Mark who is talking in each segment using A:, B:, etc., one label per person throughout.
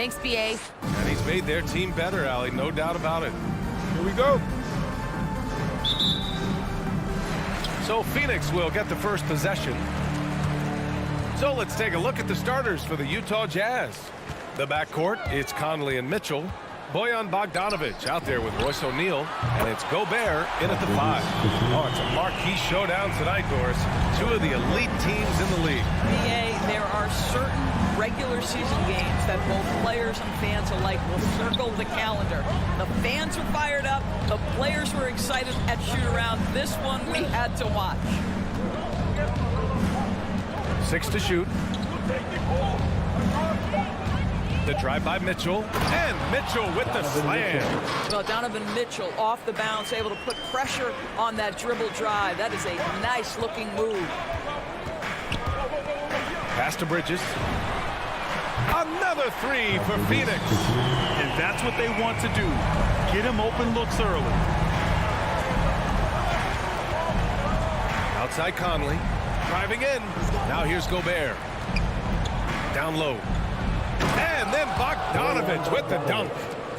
A: Thanks, BA.
B: And he's made their team better, Allie, no doubt about it.
C: Here we go.
B: So Phoenix will get the first possession. So let's take a look at the starters for the Utah Jazz. The backcourt, it's Conley and Mitchell. Bojan Bogdanovic out there with Royce O'Neal, and it's Gobert in at the 5. Oh, it's a marquee showdown tonight, Doris. Two of the elite teams in the league.
D: BA, there are certain regular season games that both players and fans alike will circle the calendar. The fans are fired up. The players were excited at shoot-around. This one we had to watch.
B: 6 to shoot. The drive by Mitchell, and Mitchell with the slam.
D: Well, Donovan Mitchell off the bounce, able to put pressure on that dribble drive. That is a nice-looking move.
B: Pass to Bridges. Another 3 for Phoenix.
C: And that's what they want to do. Get him open looks early.
B: Outside Conley. Driving in. Now here's Gobert. Down low. And then Bogdanovic with the dunk.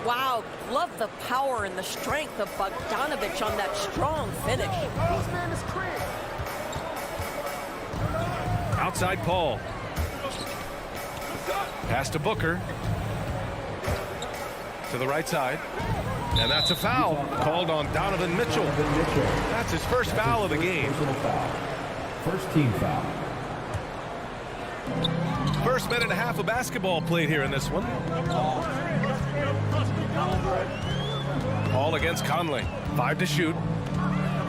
E: Wow, love the power and the strength of Bogdanovic on that strong finish.
B: Outside Paul. Pass to Booker. To the right side. And that's a foul called on Donovan Mitchell. That's his first foul of the game.
F: First team foul.
B: First minute and a half of basketball played here in this one. Paul against Conley. 5 to shoot.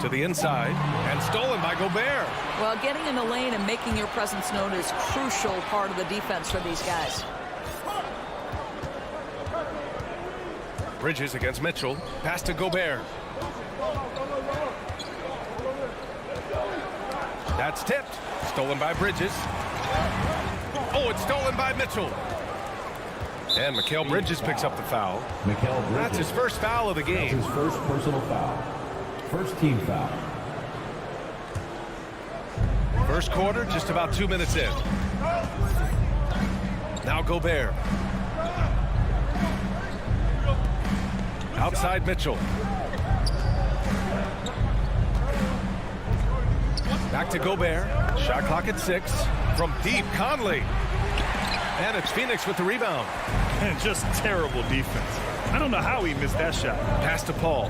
B: To the inside. And stolen by Gobert.
D: Well, getting in the lane and making your presence known is a crucial part of the defense for these guys.
B: Bridges against Mitchell. Pass to Gobert. That's tipped. Stolen by Bridges. Oh, it's stolen by Mitchell. And Mikal Bridges picks up the foul.
F: Mikal Bridges.
B: That's his first foul of the game.
F: That's his first personal foul. First team foul.
B: First quarter, just about 2 minutes in. Now Gobert. Outside Mitchell. Back to Gobert. Shot clock at 6. From deep, Conley. And it's Phoenix with the rebound.
C: And just terrible defense. I don't know how he missed that shot.
B: Pass to Paul.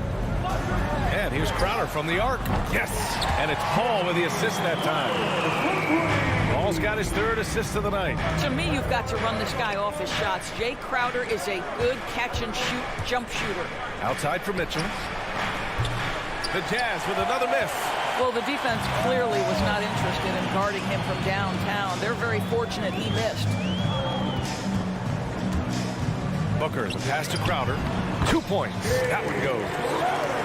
B: And here's Crowder from the arc. Yes! And it's Paul with the assist that time. Paul's got his 3rd assist of the night.
D: To me, you've got to run this guy off his shots. Jay Crowder is a good catch-and-shoot jump shooter.
B: Outside for Mitchell. The Jazz with another miss.
D: Well, the defense clearly was not interested in guarding him from downtown. They're very fortunate he missed.
B: Booker, the pass to Crowder. 2 points. That one goes.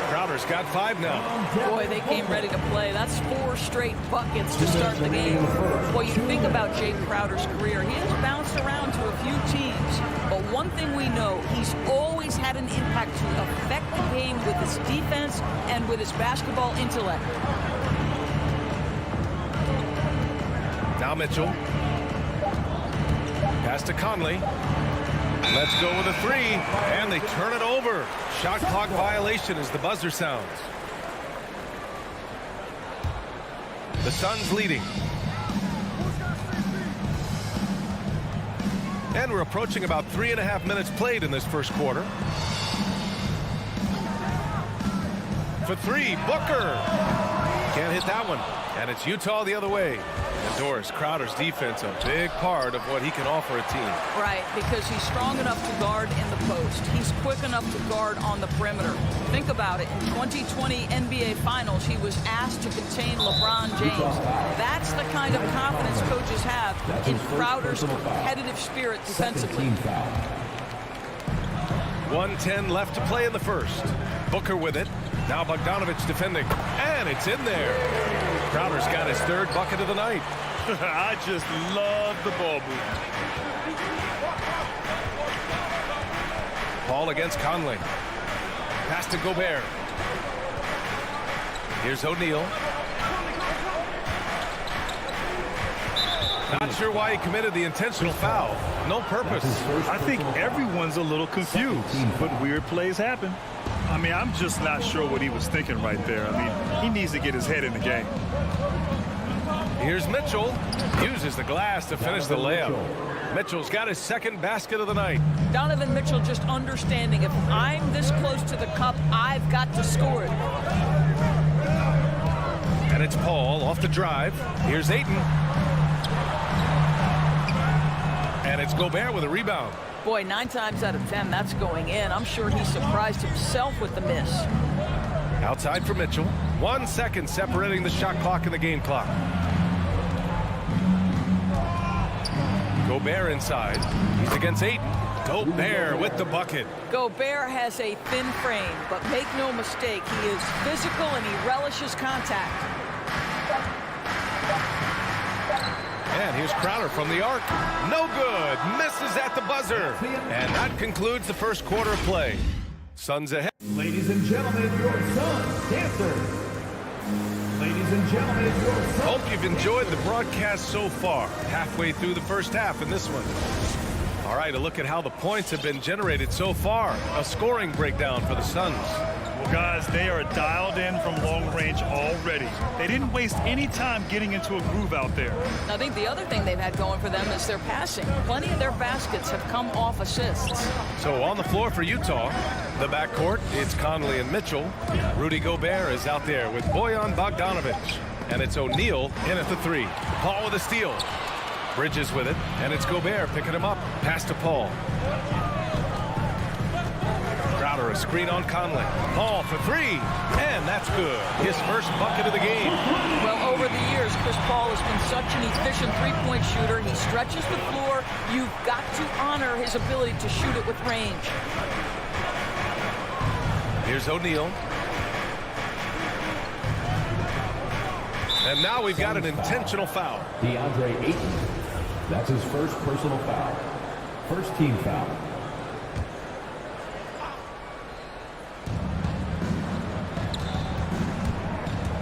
B: Crowder's got 5 now.
D: Boy, they came ready to play. That's 4 straight buckets to start the game. Well, you think about Jay Crowder's career. He has bounced around to a few teams. But one thing we know, he's always had an impact to affect the game with his defense and with his basketball intellect.
B: Now Mitchell. Pass to Conley. Let's go with a 3. And they turn it over. Shot clock violation as the buzzer sounds. The Suns leading. And we're approaching about 3.5 minutes played in this first quarter. For 3, Booker. Can't hit that one. And it's Utah the other way. And Doris, Crowder's defense, a big part of what he can offer a team.
D: Right, because he's strong enough to guard in the post. He's quick enough to guard on the perimeter. Think about it. In 2020 NBA Finals, he was asked to contain LeBron James. That's the kind of confidence coaches have in Crowder's competitive spirit defensively.
B: 1:10 left to play in the first. Booker with it. Now Bogdanovic defending. And it's in there. Crowder's got his 3rd bucket of the night.
C: I just love the ball movement.
B: Paul against Conley. Pass to Gobert. Here's O'Neal. Not sure why he committed the intentional foul. No purpose.
C: I think everyone's a little confused, but weird plays happen. I mean, I'm just not sure what he was thinking right there. I mean, he needs to get his head in the game.
B: Here's Mitchell. Uses the glass to finish the layup. Mitchell's got his second basket of the night.
D: Donovan Mitchell just understanding if I'm this close to the cup, I've got to score it.
B: And it's Paul off the drive. Here's Ayton. And it's Gobert with a rebound.
D: Boy, 9 times out of 10, that's going in. I'm sure he surprised himself with the miss.
B: Outside for Mitchell. 1 second separating the shot clock and the game clock. Gobert inside. He's against Ayton. Gobert with the bucket.
D: Gobert has a thin frame, but make no mistake, he is physical and he relishes contact.
B: And here's Crowder from the arc. No good. Misses at the buzzer. And that concludes the first quarter of play. Suns ahead.
F: Ladies and gentlemen, your Suns dancers. Ladies and gentlemen, your Suns.
B: Hope you've enjoyed the broadcast so far. Halfway through the first half in this one. All right, a look at how the points have been generated so far. A scoring breakdown for the Suns.
C: Well, guys, they are dialed in from long range already. They didn't waste any time getting into a groove out there.
D: I think the other thing they've had going for them is their passing. Plenty of their baskets have come off assists.
B: So on the floor for Utah, the backcourt, it's Conley and Mitchell. Rudy Gobert is out there with Bojan Bogdanovic. And it's O'Neal in at the 3. Paul with a steal. Bridges with it, and it's Gobert picking him up. Pass to Paul. Crowder, a screen on Conley. Paul for 3, and that's good. His first bucket of the game.
D: Well, over the years, Chris Paul has been such an efficient three-point shooter. He stretches the floor. You've got to honor his ability to shoot it with range.
B: Here's O'Neal. And now we've got an intentional foul.
F: DeAndre Ayton. That's his first personal foul. First team foul.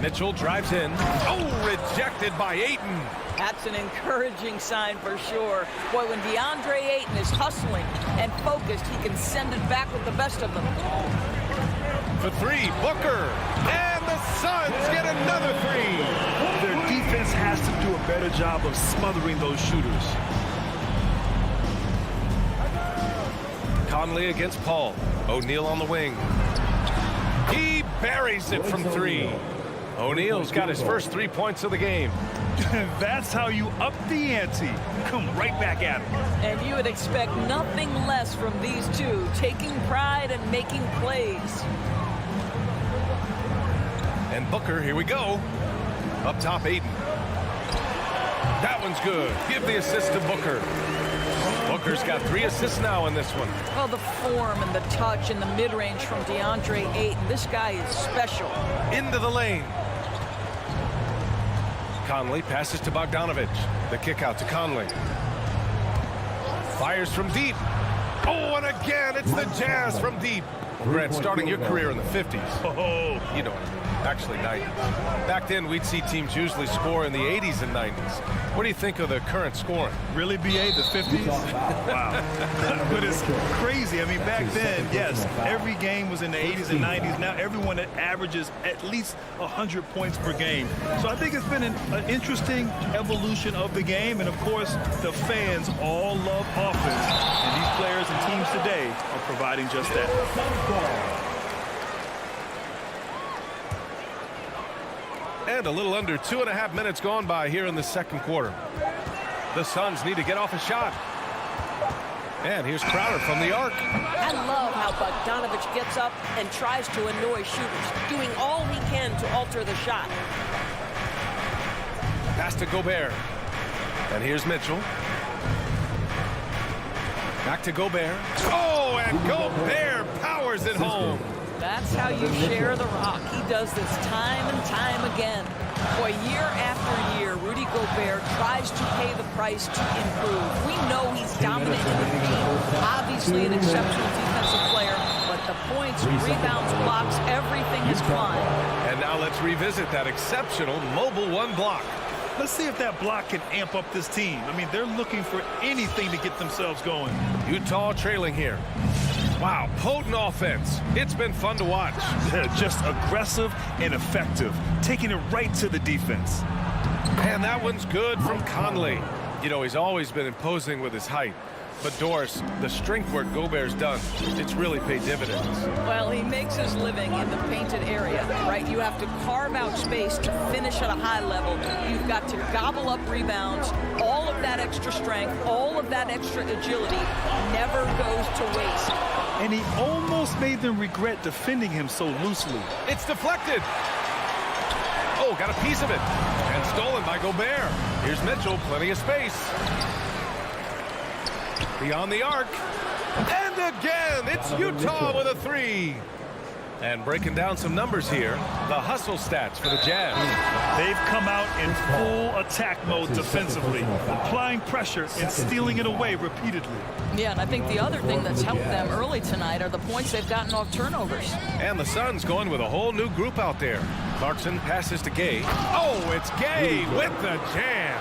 B: Mitchell drives in. Oh, rejected by Ayton.
D: That's an encouraging sign for sure. Boy, when DeAndre Ayton is hustling and focused, he can send it back with the best of them.
B: For 3, Booker. And the Suns get another 3.
C: Their defense has to do a better job of smothering those shooters.
B: Conley against Paul. O'Neal on the wing. He buries it from 3. O'Neal's got his first 3 points of the game.
C: That's how you up the ante. Come right back at him.
D: And you would expect nothing less from these two, taking pride and making plays.
B: And Booker, here we go. Up top, Ayton. That one's good. Give the assist to Booker. Booker's got 3 assists now in this one.
D: Well, the form and the touch and the mid-range from DeAndre Ayton. This guy is special.
B: Into the lane. Conley passes to Bogdanovic. The kick out to Conley. Fires from deep. Oh, and again, it's the Jazz from deep. Grant, starting your career in the 50s.
C: Oh,
B: You know what I mean. Actually, 90s. Back then, we'd see teams usually score in the 80s and 90s. What do you think of the current scoring?
C: really, BA, the 50s? Wow. But it's crazy. I mean, back then, yes, every game was in the 80s and 90s. Now everyone averages at least 100 points per game. So I think it's been an interesting evolution of the game. And, of course, the fans all love offense. And these players and teams today are providing just that.
B: And a little under 2.5 minutes gone by here in the second quarter. The Suns need to get off a shot. And here's Crowder from the arc.
E: I love how Bogdanovic gets up and tries to annoy shooters, doing all he can to alter the shot.
B: Pass to Gobert. And here's Mitchell. Back to Gobert. Oh, and Gobert powers it home.
D: That's how you share the rock. He does this time and time again. Boy, year after year, Rudy Gobert tries to pay the price to improve. We know he's dominant in the paint. Obviously an exceptional defensive player, but the points, rebounds, blocks, everything has climbed.
B: And now let's revisit that exceptional mobile 1 block.
C: Let's see if that block can amp up this team. I mean, they're looking for anything to get themselves going.
B: Utah trailing here. Wow, potent offense. It's been fun to watch.
C: Just aggressive and effective, taking it right to the defense.
B: And that one's good from Conley. You know, he's always been imposing with his height. But Doris, the strength work Gobert's done, it's really paid dividends.
D: Well, he makes his living in the painted area, right? You have to carve out space to finish at a high level. You've got to gobble up rebounds. All of that extra strength, all of that extra agility never goes to waste.
C: And he almost made them regret defending him so loosely.
B: It's deflected. Oh, got a piece of it. And stolen by Gobert. Here's Mitchell, plenty of space. Beyond the arc. And again, it's Utah with a three. And breaking down some numbers here, the hustle stats for the Jazz.
C: They've come out in full attack mode defensively, applying pressure and stealing it away repeatedly.
D: Yeah, and I think the other thing that's helped them early tonight are the points they've gotten off turnovers.
B: And the Suns going with a whole new group out there. Clarkson passes to Gay. Oh, it's Gay with the jam.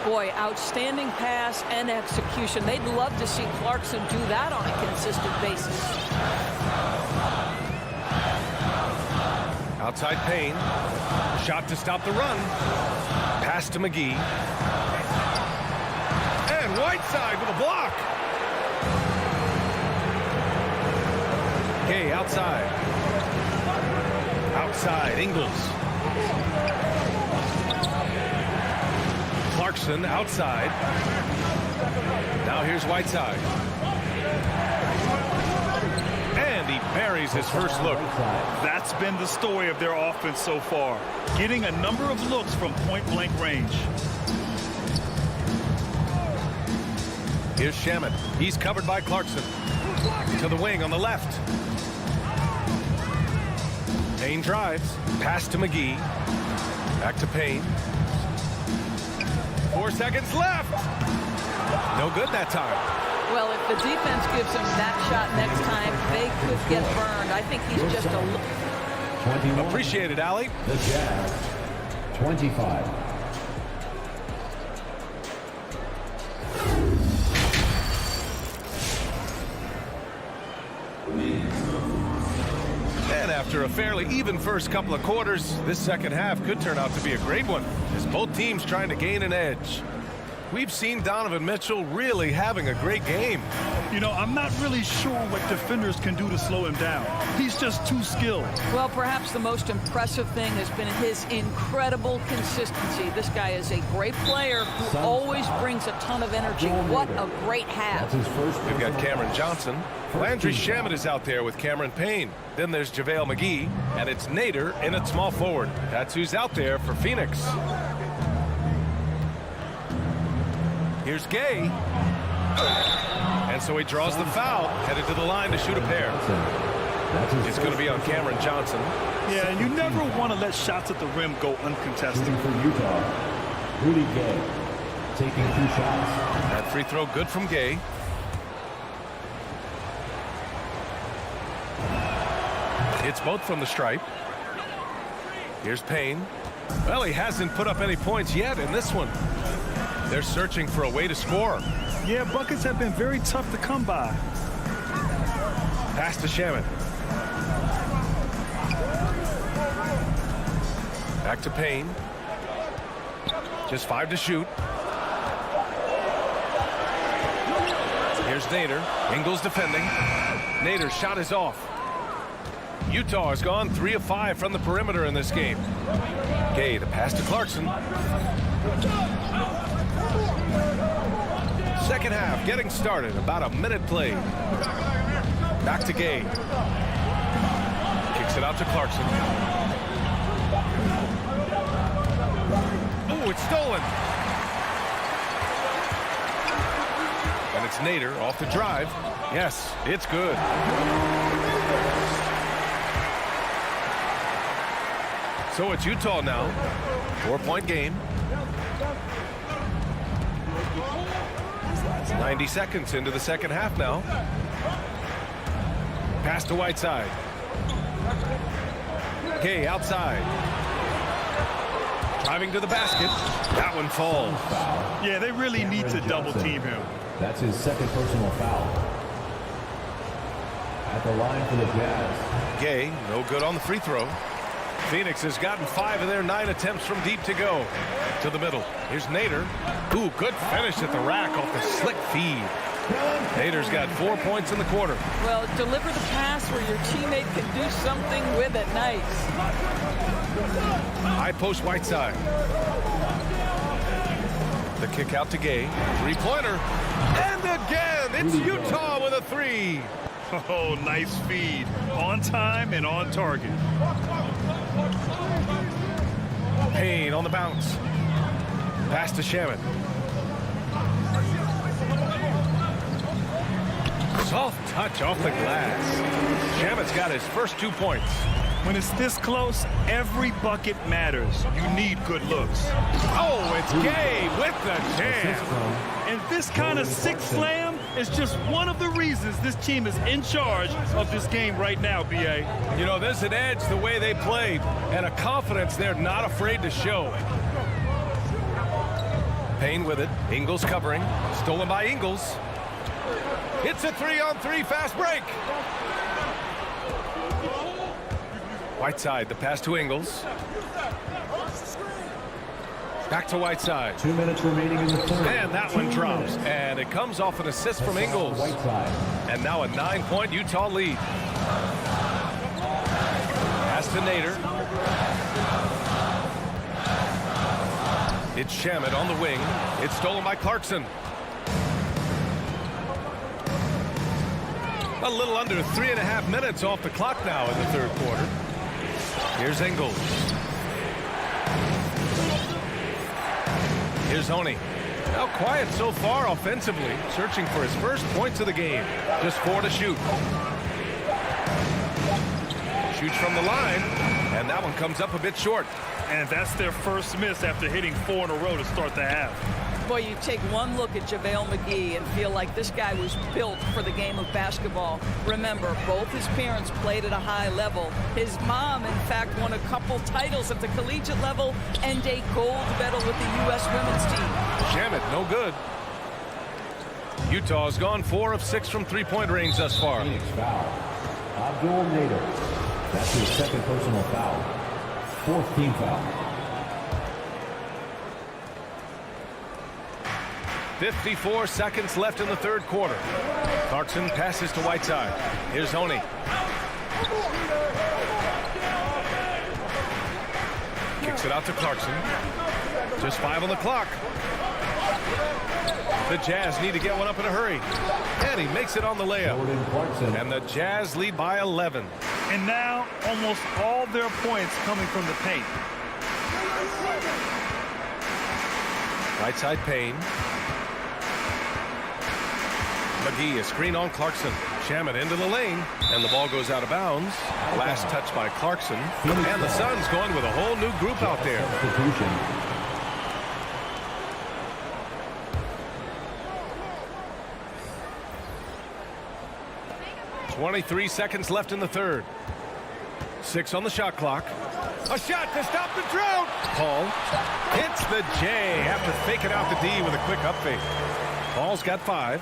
D: Boy, outstanding pass and execution. They'd love to see Clarkson do that on a consistent basis.
B: Outside Payne. Shot to stop the run. Pass to McGee. And Whiteside with a block. Gay outside. Outside, Ingles. Clarkson outside. Now here's Whiteside. And he buries his first look.
C: That's been the story of their offense so far, getting a number of looks from point-blank range.
B: Here's Shamet. He's covered by Clarkson. To the wing on the left. Payne drives. Pass to McGee. Back to Payne. 4 seconds left. No good that time.
D: Well, if the defense gives him that shot next time, they could get burned. I think he's just a little...
F: 21.
B: Appreciate it, Allie.
F: The Jazz, 25.
B: And after a fairly even first couple of quarters, this second half could turn out to be a great one, as both teams trying to gain an edge. We've seen Donovan Mitchell really having a great game.
C: You know, I'm not really sure what defenders can do to slow him down. He's just too skilled.
D: Well, perhaps the most impressive thing has been his incredible consistency. This guy is a great player who always brings a ton of energy. What a great half.
F: That's his first.
B: We've got Cameron Johnson. Landry Shamet is out there with Cameron Payne. Then there's JaVale McGee, and it's Nader in at small forward. That's who's out there for Phoenix. Here's Gay. And so he draws the foul, headed to the line to shoot a pair. It's going to be on Cameron Johnson.
C: Yeah, and you never want to let shots at the rim go uncontested.
F: Shooting for Utah, Rudy Gay, taking 2 shots.
B: That free throw good from Gay. It's both from the stripe. Here's Payne. Well, he hasn't put up any points yet in this one. They're searching for a way to score.
C: Yeah, buckets have been very tough to come by.
B: Pass to Shamet. Back to Payne. Just 5 to shoot. Here's Nader. Ingles defending. Nader's shot is off. Utah has gone 3 of 5 from the perimeter in this game. Gay, the pass to Clarkson. Second half getting started. About a minute played. Back to Gay. Kicks it out to Clarkson. Oh, it's stolen. And it's Nader off the drive. Yes, it's good. So it's Utah now. 4-point game. 90 seconds into the second half now. Pass to Whiteside. Gay outside. Driving to the basket. That one falls.
C: Yeah, they really need to double team him.
F: That's his second personal foul. At the line for the Jazz.
B: Gay, no good on the free throw. Phoenix has gotten 5 of their 9 attempts from deep to go. To the middle. Here's Nader. Ooh, good finish at the rack off the slick feed. Nader's got 4 points in the quarter.
D: Well, deliver the pass where your teammate can do something with it. Nice.
B: High post Whiteside. The kick out to Gay. 3-pointer. And again, it's Utah with a 3.
C: Oh, nice feed. On time and on target.
B: Payne on the bounce. Pass to Shamet. Soft touch off the glass. Shamet's got his first 2 points.
C: When it's this close, every bucket matters. You need good looks.
B: Oh, it's Gay with the jam.
C: And this kind of six slam is just one of the reasons this team is in charge of this game right now, B.A.
B: You know, there's an edge the way they played and a confidence they're not afraid to show. Payne with it. Ingles covering. Stolen by Ingles. It's a 3-on-3 fast break. Whiteside, the pass to Ingles. Back to Whiteside.
F: 2 minutes remaining in the third.
B: And that one drops. And it comes off an assist from Ingles.
F: Whiteside.
B: And now a 9-point Utah lead. Pass to Nader. It's Shamet on the wing. It's stolen by Clarkson. A little under 3.5 minutes off the clock now in the third quarter. Here's Ingles. Here's Honey. Now quiet so far offensively, searching for his first points of the game. Just 4 to shoot. Shoots from the line, and that one comes up a bit short.
C: And that's their first miss after hitting 4 in a row to start the half.
D: Boy, you take one look at JaVale McGee and feel like this guy was built for the game of basketball. Remember, both his parents played at a high level. His mom, in fact, won a couple titles at the collegiate level and a gold medal with the U.S. women's team.
B: Shamet, no good. Utah's gone 4 of 6 from three-point range thus far.
F: Phoenix foul. Abdul Nader. That's his second personal foul. 4th team foul.
B: 54 seconds left in the third quarter. Clarkson passes to Whiteside. Here's Honey. Kicks it out to Clarkson. Just 5 on the clock. The Jazz need to get one up in a hurry. And he makes it on the layup.
F: Jordan Clarkson.
B: And the Jazz lead by 11.
C: And now almost all their points coming from the paint.
B: Right side Payne. McGee, a screen on Clarkson. Shamet into the lane, and the ball goes out of bounds. Last touch by Clarkson. And the Suns going with a whole new group out there.
F: Substitution.
B: .23 seconds left in the third. 6 on the shot clock. A shot to stop the drought. Paul hits the J after faking out the D with a quick up fake. Paul's got 5.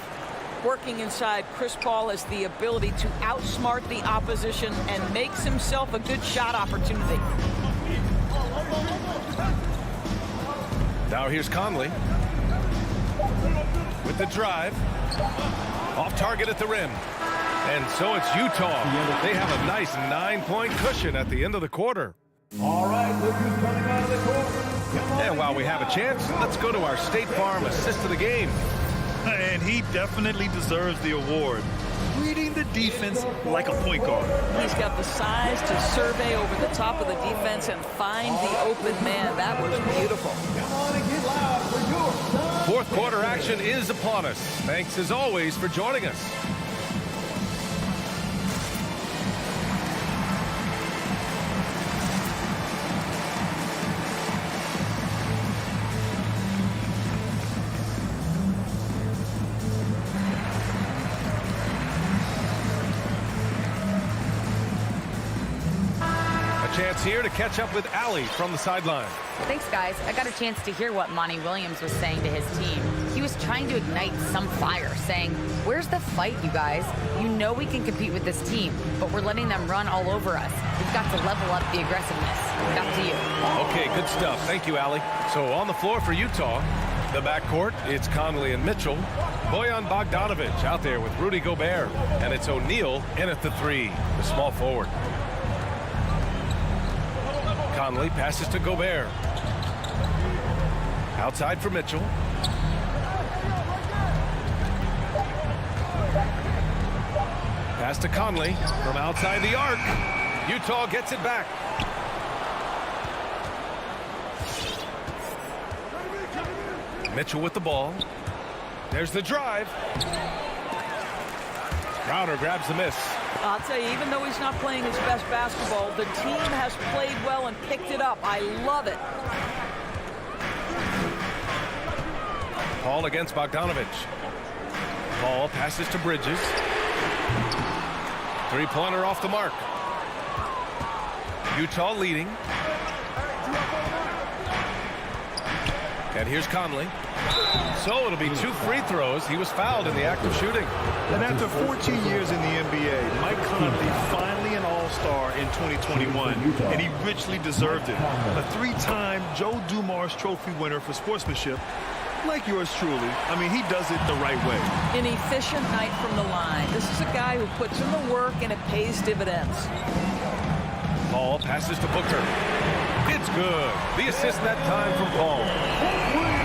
D: Working inside, Chris Paul has the ability to outsmart the opposition and makes himself a good shot opportunity.
B: Now here's Conley with the drive. Off target at the rim. And so it's Utah. They have a nice 9-point cushion at the end of the quarter.
F: All right, look who's coming out of the court.
B: And while we have a chance, let's go to our State Farm assist of the game.
C: And he definitely deserves the award. Reading the defense like a point guard.
D: He's got the size to survey over the top of the defense and find the open man. That was beautiful.
F: Come on and get loud for your son.
B: Fourth quarter action is upon us. Thanks as always for joining us. Chance Let's hear to catch up with Allie from the sideline.
A: Thanks, guys. I got a chance to hear what Monty Williams was saying to his team. He was trying to ignite some fire, saying, "Where's the fight, you guys? You know we can compete with this team, but we're letting them run all over us. We've got to level up the aggressiveness." Back to you.
B: Okay, good stuff. Thank you, Allie. So on the floor for Utah, the backcourt, it's Conley and Mitchell. Bojan Bogdanovic out there with Rudy Gobert. And it's O'Neal in at the 3, the small forward. Conley passes to Gobert. Outside for Mitchell. Pass to Conley from outside the arc. Utah gets it back. Mitchell with the ball. There's the drive. Crowder grabs the miss.
D: I'll tell you, even though he's not playing his best basketball, the team has played well and picked it up. I love it.
B: Paul against Bogdanovic. Paul passes to Bridges. Three-pointer off the mark. Utah leading. And here's Conley. So it'll be 2 free throws. He was fouled in the act of shooting.
C: And after 14 years in the NBA, Mike Conley finally an all-star in 2021, and he richly deserved it. A 3-time Joe Dumars Trophy winner for sportsmanship, like yours truly. I mean, he does it the right way.
D: An efficient night from the line. This is a guy who puts in the work and it pays dividends.
B: Paul passes to Booker. It's good. The assist that time from Paul.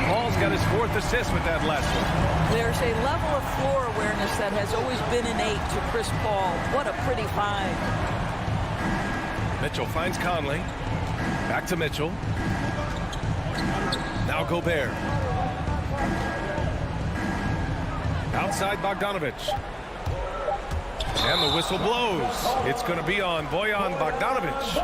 B: Paul's got his 4th assist with that last one.
D: There's a level of floor awareness that has always been innate to Chris Paul. What a pretty find.
B: Mitchell finds Conley. Back to Mitchell. Now Gobert. Outside Bogdanovic. And the whistle blows. It's going to be on Bojan Bogdanovic.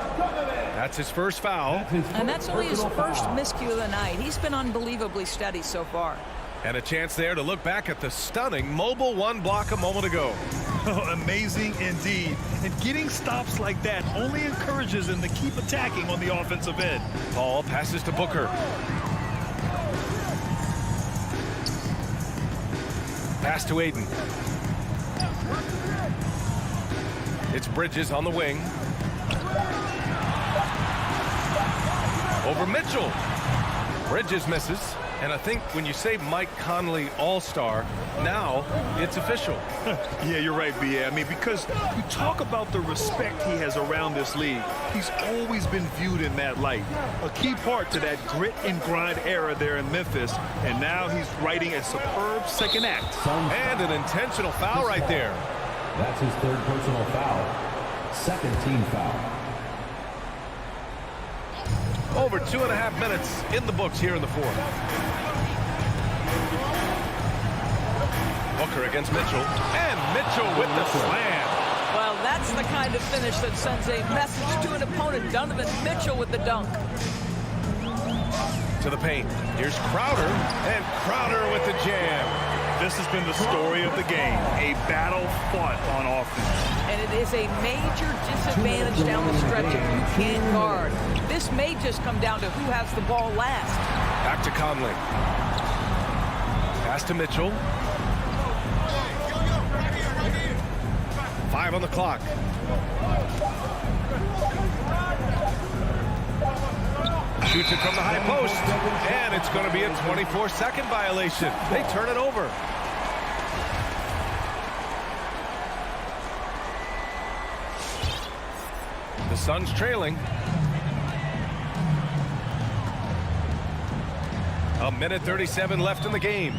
B: That's his first foul.
D: And that's only his first miscue of the night. He's been unbelievably steady so far.
B: And a chance there to look back at the stunning mobile 1 block a moment ago.
C: Amazing indeed. And getting stops like that only encourages him to keep attacking on the offensive end.
B: Paul passes to Booker. Pass to Aiden. It's Bridges on the wing. Over Mitchell. Bridges misses. And I think when you say Mike Conley All-Star, now it's official.
C: Yeah, you're right, B.A. I mean, because you talk about the respect he has around this league. He's always been viewed in that light. A key part to that grit and grind era there in Memphis. And now he's writing a superb second act.
B: And an intentional foul right there.
F: That's his 3rd personal foul. 2nd team foul.
B: Over 2.5 minutes in the books here in the 4th. Booker against Mitchell. And Mitchell with the slam.
D: Well, that's the kind of finish that sends a message to an opponent. Donovan Mitchell with the dunk.
B: To the paint. Here's Crowder. And Crowder with the jam.
C: This has been the story of the game. A battle fought on offense.
D: And it is a major disadvantage down the stretch if you can't guard. This may just come down to who has the ball last.
B: Back to Conley. Pass to Mitchell. 5 on the clock. Shoots it from the high post. And it's going to be a 24-second violation. They turn it over. The Suns trailing. A minute 37 left in the game.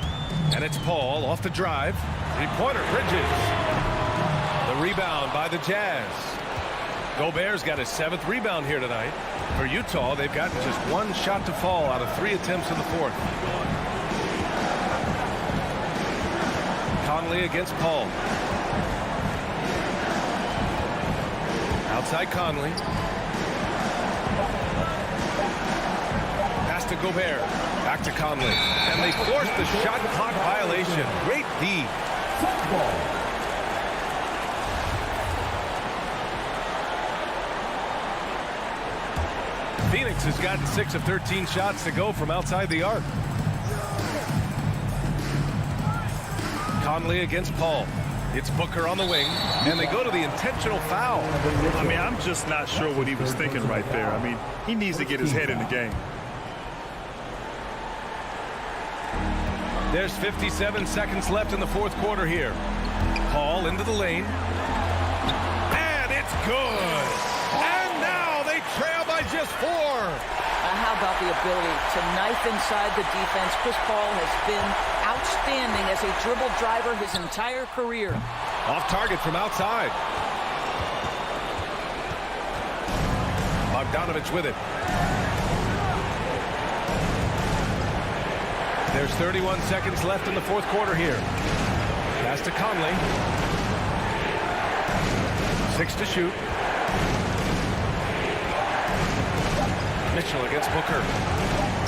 B: And it's Paul off the drive. 3-pointer, Bridges. The rebound by the Jazz. Gobert's got his 7th rebound here tonight. For Utah, they've gotten just 1 shot to fall out of 3 attempts in the 4th. Conley against Paul. Outside Conley. Pass to Gobert. Back to Conley. And they force the shot clock violation. Great D.
F: Football.
B: Phoenix has gotten 6 of 13 shots to go from outside the arc. Conley against Paul. It's Booker on the wing, and they go to the intentional foul.
C: I mean, I'm just not sure what he was thinking right there. I mean, he needs to get his head in the game.
B: There's 57 seconds left in the fourth quarter here. Paul into the lane. And it's good. And now they trail by just 4.
D: How about the ability to knife inside the defense? Chris Paul has been outstanding as a dribble driver his entire career.
B: Off target from outside. Bogdanovich with it. There's 31 seconds left in the fourth quarter here. Pass to Conley. 6 to shoot. Mitchell against Booker.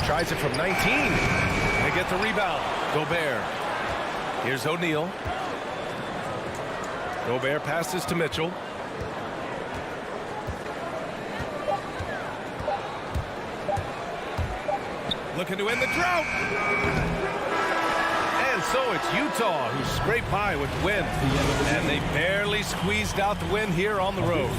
B: Tries it from 19. They get the rebound. Gobert. Here's O'Neal. Gobert passes to Mitchell. Looking to end the drought. And so it's Utah who scrape by with the win. And they barely squeezed out the win here on the road.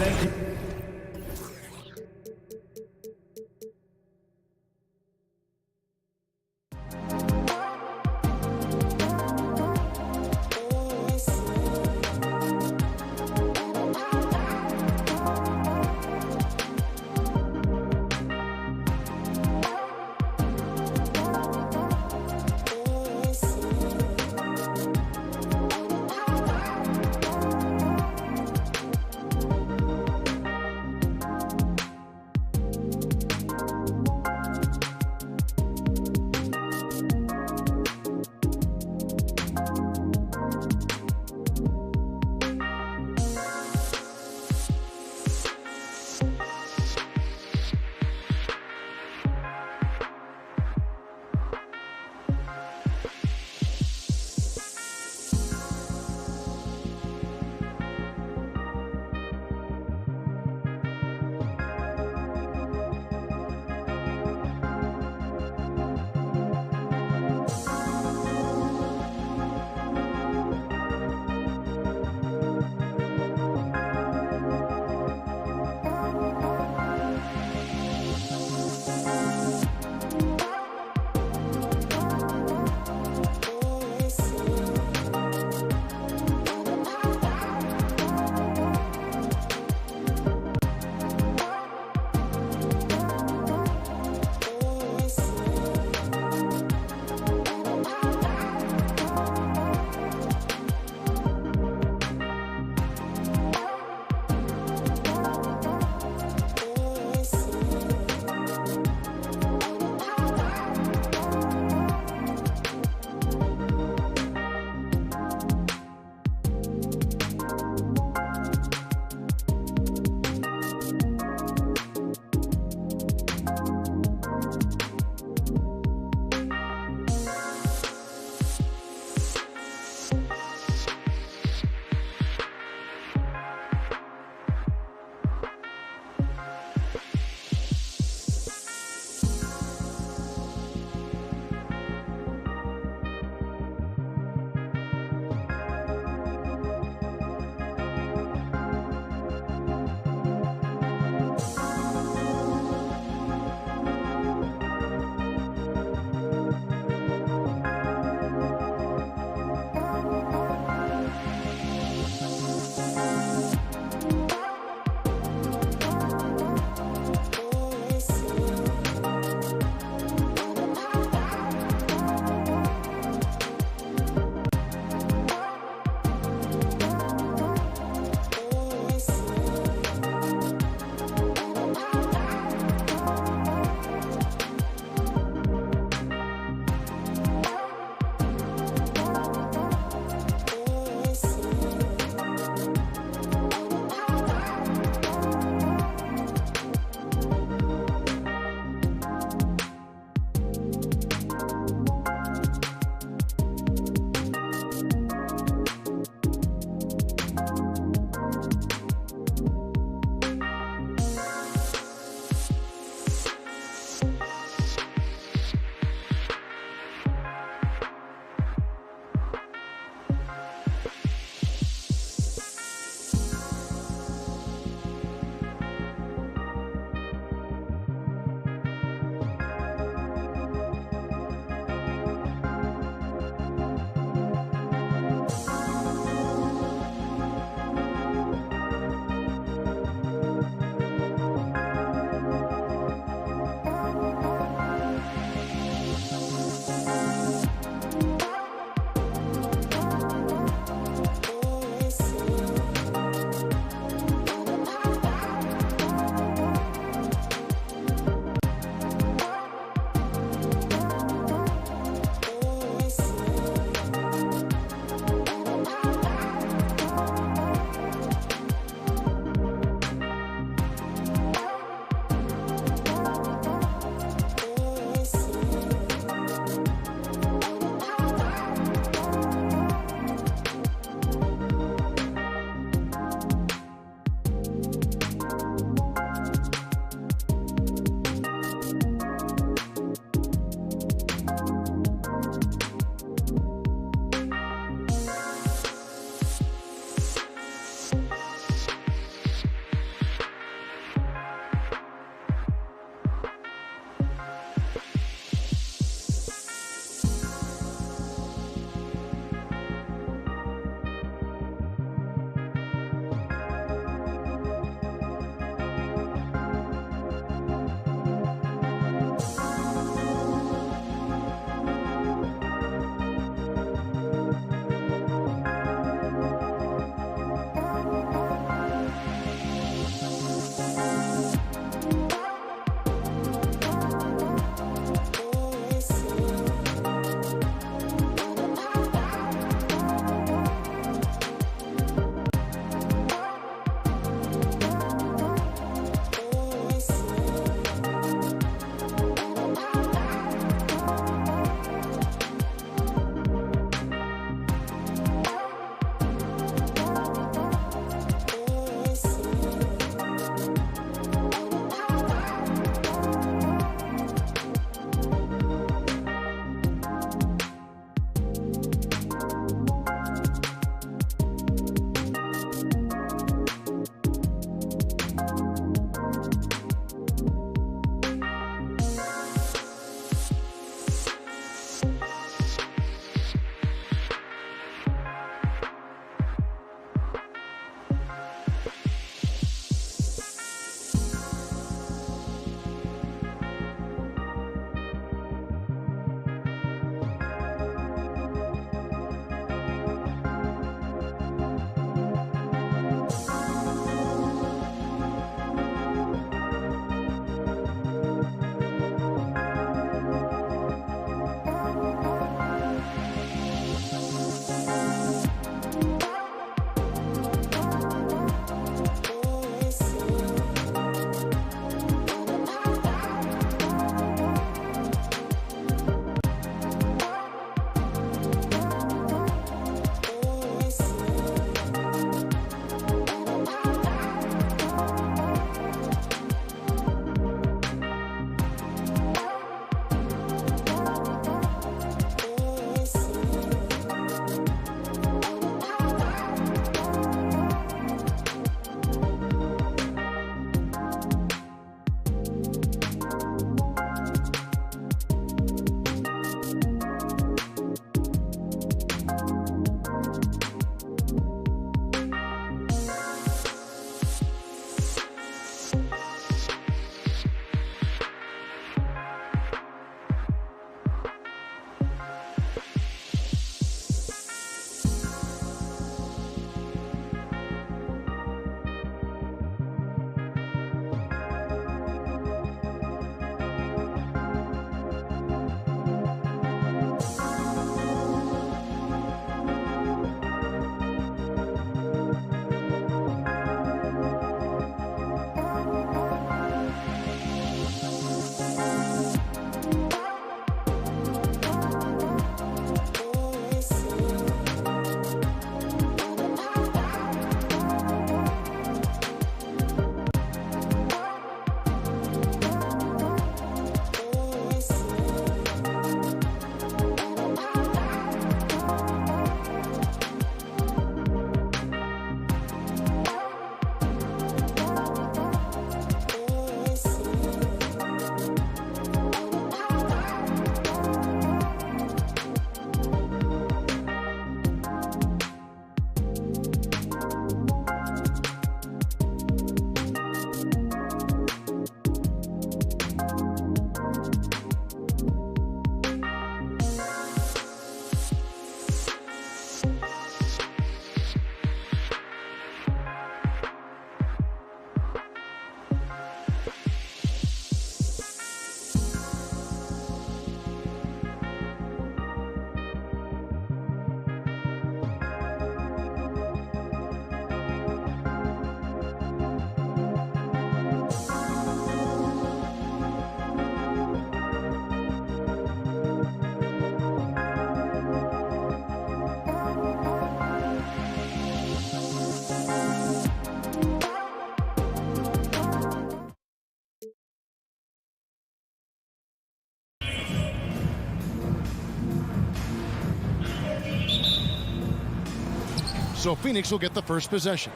G: So Phoenix will get the first possession.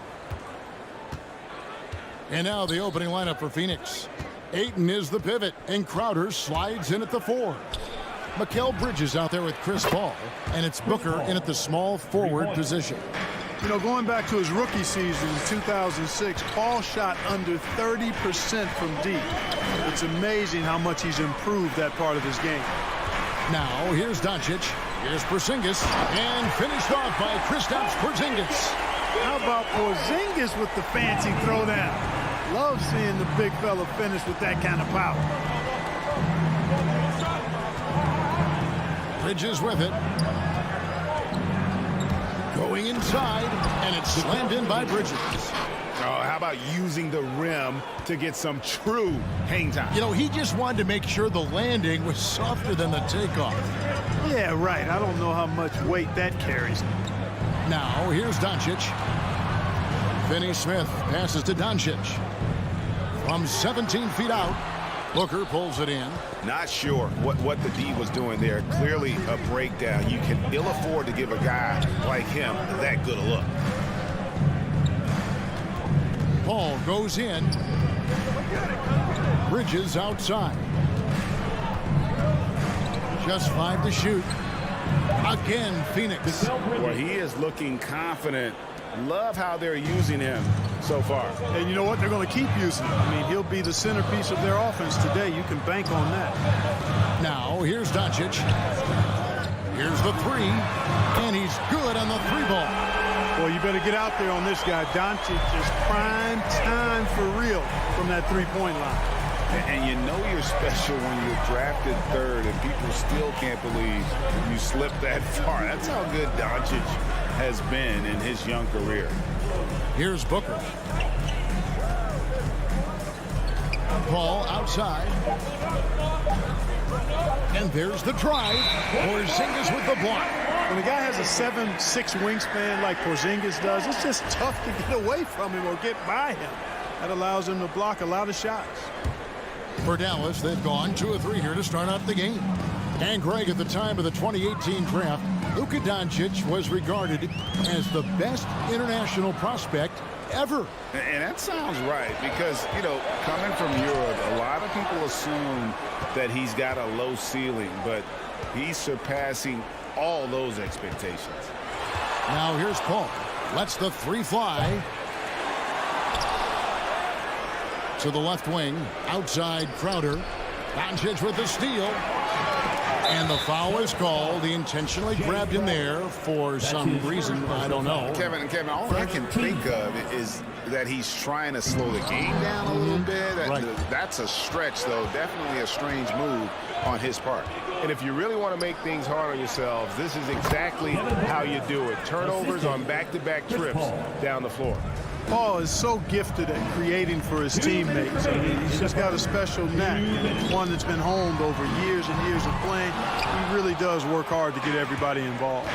G: And now the opening lineup for Phoenix. Ayton is the pivot, and Crowder slides in at the 4. Mikal Bridges out there with Chris Paul, and it's Booker in at the small forward position.
H: You know, going back to his rookie season in 2006, Paul shot under 30% from deep. It's amazing how much he's improved that part of his game.
G: Now, here's Doncic. Here's Porzingis, and finished off by Kristaps Porzingis.
H: How about Porzingis with the fancy throwdown? Love seeing the big fella finish with that kind of power.
G: Bridges with it. Going inside, and it's slammed in by Bridges.
I: Oh, how about using the rim to get some true hang time?
G: You know, he just wanted to make sure the landing was softer than the takeoff.
H: Yeah, right. I don't know how much weight that carries.
G: Now, here's Doncic. Finney Smith passes to Doncic. From 17 feet out, Booker pulls it in.
I: Not sure what the D was doing there. Clearly a breakdown. You can ill afford to give a guy like him that good a look.
G: Paul goes in. Bridges outside. Just 5 to shoot. Again, Phoenix.
I: Well, he is looking confident. Love how they're using him so far.
H: And you know what? They're going to keep using him. I mean, he'll be the centerpiece of their offense today. You can bank on that.
G: Now, here's Doncic. Here's the 3. And he's good on the 3 ball.
H: Well, you better get out there on this guy. Doncic is prime time for real from that three-point line.
I: And you know you're special when you're drafted 3rd and people still can't believe you slipped that far. That's how good Doncic has been in his young career.
G: Here's Booker. Paul outside. And there's the drive. Porzingis with the block.
H: When a guy has a 7'6" wingspan like Porzingis does, it's just tough to get away from him or get by him. That allows him to block a lot of shots.
G: For Dallas, they've gone 2 of 3 here to start out the game. And Greg, at the time of the 2018 draft, Luka Doncic was regarded as the best international prospect ever.
I: And that sounds right because, you know, coming from Europe, a lot of people assume that he's got a low ceiling, but he's surpassing all those expectations.
G: Now here's Paul. Lets the 3 fly. To the left wing. Outside Crowder. Doncic with the steal. And the foul is called. He intentionally grabbed him there for some reason. I don't know.
I: Kevin, all I can think of is that he's trying to slow the game down a little bit. That's a stretch, though. Definitely a strange move on his part. And if you really want to make things hard on yourselves, this is exactly how you do it. Turnovers on back-to-back trips down the floor.
H: Paul is so gifted at creating for his teammates. I mean, he's just got a special knack, one that's been honed over years and years of playing. He really does work hard to get everybody involved.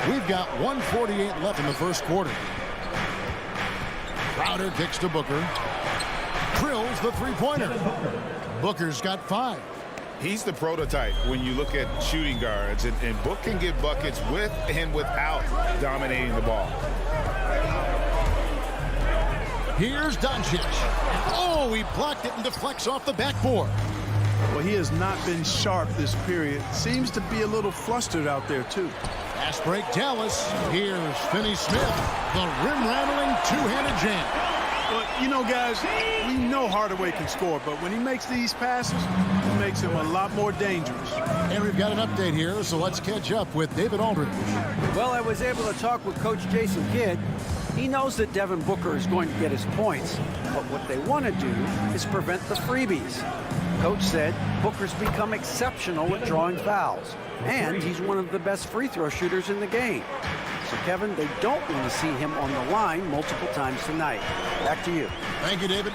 G: We've got 1:48 left in the first quarter. Crowder kicks to Booker. Drills the 3-pointer. Booker's got 5.
I: He's the prototype when you look at shooting guards, and Book can get buckets with and without dominating the ball.
G: Here's Doncic. Oh, he blocked it and deflects off the backboard.
H: Well, he has not been sharp this period. Seems to be a little flustered out there, too.
G: Fast break, Dallas. Here's Finney Smith. The rim-rattling two-handed jam.
H: Well, you know, guys, we know Hardaway can score, but when he makes these passes, it makes him a lot more dangerous.
G: And we've got an update here, so let's catch up with David Aldridge.
J: Well, I was able to talk with Coach Jason Kidd. He knows that Devin Booker is going to get his points, but what they want to do is prevent the freebies. Coach said Booker's become exceptional at drawing fouls, and he's one of the best free throw shooters in the game. So, Kevin, they don't want to see him on the line multiple times tonight. Back to you.
G: Thank you, David.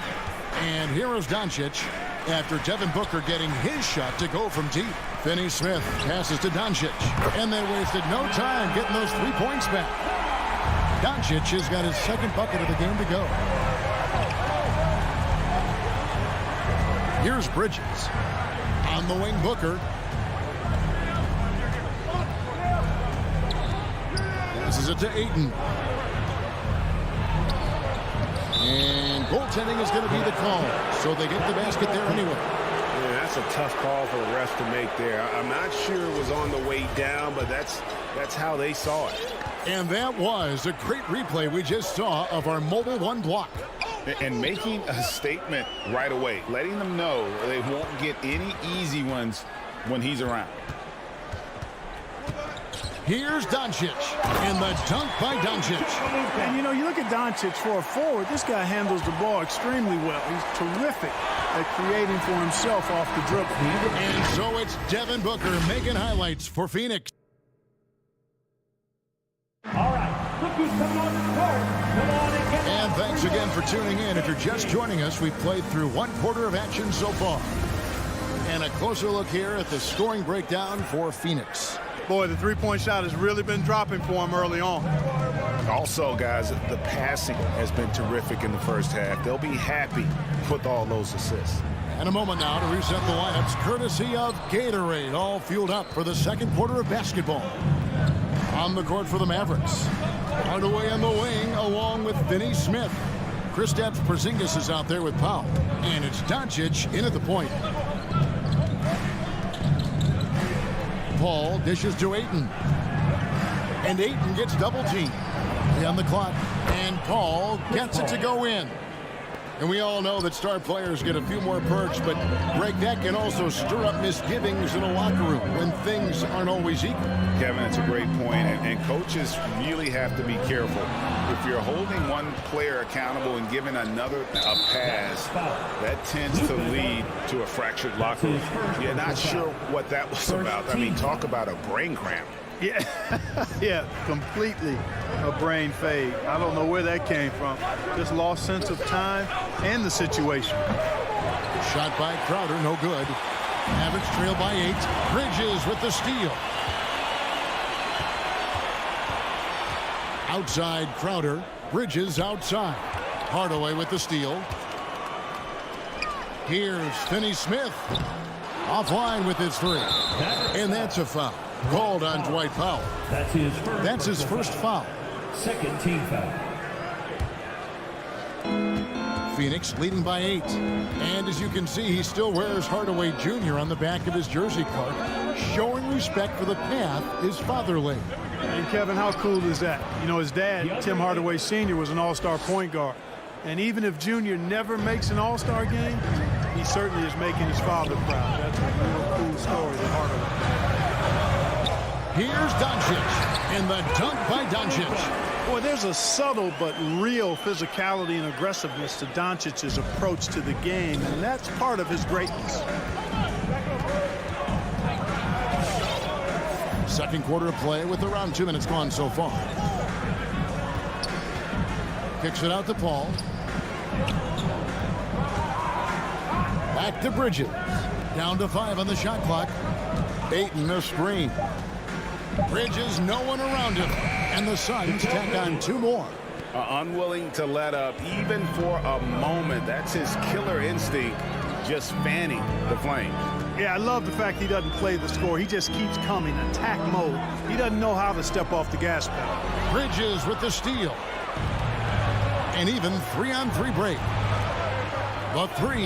G: And here is Doncic after Devin Booker getting his shot to go from deep. Finney Smith passes to Doncic, and they wasted no time getting those 3 points back. Doncic has got his second bucket of the game to go. Here's Bridges. On the wing, Booker. Passes it to Ayton. And goaltending is going to be the call. So they get the basket there anyway.
I: Yeah, that's a tough call for the refs to make there. I'm not sure it was on the way down, but that's how they saw it.
G: And that was a great replay we just saw of our Mobile One block.
I: And making a statement right away, letting them know they won't get any easy ones when he's around.
G: Here's Doncic, and the dunk by Doncic.
H: And, you know, you look at Doncic for a forward, this guy handles the ball extremely well. He's terrific at creating for himself off the dribble.
G: And so it's Devin Booker making highlights for Phoenix.
F: All right, rookies come on the court. Come on and get
G: And thanks again for tuning in. If you're just joining us, we've played through one quarter of action so far. And a closer look here at the scoring breakdown for Phoenix.
H: Boy, the three-point shot has really been dropping for him early on.
I: Also, guys, the passing has been terrific in the first half. They'll be happy with all those assists.
G: And a moment now to reset the lineups, courtesy of Gatorade, all fueled up for the second quarter of basketball. On the court for the Mavericks. Hardaway on the wing, along with Finney Smith. Kristaps Porzingis is out there with Powell. And it's Doncic in at the point. Paul dishes to Ayton. And Ayton gets double-teamed. On the clock. And Paul gets it to go in. And we all know that star players get a few more perks, but Greg, that can also stir up misgivings in a locker room when things aren't always equal.
I: Kevin, it's a great point, and coaches really have to be careful. If you're holding one player accountable and giving another a pass, that tends to lead to a fractured locker room. You're not sure what that was about. I mean, talk about a brain cramp.
H: Yeah, yeah, completely a brain fade. I don't know where that came from. Just lost sense of time and the situation.
G: Shot by Crowder, no good. Mavericks trail by 8. Bridges with the steal. Outside Crowder. Bridges outside. Hardaway with the steal. Here's Finney Smith. Offline with his three. And that's a foul. Called on Dwight Powell. That's his first foul.
F: Second team foul.
G: Phoenix leading by 8. And as you can see, he still wears Hardaway Jr. on the back of his jersey card, showing respect for the path his father laid.
H: And Kevin, how cool is that? You know, his dad, Tim Hardaway Sr., was an all-star point guard. And even if Junior never makes an all-star game, he certainly is making his father proud. That's a real cool story to Hardaway.
G: Here's Doncic, and the dunk by Doncic.
H: Boy, there's a subtle but real physicality and aggressiveness to Doncic's approach to the game, and that's part of his greatness.
G: Second quarter of play with around 2 minutes gone so far. Kicks it out to Paul. Back to Bridges. Down to 5 on the shot clock. Ayton a screen. Bridges, no one around him. And the Suns tack on 2 more.
I: Unwilling to let up even for a moment. That's his killer instinct, just fanning the flames.
H: Yeah, I love the fact he doesn't play the score. He just keeps coming, attack mode. He doesn't know how to step off the gas pedal.
G: Bridges with the steal. And even 3-on-3 break. The 3.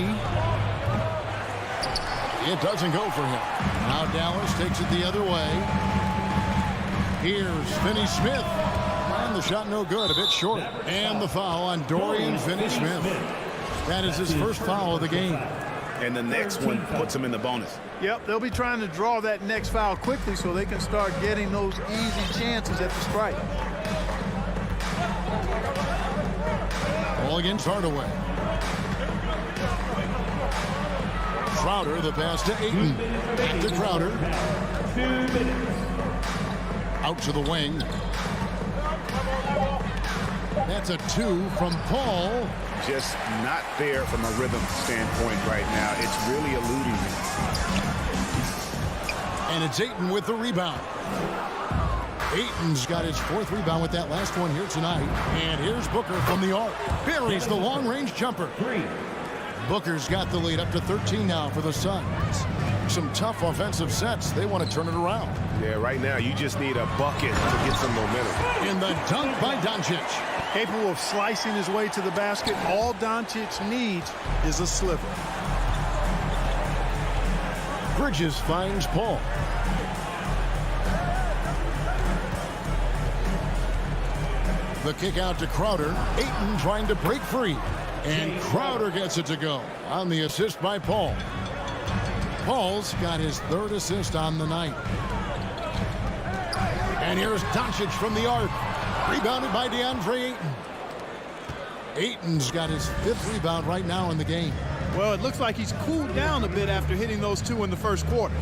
G: It doesn't go for him. Now Dallas takes it the other way. Here's Finney Smith. And the shot no good, a bit short. And the foul on Dorian Finney-Smith. That is his first foul of the game.
I: And the next one puts him in the bonus.
H: Yep, they'll be trying to draw that next foul quickly so they can start getting those easy chances at the strike.
G: Ball against Hardaway. Crowder, the pass to Ayton. Back to Crowder.
F: 2 minutes.
G: Out to the wing. That's a 2 from Paul.
I: Just not there from a rhythm standpoint right now. It's really eluding him.
G: And it's Ayton with the rebound. Ayton's got his 4th rebound with that last one here tonight. And here's Booker from the arc. Buries the long-range jumper.
F: 3.
G: Booker's got the lead up to 13 now for the Suns. some tough offensive sets. They want to turn it around.
I: Yeah, right now you just need a bucket to get some momentum.
G: In the dunk by Doncic.
H: Capable of slicing his way to the basket. All Doncic needs is a sliver.
G: Bridges finds Paul. The kick out to Crowder. Ayton trying to break free. And Crowder gets it to go on the assist by Paul. Paul's got his 3rd assist on the night. And here's Doncic from the arc. Rebounded by DeAndre Ayton. Ayton's got his 5th rebound right now in the game.
H: Well, it looks like he's cooled down a bit after hitting those 2 in the first quarter.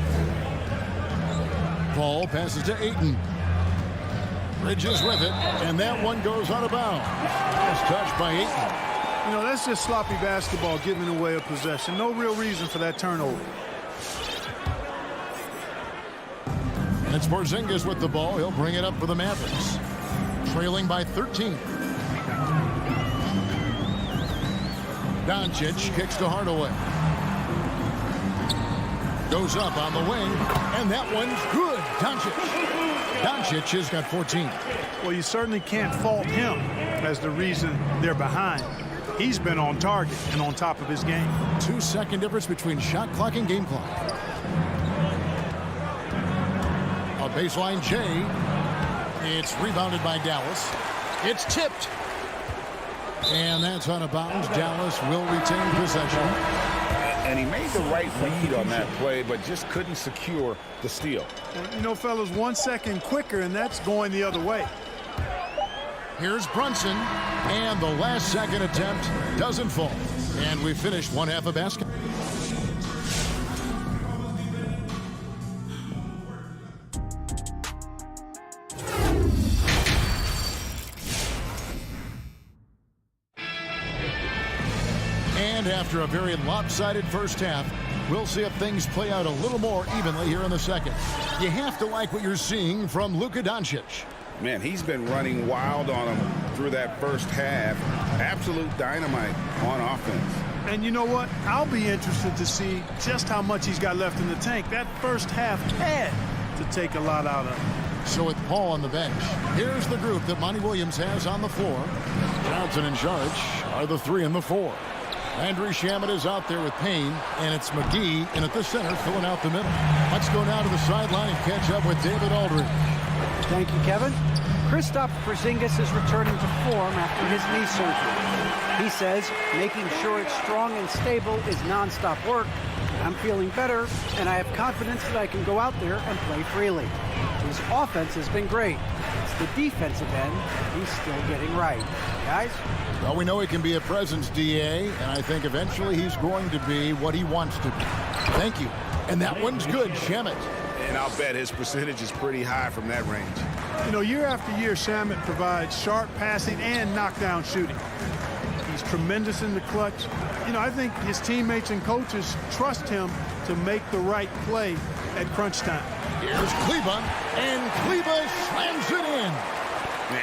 G: Paul passes to Ayton. Bridges with it, and that one goes out of bounds. Last touch by Ayton.
H: You know, that's just sloppy basketball, giving away a possession. No real reason for that turnover.
G: And it's Porzingis with the ball. He'll bring it up for the Mavericks. Trailing by 13. Doncic kicks to Hardaway. Goes up on the wing, and that one's good. Doncic has got 14.
H: Well, you certainly can't fault him as the reason they're behind. He's been on target and on top of his game.
G: 2-second difference between shot clock and game clock. A baseline J. It's rebounded by Dallas. It's tipped. And that's out of bounds. Dallas will retain possession.
I: And he made the right read on that play, but just couldn't secure the steal.
H: You know, fellas, 1 second quicker, and that's going the other way.
G: Here's Brunson, and the last second attempt doesn't fall. And we finished one half of basketball. And after a very lopsided first half, we'll see if things play out a little more evenly here in the second. You have to like what you're seeing from Luka Doncic.
I: Man, he's been running wild on him through that first half. Absolute dynamite on offense.
H: And you know what? I'll be interested to see just how much he's got left in the tank. That first half had to take a lot out of him.
G: So with Paul on the bench, here's the group that Monty Williams has on the floor. Johnson and Saric are the 3 and the 4. Landry Shamet is out there with Payne, and it's McGee in at the center filling out the middle. Let's go now to the sideline and catch up with David Aldridge.
J: Thank you, Kevin. Kristaps Porzingis is returning to form after his knee surgery. He says making sure it's strong and stable is nonstop work. I'm feeling better, and I have confidence that I can go out there and play freely. His offense has been great. It's the defensive end he's still getting right. Guys?
G: Well, we know he can be a presence, DA, and I think eventually he's going to be what he wants to be. Thank you. And that one's good, Shamet.
I: And I'll bet his percentage is pretty high from that range.
H: You know, year after year, Shamet provides sharp passing and knockdown shooting. He's tremendous in the clutch. You know, I think his teammates and coaches trust him to make the right play at crunch time.
G: Here's Kleba, and Kleba slams it in.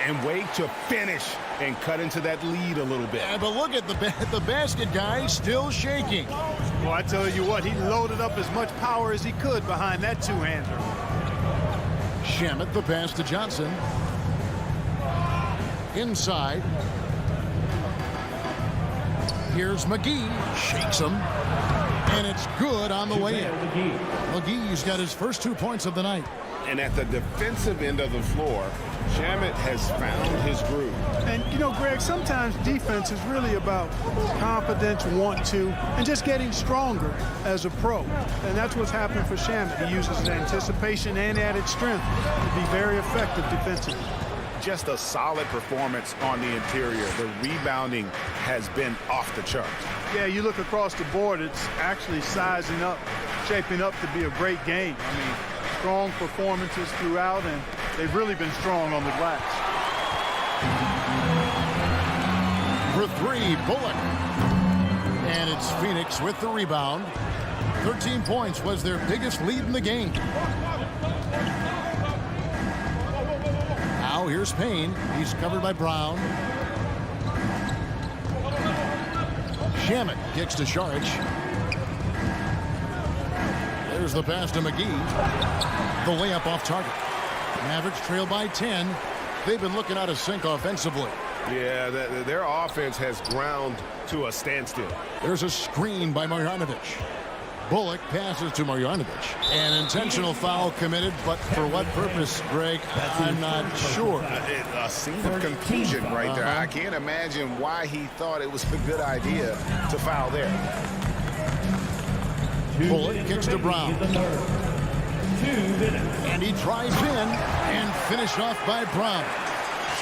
I: And wait to finish and cut into that lead a little bit.
G: Yeah, but look at the basket guy still shaking.
H: Well, I tell you what, he loaded up as much power as he could behind that two-hander.
G: Shamet, the pass to Johnson. Inside. Here's McGee. Shakes him. And it's good on the way in. McGee's got his first 2 points of the night.
I: And at the defensive end of the floor, Shamet has found his groove.
H: And, you know, Greg, sometimes defense is really about confidence, want to, and just getting stronger as a pro. And that's what's happened for Shamet. He uses his anticipation and added strength to be very effective defensively.
I: Just a solid performance on the interior. The rebounding has been off the charts.
H: Yeah, you look across the board, it's actually sizing up, shaping up to be a great game. I mean, strong performances throughout, and they've really been strong on the glass.
G: For 3, Bullock. And it's Phoenix with the rebound. 13 points was their biggest lead in the game. Now here's Payne. He's covered by Brown. Shamet kicks to Saric. There's Here's the pass to McGee. The layup off target. Mavericks trail by 10. They've been looking out of sync offensively.
I: Yeah, their offense has ground to a standstill.
G: There's a screen by Marjanovic. Bullock passes to Marjanovic. An intentional foul committed, but for what purpose, Greg? I'm not sure.
I: A scene of confusion right there. I can't imagine why he thought it was a good idea to foul there.
G: Bullock kicks to Brown. And he drives in and finished off by Brown.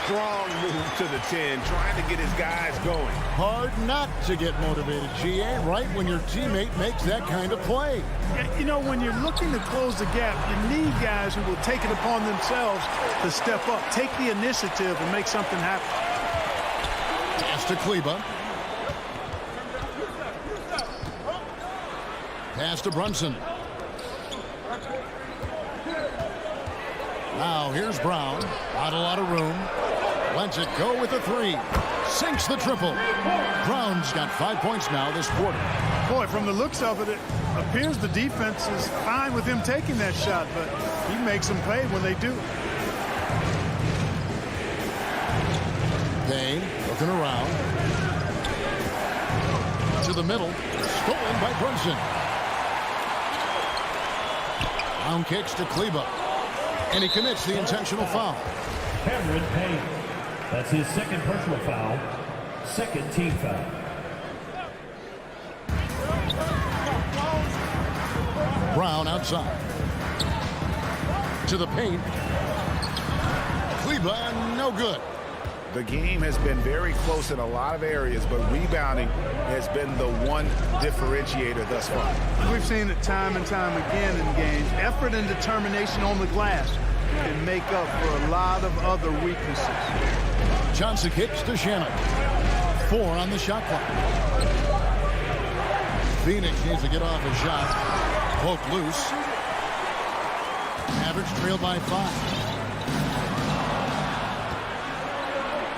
I: Strong move to the 10, trying to get his guys going.
G: Hard not to get motivated, GA, right when your teammate makes that kind of play.
H: You know, when you're looking to close the gap, you need guys who will take it upon themselves to step up, take the initiative, and make something happen.
G: Pass to Kleba. Pass to Brunson. Now here's Brown. Not a lot of room. Lets it go with a three. Sinks the triple. Brown's got 5 points now this quarter.
H: Boy, from the looks of it, it appears the defense is fine with him taking that shot, but he makes them pay when they do.
G: Payne looking around. To the middle. Stolen by Brunson. Brown kicks to Kleba. And he commits the intentional foul.
F: Cameron Payne. That's his second personal foul. Second team foul.
G: Brown outside. To the paint. Kleba, no good.
I: The game has been very close in a lot of areas, but rebounding has been the one differentiator thus far.
H: We've seen it time and time again in games. Effort and determination on the glass can make up for a lot of other weaknesses.
G: Johnson kicks to Shannon. 4 on the shot clock. Phoenix needs to get off a shot. Poke loose. Mavericks trail by 5.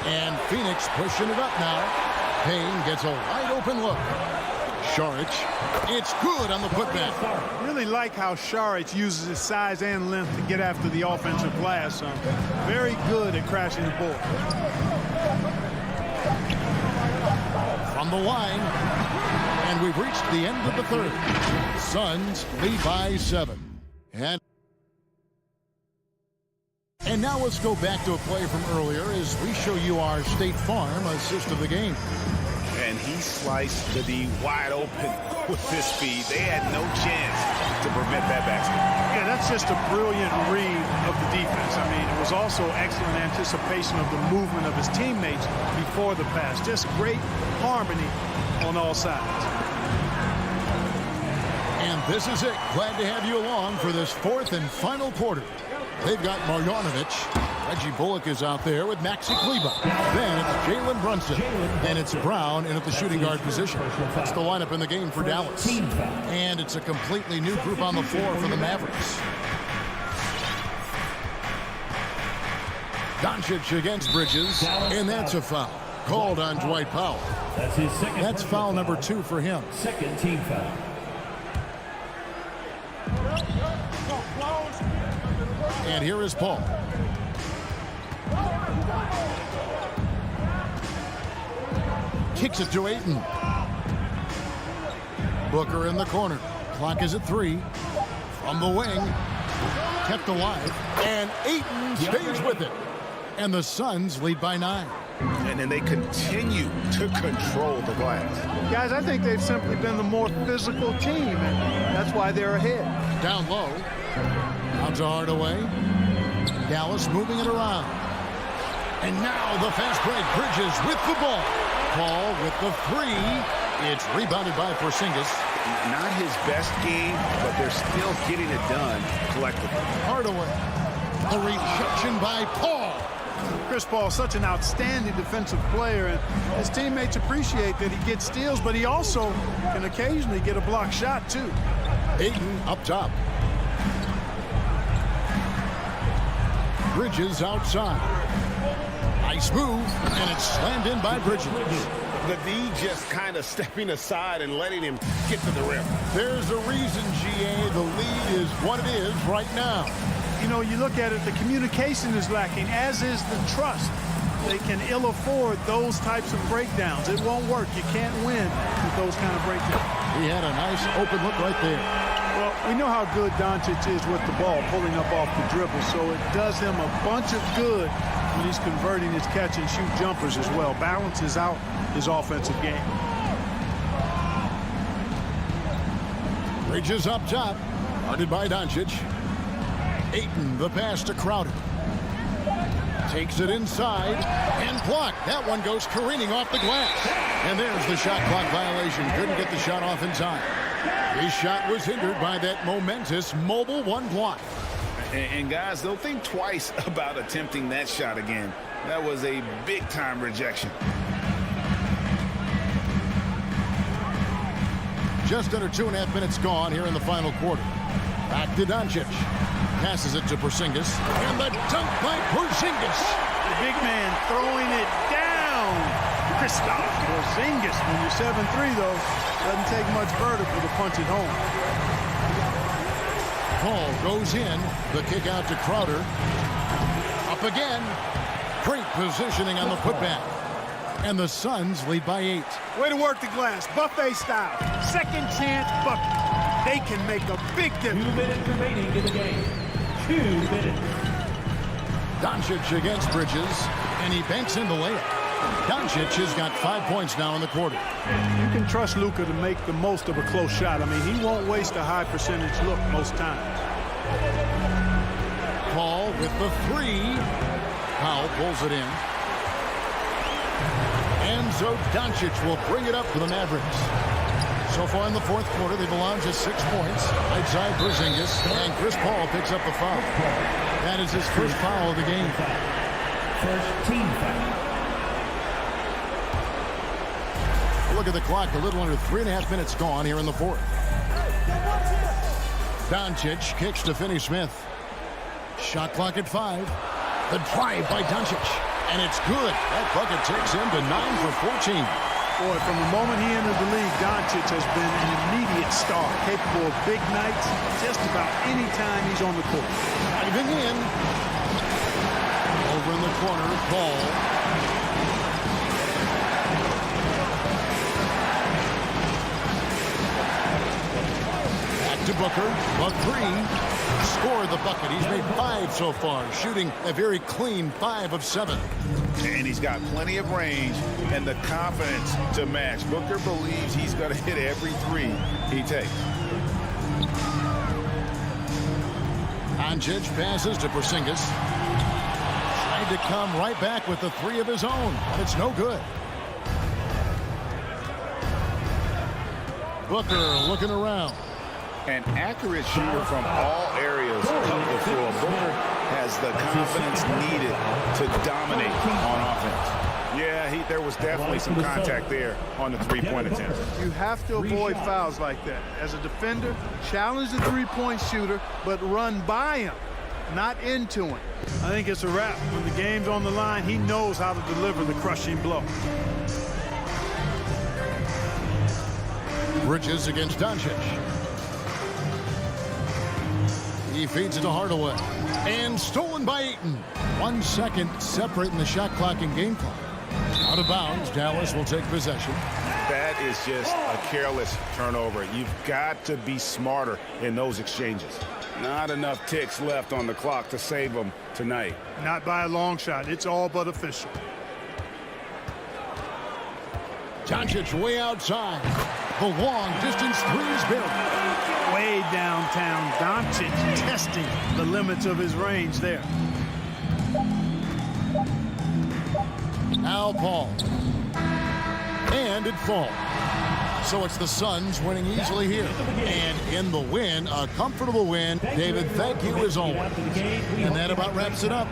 G: And Phoenix pushing it up now. Payne gets a wide open look. Šarić, it's good on the putback.
H: Really like how Šarić uses his size and length to get after the offensive glass. Very good at crashing the ball.
G: From the line, and we've reached the end of the third. Suns lead by 7. And now let's go back to a play from earlier as we show you our State Farm assist of the game.
I: And he sliced the D wide open with his speed. They had no chance to prevent that basket.
H: Yeah, that's just a brilliant read of the defense. I mean, it was also excellent anticipation of the movement of his teammates before the pass. Just great harmony on all sides.
G: And this is it. Glad to have you along for this fourth and final quarter. They've got Marjanovic. Reggie Bullock is out there with Maxi Kleba. Then it's Jalen Brunson. And it's Brown in at the shooting guard position. That's the lineup in the game for Dallas. And it's a completely new group on the floor for the Mavericks. Doncic against Bridges. And that's a foul. Called on Dwight Powell. That's foul number 2 for him.
F: Second team foul.
G: And here is Paul. Kicks it to Ayton. Booker in the corner. Clock is at 3. From the wing. Kept alive. And Ayton stays with it. And the Suns lead by 9.
I: And then they continue to control the glass.
H: Guys, I think they've simply been the more physical team, and that's why they're ahead.
G: Down low. Out to Hardaway. Dallas moving it around. And now the fast break. Bridges with the ball. Paul with the 3. It's rebounded by Porzingis.
I: Not his best game, but they're still getting it done collectively.
G: Hardaway. The rejection by Paul.
H: Chris Paul, such an outstanding defensive player, and his teammates appreciate that he gets steals, but he also can occasionally get a block shot, too.
G: Ayton up top. Bridges outside. Nice move, and it's slammed in by Bridges.
I: The D just kind of stepping aside and letting him get to the rim.
G: There's a reason, GA, the league is what it is right now.
H: You know, you look at it, the communication is lacking, as is the trust. They can ill afford those types of breakdowns. It won't work. You can't win with those kind of breakdowns.
G: He had a nice open look right there.
H: Well, we know how good Doncic is with the ball, pulling up off the dribble, so it does him a bunch of good when he's converting his catch-and-shoot jumpers as well. Balances out his offensive game.
G: Bridges up top, guarded by Doncic. Ayton, the pass to Crowder. Takes it inside and blocked. That one goes careening off the glass. And there's the shot clock violation. Couldn't get the shot off in time. His shot was hindered by that momentous mobile one block.
I: And guys, they'll think twice about attempting that shot again. That was a big-time rejection.
G: Just under 2.5 minutes gone here in the final quarter. Back to Doncic. Passes it to Porzingis. And the dunk by Porzingis.
H: The big man throwing it down. Kristaps Porzingis. When you're 7'3", though, doesn't take much vertical to punch it home.
G: Paul goes in. The kick out to Crowder. Up again. Great positioning on the putback. And the Suns lead by 8.
H: Way to work the glass. Buffet style. Second chance bucket. They can make a big difference.
F: 2 minutes remaining in the game. 2 minutes.
G: Doncic against Bridges, and he banks in the layup. Doncic has got 5 points now in the quarter.
H: You can trust Luka to make the most of a close shot. I mean, he won't waste a high percentage look most times.
G: Paul with the 3. Powell pulls it in. And so Doncic will bring it up for the Mavericks. So far in the fourth quarter, they've allowed just 6 points. Right side Porzingis, and Chris Paul picks up the foul. That is his first foul of the game.
F: First team foul.
G: Look at the clock, a little under 3.5 minutes gone here in the fourth. Doncic kicks to Finney-Smith. Shot clock at 5. The drive by Doncic, and it's good. That bucket takes him to 9 for 14.
H: Boy, from the moment he entered the league, Doncic has been an immediate star, capable of big nights just about any time he's on the court.
G: Diving in. Over in the corner, Paul. Back to Booker. A 3. Scored the bucket. He's made 5 so far, shooting a very clean 5 of 7.
I: And he's got plenty of range and the confidence to match. Booker believes he's going to hit every 3 he takes.
G: Doncic passes to Porzingis. Tried to come right back with the 3 of his own. It's no good. Booker looking around.
I: An accurate shooter from all areas of the floor. Booker has the confidence needed to dominate on offense. Yeah, there was definitely some contact there on the three-point attempt.
H: You have to avoid fouls like that. As a defender, challenge the three-point shooter, but run by him, not into him. I think it's a wrap. When the game's on the line, he knows how to deliver the crushing blow.
G: Bridges against Doncic. He feeds it to Hardaway. And stolen by Ayton. 1 second separating the shot clock and game clock. Out of bounds, Dallas will take possession.
I: That is just a careless turnover. You've got to be smarter in those exchanges. Not enough ticks left on the clock to save them tonight.
H: Not by a long shot. It's all but official.
G: Doncic way outside. The long distance 3 is good.
H: Way downtown. Doncic testing the limits of his range there.
G: Al Paul. And it falls. So it's the Suns winning easily here. And in the win, a comfortable win. David, thank you as always. And that about wraps it up.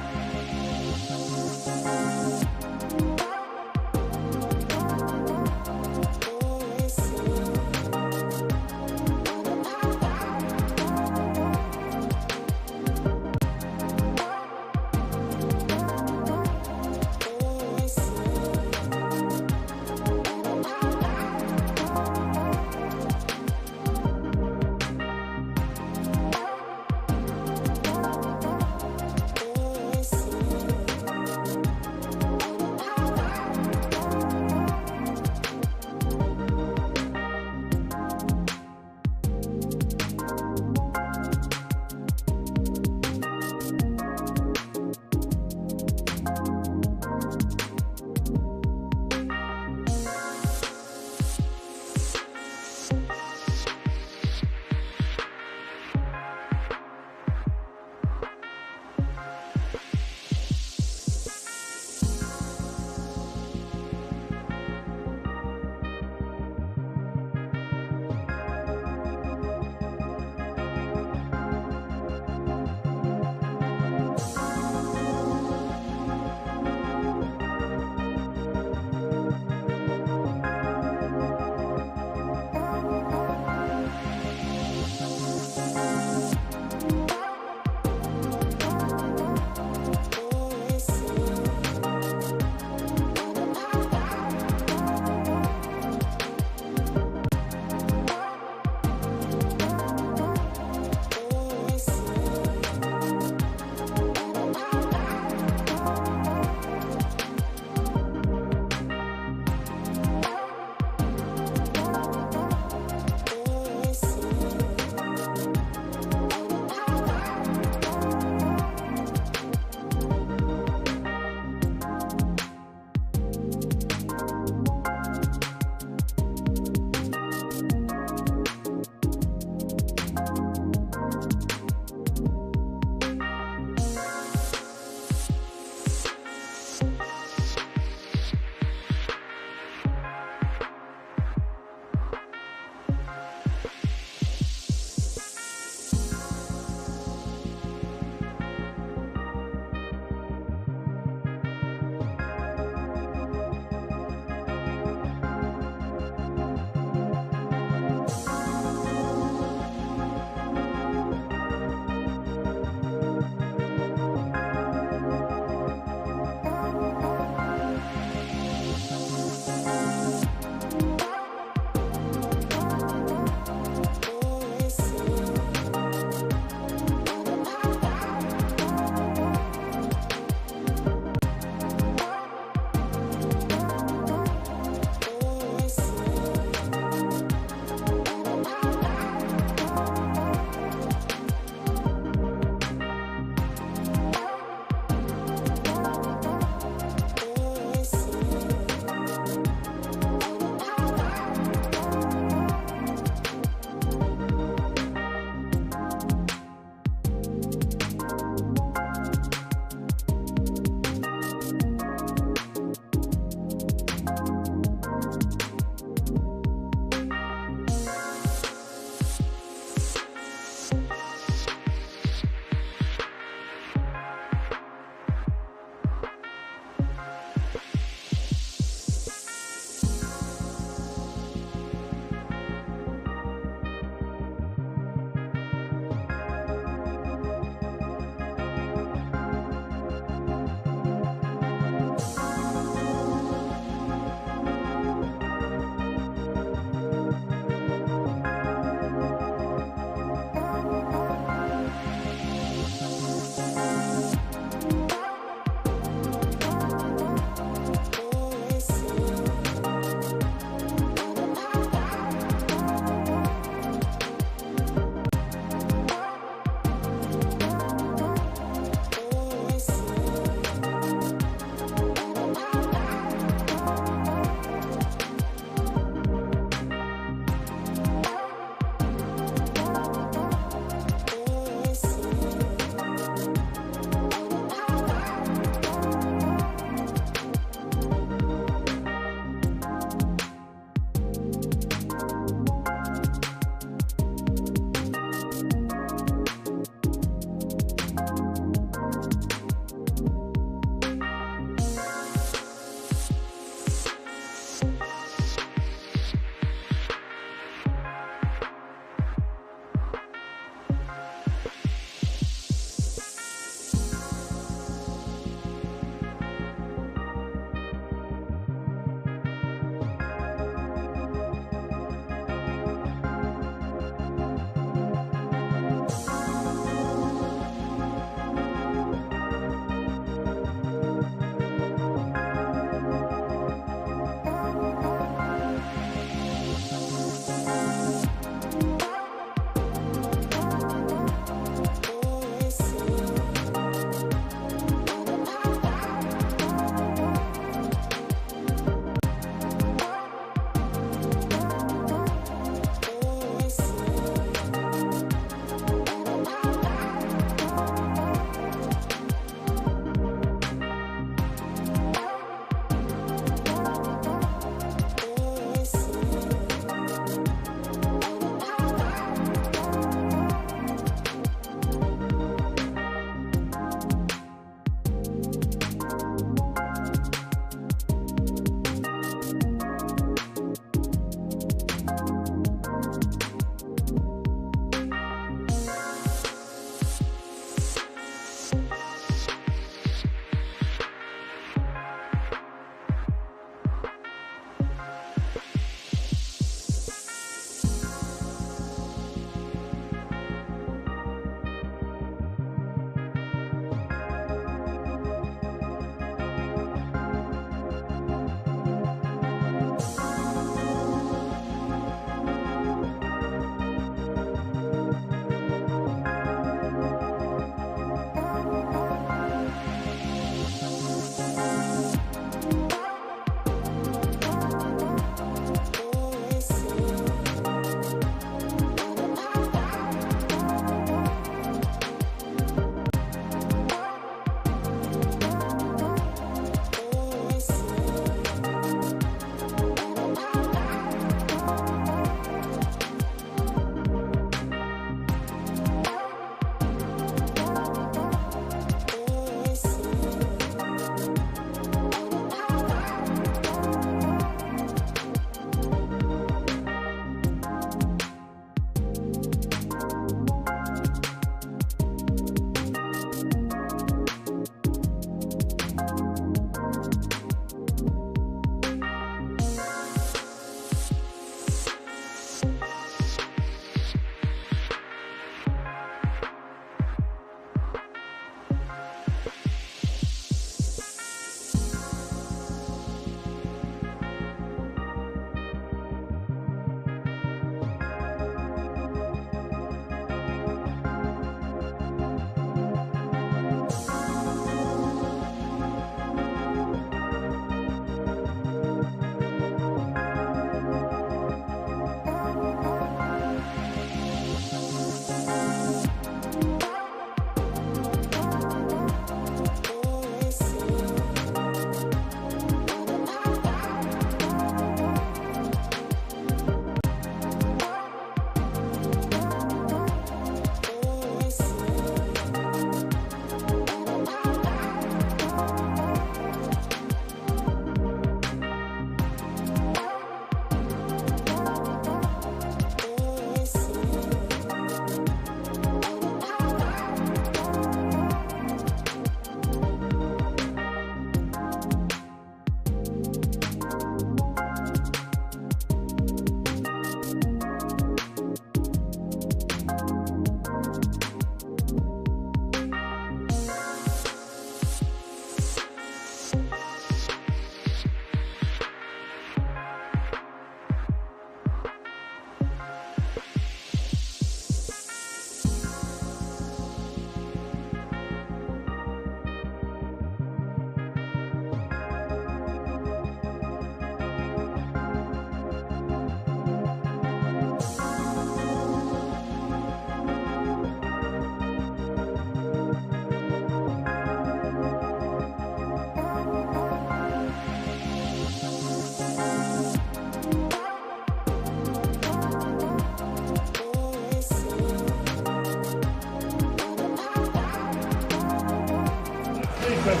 C: Here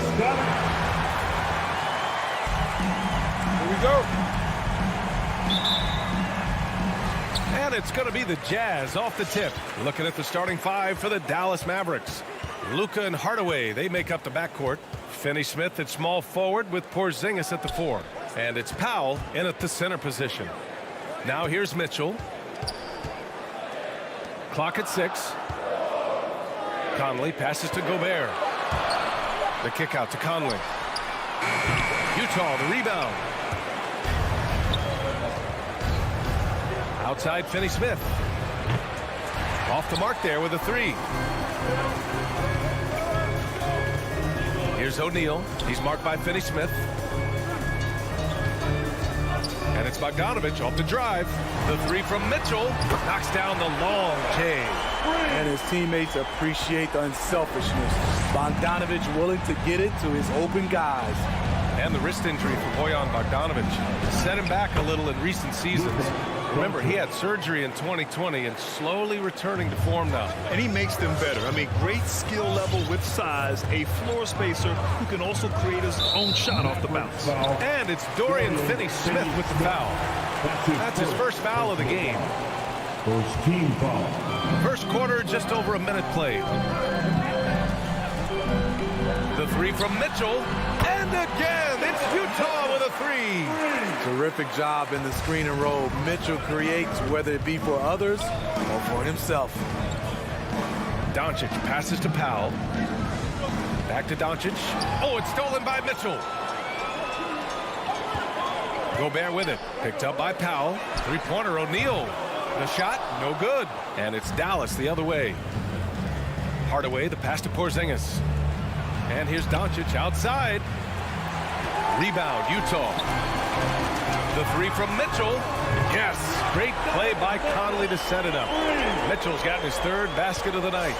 C: we go.
B: And it's going to be the Jazz off the tip. Looking at the starting five for the Dallas Mavericks. Luka and Hardaway, they make up the backcourt. Finney-Smith at small forward with Porzingis at the 4. And it's Powell in at the center position. Now here's Mitchell. Clock at 6. Conley passes to Gobert. The kick out to Conley. Utah, the rebound. Outside Finney-Smith. Off the mark there with a 3. Here's O'Neal. He's marked by Finney-Smith. And it's Bogdanović off the drive. The 3 from Mitchell knocks down the long J.
K: And his teammates appreciate the unselfishness. Bogdanović willing to get it to his open guys.
B: And the wrist injury for Bojan Bogdanović set him back a little in recent seasons. Remember, he had surgery in 2020 and slowly returning to form now.
C: And he makes them better. I mean, great skill level with size, a floor spacer who can also create his own shot off the bounce.
B: And it's Dorian Finney-Smith with the foul. That's his first foul of the game.
F: First team foul.
B: First quarter, just over a minute played. The 3 from Mitchell. And again, it's Utah with a 3.
K: Terrific job in the screen and roll. Mitchell creates, whether it be for others or for himself.
B: Doncic passes to Powell. Back to Doncic. Oh, it's stolen by Mitchell. Gobert with it. Picked up by Powell. Three-pointer, O'Neal. The shot, no good. And it's Dallas the other way. Hardaway, the pass to Porzingis. And here's Doncic outside. Rebound, Utah. The 3 from Mitchell. Yes, great play by Conley to set it up. Mitchell's gotten his 3rd basket of the night.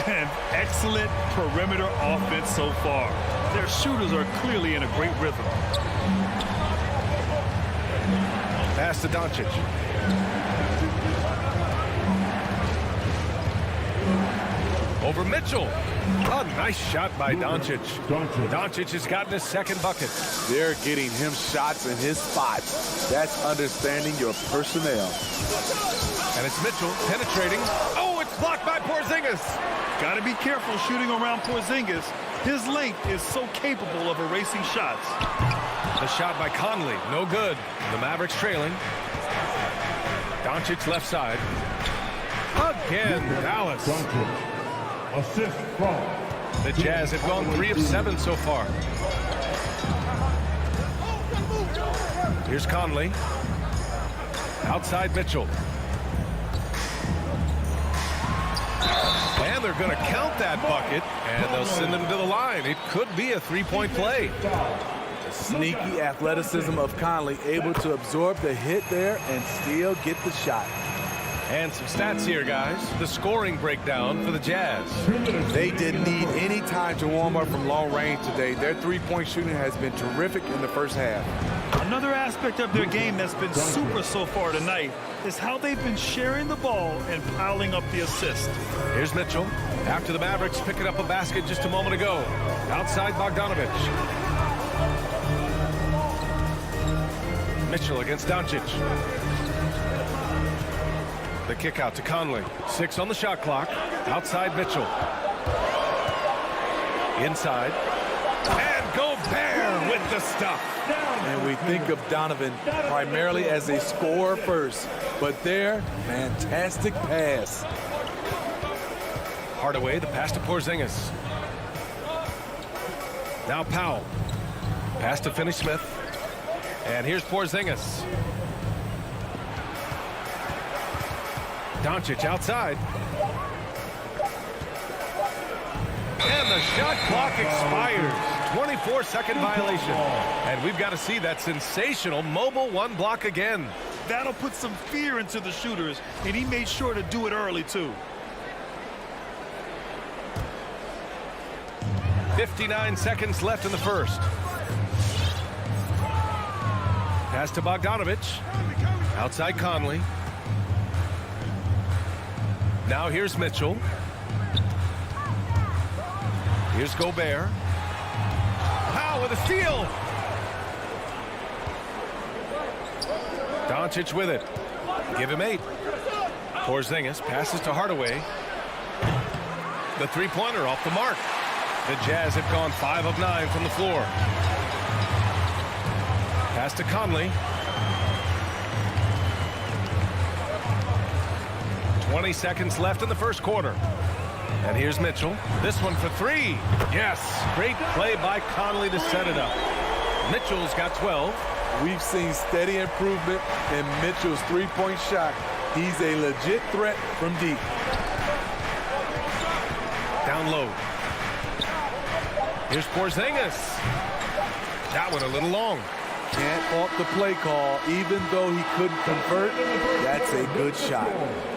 C: And excellent perimeter offense so far. Their shooters are clearly in a great rhythm.
B: Pass to Doncic. Over Mitchell. A nice shot by Doncic. Doncic has gotten his 2nd bucket.
K: They're getting him shots in his spots. That's understanding your personnel.
B: And it's Mitchell penetrating. Oh, it's blocked by Porzingis.
C: Got to be careful shooting around Porzingis. His length is so capable of erasing shots.
B: The shot by Conley, no good. The Mavericks trailing. Doncic left side. Again, Dallas.
F: Assist from
B: the Jazz have gone 3 of 7 so far. Here's Conley. Outside Mitchell. And they're going to count that bucket, and they'll send him to the line. It could be a 3-point play.
K: The sneaky athleticism of Conley, able to absorb the hit there and still get the shot.
B: And some stats here, guys. The scoring breakdown for the Jazz.
K: They didn't need any time to warm up from long range today. Their 3-point shooting has been terrific in the first half.
C: Another aspect of their game that's been super so far tonight is how they've been sharing the ball and piling up the assist.
B: Here's Mitchell. After the Mavericks picking up a basket just a moment ago. Outside Bogdanović. Mitchell against Doncic. The kick out to Conley. 6 on the shot clock. Outside Mitchell. Inside. And Gobert with the stuff.
K: And we think of Donovan primarily as a scorer first. But there, fantastic pass.
B: Hardaway, the pass to Porzingis. Now Powell. Pass to Finney-Smith. And here's Porzingis. Doncic outside. And the shot clock expires. 24-second violation. And we've got to see that sensational mobile 1 block again.
C: That'll put some fear into the shooters, and he made sure to do it early, too.
B: 59 seconds left in the first. Pass to Bogdanović. Outside Conley. Now here's Mitchell. Here's Gobert. Powell with a steal. Doncic with it. Give him 8. Porzingis passes to Hardaway. The three-pointer off the mark. The Jazz have gone 5 of 9 from the floor. Pass to Conley. 20 seconds left in the first quarter. And here's Mitchell. This one for 3. Yes, great play by Conley to set it up. Mitchell's got 12.
K: We've seen steady improvement in Mitchell's three-point shot. He's a legit threat from deep.
B: Down low. Here's Porzingis. That one a little long.
K: Can't fault the play call. Even though he couldn't convert, that's a good shot.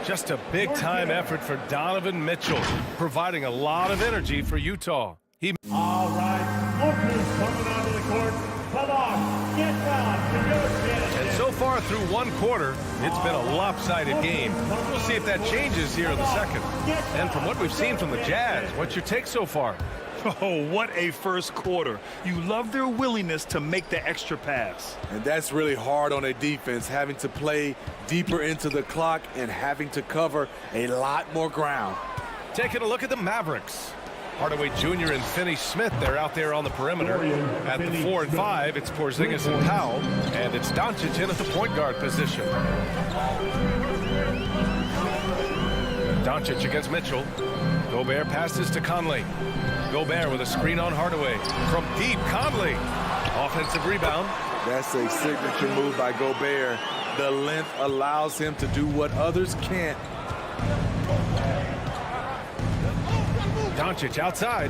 B: Just a big-time effort for Donovan Mitchell, providing a lot of energy for Utah.
F: All right, Booker's coming onto the court. Come on, get down to your chance.
B: And so far through one quarter, it's been a lopsided game. We'll see if that changes here in the second. And from what we've seen from the Jazz, what's your take so far?
C: Oh, what a first quarter. You love their willingness to make the extra pass.
K: And that's really hard on a defense, having to play deeper into the clock and having to cover a lot more ground.
B: Taking a look at the Mavericks. Hardaway Jr. and Finney-Smith, they're out there on the perimeter. At the 4 and 5, it's Porzingis and Powell, and it's Doncic in at the point guard position. Doncic against Mitchell. Gobert passes to Conley. Gobert with a screen on Hardaway. From deep, Conley. Offensive rebound.
K: That's a signature move by Gobert. The length allows him to do what others can't.
B: Doncic outside.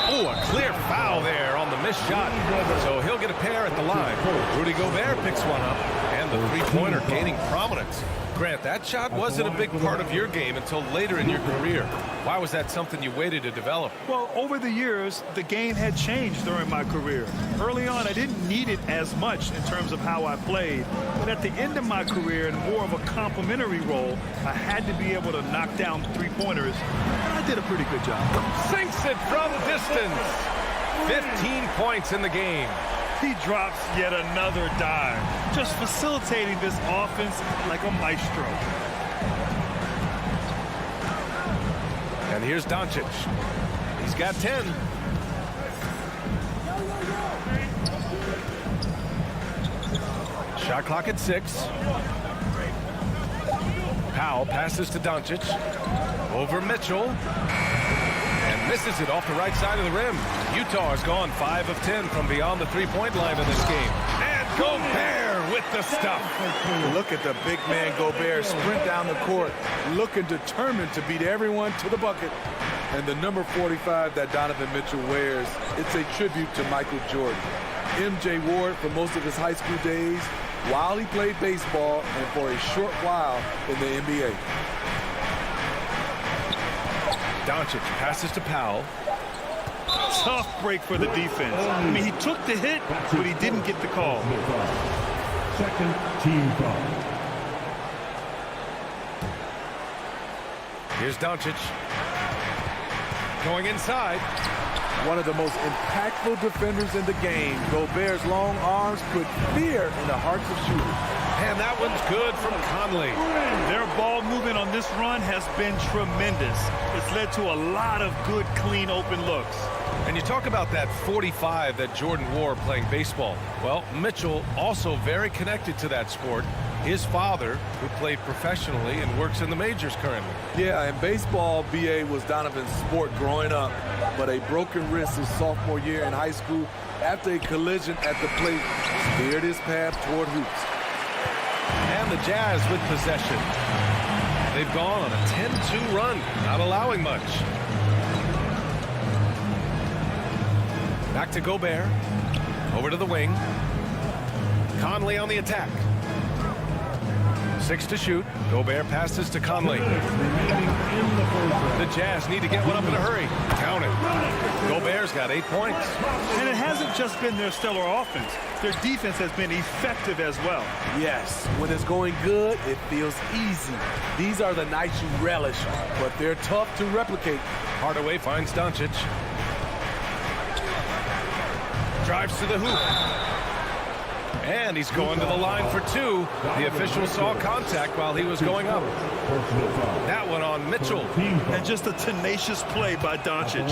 B: Oh, a clear foul there on the missed shot. So he'll get a pair at the line. Rudy Gobert picks one up, and the three-pointer gaining prominence. Grant, that shot wasn't a big part of your game until later in your career. Why was that something you waited to develop?
C: Well, over the years, the game had changed during my career. Early on, I didn't need it as much in terms of how I played. But at the end of my career, in more of a complementary role, I had to be able to knock down three-pointers. And I did a pretty good job.
B: Sinks it from distance. 15 points in the game.
C: He drops yet another dime, just facilitating this offense like a maestro.
B: And here's Doncic. He's got 10. Shot clock at 6. Powell passes to Doncic. Over Mitchell. And misses it off the right side of the rim. Utah has gone 5 of 10 from beyond the three-point line in this game. And Gobert with the stuff.
K: Look at the big man Gobert sprint down the court, looking determined to beat everyone to the bucket. And the number 45 that Donovan Mitchell wears, it's a tribute to Michael Jordan. MJ wore it for most of his high school days while he played baseball and for a short while in the NBA.
B: Doncic passes to Powell.
C: Tough break for the defense. I mean, he took the hit, but he didn't get the call.
F: Second team foul.
B: Here's Doncic. Going inside.
K: One of the most impactful defenders in the game. Gobert's long arms put fear in the hearts of shooters.
B: And that one's good from Conley.
C: Their ball movement on this run has been tremendous. It's led to a lot of good, clean, open looks.
B: And you talk about that 45 that Jordan wore playing baseball. Well, Mitchell also very connected to that sport. His father, who played professionally and works in the majors currently.
K: Yeah, in baseball, B.A. was Donovan's sport growing up, but a broken wrist his sophomore year in high school after a collision at the plate steered his path toward hoops.
B: And the Jazz with possession. They've gone on a 10-2 run, not allowing much. Back to Gobert. Over to the wing. Conley on the attack. 6 to shoot. Gobert passes to Conley. The Jazz need to get one up in a hurry. Count it. Gobert's got 8 points.
C: And it hasn't just been their stellar offense. Their defense has been effective as well.
K: Yes, when it's going good, it feels easy. These are the nights you relish, but they're tough to replicate.
B: Hardaway finds Doncic. Drives to the hoop. And he's going to the line for 2. The official saw contact while he was going up. That one on Mitchell.
C: And just a tenacious play by Doncic.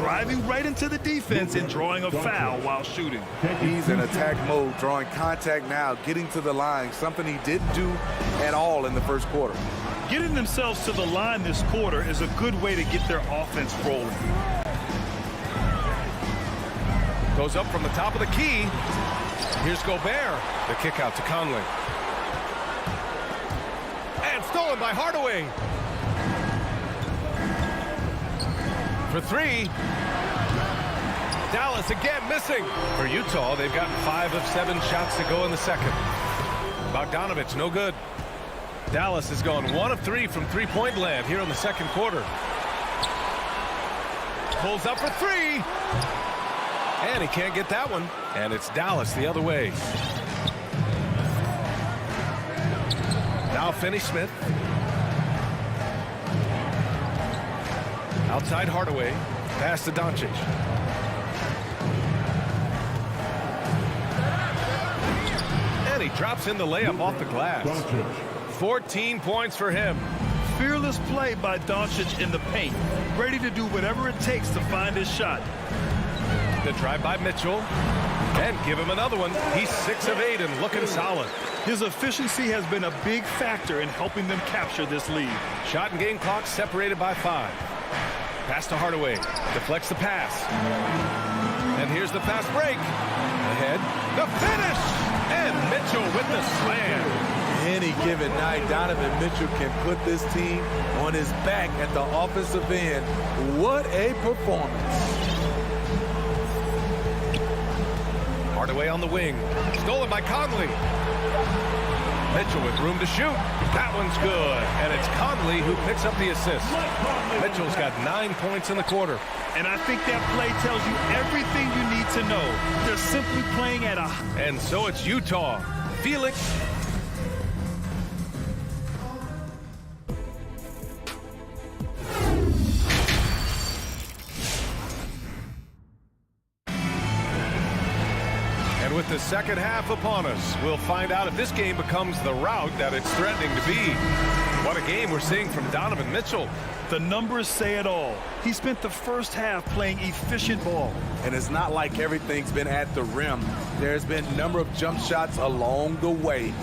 C: Driving right into the defense and drawing a foul while shooting.
K: He's in attack mode, drawing contact now, getting to the line, something he didn't do at all in the first quarter.
C: Getting themselves to the line this quarter is a good way to get their offense rolling.
B: Goes up from the top of the key. Here's Gobert. The kick out to Conley. And stolen by Hardaway. For 3. Dallas again missing. For Utah, they've gotten 5 of 7 shots to go in the second. Bogdanovich, no good. Dallas has gone 1 of 3 from three-point land here in the second quarter. Pulls up for 3. And he can't get that one. And it's Dallas the other way. Now Finney-Smith. Outside Hardaway. Pass to Doncic. And he drops in the layup off the glass. 14 points for him.
C: Fearless play by Doncic in the paint. Ready to do whatever it takes to find his shot.
B: The drive by Mitchell. And give him another one. He's 6 of 8 and looking solid.
C: His efficiency has been a big factor in helping them capture this lead.
B: Shot and game clock separated by 5. Pass to Hardaway. Deflects the pass. And here's the fast break. Ahead. The finish! And Mitchell with the slam.
K: Any given night, Donovan Mitchell can put this team on his back at the offensive end. What a performance.
B: Hardaway on the wing. Stolen by Conley. Mitchell with room to shoot. That one's good. And it's Conley who picks up the assist. Mitchell's got 9 points in the quarter.
C: And I think that play tells you everything you need to know. They're simply playing at a...
B: And so it's Utah. Felix. With the second half upon us, we'll find out if this game becomes the rout that it's threatening to be. What a game we're seeing from Donovan Mitchell.
C: The numbers say it all. He spent the first half playing efficient ball.
K: And it's not like everything's been at the rim. There's been a number of jump shots along the way.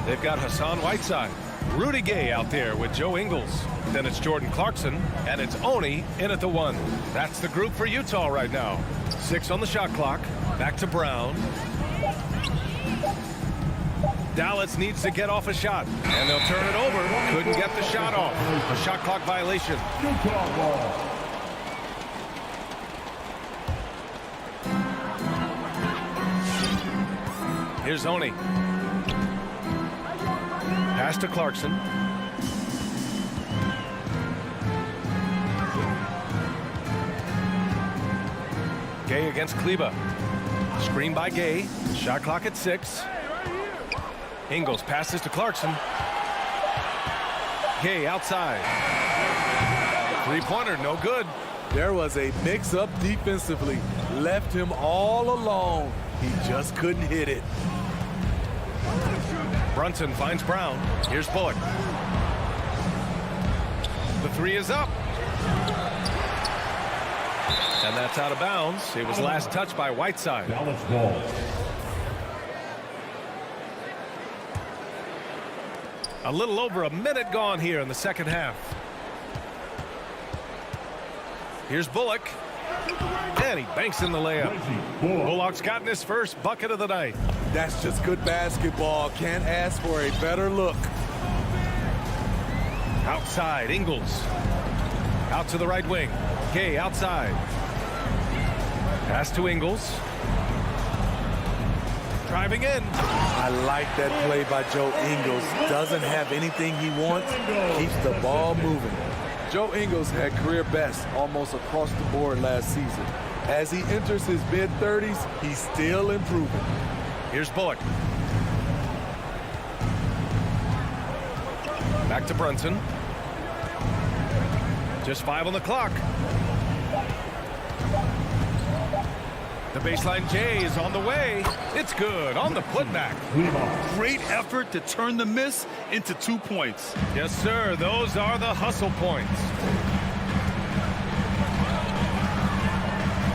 B: They've got Hassan Whiteside, Rudy Gay out there with Joe Ingles. Then it's Jordan Clarkson, and it's Oni in at the 1. That's the group for Utah right now. 6 on the shot clock. Back to Brown. Dallas needs to get off a shot, and they'll turn it over. Couldn't get the shot off. A shot clock violation. Here's Oni. Pass to Clarkson. Gay against Kleba. Screen by Gay. Shot clock at 6. Ingles passes to Clarkson. Gay outside. Three-pointer, no good.
K: There was a mix-up defensively. Left him all alone. He just couldn't hit it.
B: Brunson finds Brown. Here's Bullock. The 3 is up. And that's out of bounds. It was last touched by Whiteside.
F: Dallas ball.
B: A little over a minute gone here in the second half. Here's Bullock. And he banks in the layup. Bullock's gotten his first bucket of the night.
K: That's just good basketball. Can't ask for a better look.
B: Outside, Ingles. Out to the right wing. Gay outside. Pass to Ingles. Driving in.
K: I like that play by Joe Ingles. Doesn't have anything he wants. Keeps the ball moving. Joe Ingles had career best almost across the board last season. As he enters his mid-30s, he's still improving.
B: Here's Bullock. Back to Brunson. Just 5 on the clock. The baseline J is on the way. It's good on the putback.
C: Great effort to turn the miss into 2 points.
B: Yes, sir. Those are the hustle points.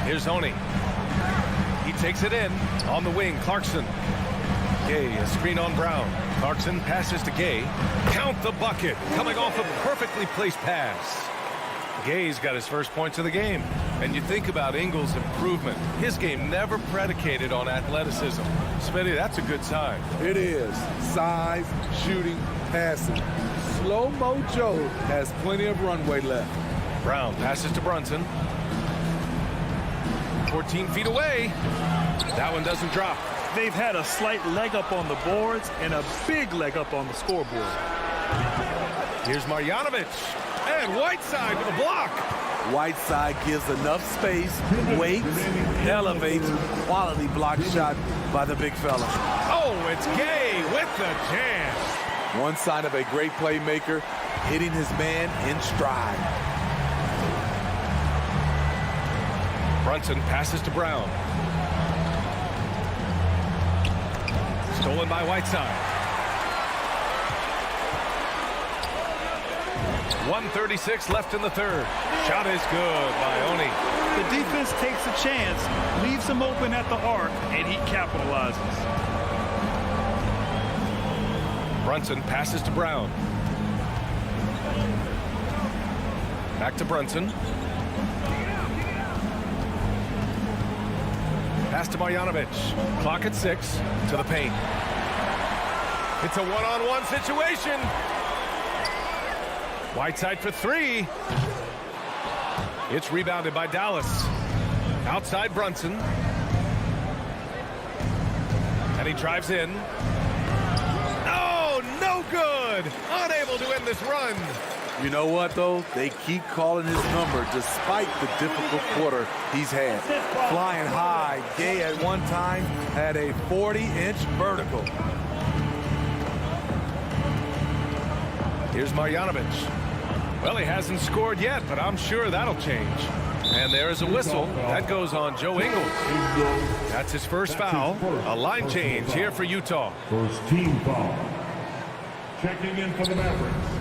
B: Here's Oni. He takes it in. On the wing, Clarkson. Gay, a screen on Brown. Clarkson passes to Gay. Count the bucket. Coming off a perfectly placed pass. Gay's got his first points of the game. And you think about Ingles' improvement. His game never predicated on athleticism. Smitty, that's a good sign.
K: It is. Size, shooting, passing. Slow-mo Joe has plenty of runway left.
B: Brown passes to Brunson. 14 feet away. That one doesn't drop.
C: They've had a slight leg up on the boards and a big leg up on the scoreboard.
B: Here's Marjanovic. And Whiteside with a block.
K: Whiteside gives enough space, waits, elevates, quality block shot by the big fella.
B: Oh, it's Gay with the jam.
K: One sign of a great playmaker, hitting his man in stride.
B: Brunson passes to Brown. Stolen by Whiteside. 1:36 left in the third. Shot is good by Oni.
C: The defense takes a chance, leaves him open at the arc, and he capitalizes.
B: Brunson passes to Brown. Back to Brunson. Pass to Marjanovic. Clock at 6. To the paint. It's a one-on-one situation. Whiteside for 3. It's rebounded by Dallas. Outside Brunson. And he drives in. Oh, no good. Unable to end this run.
K: You know what, though? They keep calling his number despite the difficult quarter he's had. Flying high, Gay at one time had a 40-inch vertical.
B: Here's Marjanovic. Well, he hasn't scored yet, but I'm sure that'll change. And there's a whistle. That goes on Joe Ingles. That's his first foul. A line change here for Utah.
F: First team foul. Checking in for the Mavericks.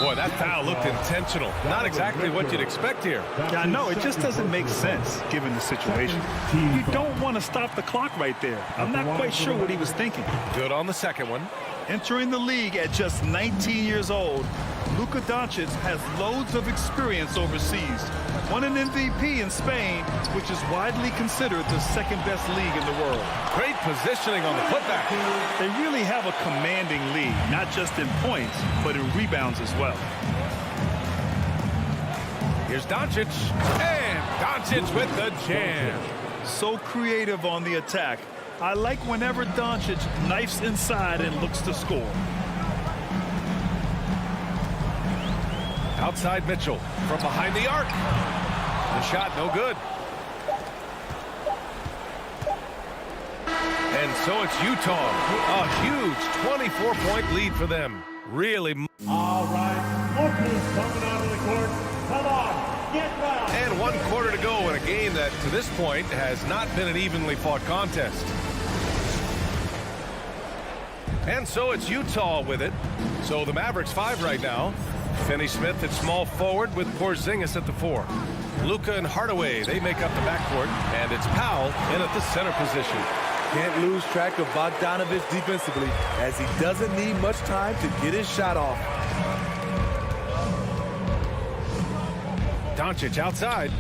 B: Boy, that foul looked intentional. Not exactly what you'd expect here.
C: Yeah, I know. It just doesn't make sense given the situation. You don't want to stop the clock right there. I'm not quite sure what he was thinking.
B: Good on the second one.
C: Entering the league at just 19 years old, Luka Doncic has loads of experience overseas. Won an MVP in Spain, which is widely considered the second-best league in the world.
B: Great positioning on the putback.
C: They really have a commanding lead, not just in points, but in rebounds as well.
B: Here's Doncic. And Doncic with the jam.
C: So creative on the attack. I like whenever Doncic knifes inside and looks to score.
B: Outside Mitchell from behind the arc. The shot no good. And so it's Utah. A huge 24-point lead for them. Really.
F: All right. Booker's coming out of the court. Come on. Get right.
B: And 1 quarter to go in a game that to this point has not been an evenly fought contest. And so it's Utah with it. So the Mavericks 5 right now. Finney Smith at small forward with Porzingis at the 4. Luka and Hardaway, they make up the backcourt. And it's Powell in at the center position.
K: Can't lose track of Bogdanovic defensively, as he doesn't need much time to get his shot off.
B: Doncic outside.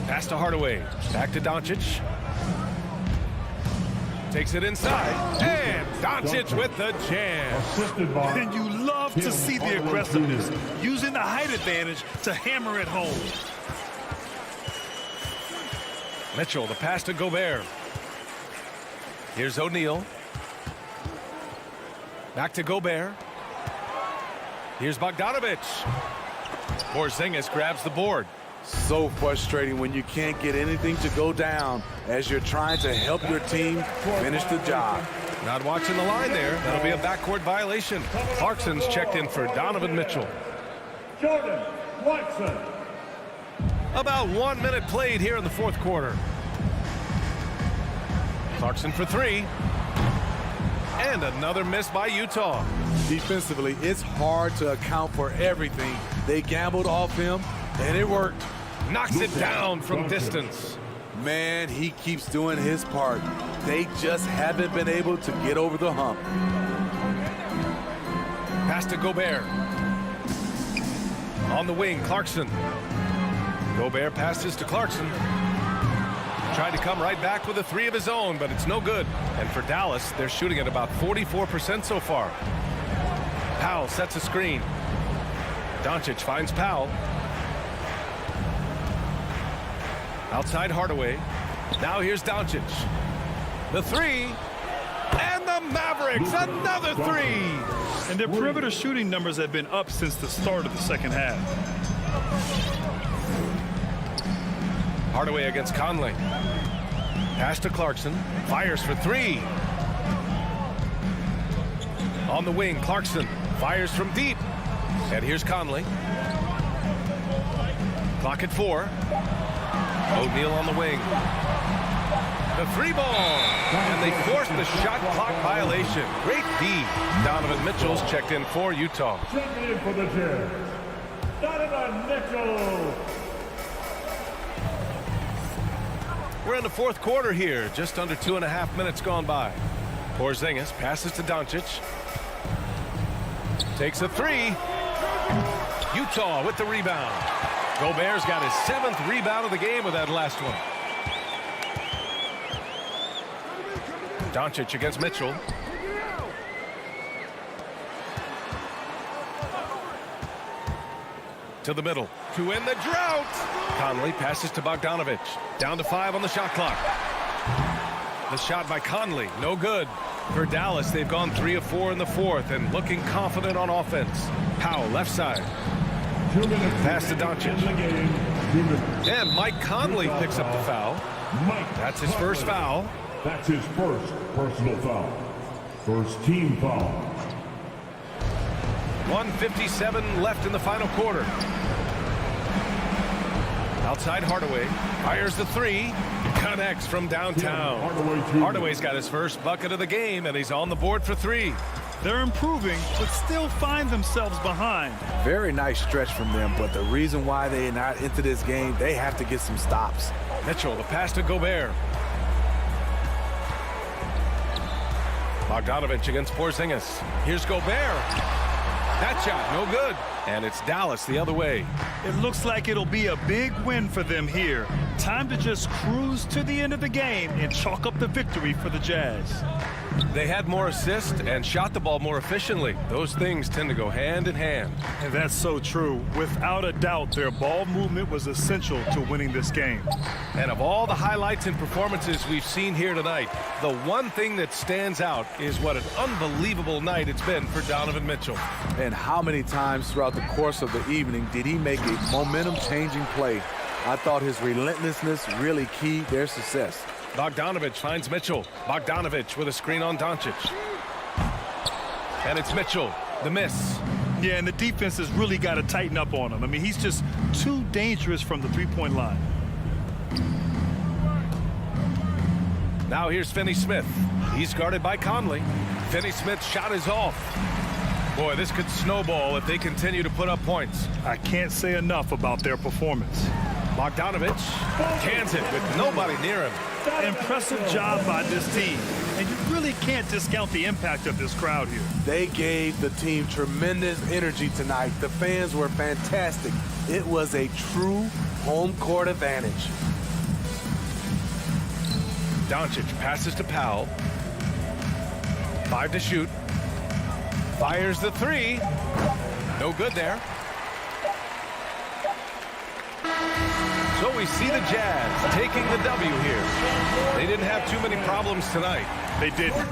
B: Pass to Hardaway. Back to Doncic. Takes it inside. And Doncic with the jam.
C: And you love to see the aggressiveness, using the height advantage to hammer it home.
B: Mitchell, the pass to Gobert. Here's O'Neal. Back to Gobert. Here's Bogdanovic. Porzingis grabs the board.
K: So frustrating when you can't get anything to go down as you're trying to help your team finish the job.
B: Not watching the line there. That'll be a backcourt violation. Clarkson's checked in for Donovan Mitchell.
F: Jordan Clarkson.
B: About 1 minute played here in the fourth quarter. Clarkson for three. And another miss by Utah.
K: Defensively, it's hard to account for everything. They gambled off him, and it worked.
B: Knocks it down from distance.
K: Man, he keeps doing his part. They just haven't been able to get over the hump.
B: Pass to Gobert. On the wing, Clarkson. Gobert passes to Clarkson. Tried to come right back with a three of his own, but it's no good. And for Dallas, they're shooting at about 44% so far. Powell sets a screen. Doncic finds Powell. Outside Hardaway. Now here's Doncic. The three. And the Mavericks, another three.
C: And their perimeter shooting numbers have been up since the start of the second half.
B: Hardaway against Conley. Pass to Clarkson. Fires for three. On the wing, Clarkson fires from deep. And here's Conley. Clock at 4. O'Neal on the wing. The three ball. And they forced the shot clock violation. Great D. Donovan Mitchell's checked in for Utah.
F: Checking in for the Jazz, Donovan Mitchell.
B: We're in the fourth quarter here. Just under 2.5 minutes gone by. Porzingis passes to Doncic. Takes a three. Utah with the rebound. Gobert's got his 7th rebound of the game with that last one. Doncic against Mitchell. To the middle. To end the drought. Conley passes to Bogdanovic. Down to 5 on the shot clock. The shot by Conley. No good. For Dallas, they've gone 3 of 4 in the fourth and looking confident on offense. Powell, left side. Pass to Doncic. And Mike Conley picks up the foul. That's his first foul.
F: That's his first personal foul. First team foul.
B: 1:57 left in the final quarter. Outside Hardaway. Fires the three. Connects from downtown. Hardaway's got his first bucket of the game, and he's on the board for 3.
C: They're improving, but still find themselves behind.
K: Very nice stretch from them, but the reason why they're not into this game, they have to get some stops.
B: Mitchell, the pass to Gobert. Bogdanovic against Porzingis. Here's Gobert. That shot, no good. And it's Dallas the other way.
C: It looks like it'll be a big win for them here. Time to just cruise to the end of the game and chalk up the victory for the Jazz.
B: They had more assists and shot the ball more efficiently. Those things tend to go hand in hand.
C: And that's so true. Without a doubt, their ball movement was essential to winning this game.
B: And of all the highlights and performances we've seen here tonight, the one thing that stands out is what an unbelievable night it's been for Donovan Mitchell.
K: And how many times throughout the course of the evening did he make a momentum-changing play? I thought his relentlessness really keyed their success.
B: Bogdanovic finds Mitchell. Bogdanovic with a screen on Doncic. And it's Mitchell, the miss.
C: Yeah, and the defense has really got to tighten up on him. I mean, he's just too dangerous from the three-point line.
B: Now here's Finney-Smith. He's guarded by Conley. Finney-Smith's shot is off. Boy, this could snowball if they continue to put up points.
C: I can't say enough about their performance.
B: Bogdanovic cans it with nobody near him.
C: Impressive job by this team. And you really can't discount the impact of this crowd here.
K: They gave the team tremendous energy tonight. The fans were fantastic. It was a true home court advantage.
B: Doncic passes to Powell. 5 to shoot. Fires the three. No good there. So we see the Jazz taking the W here. They didn't have too many problems tonight.
C: They didn't.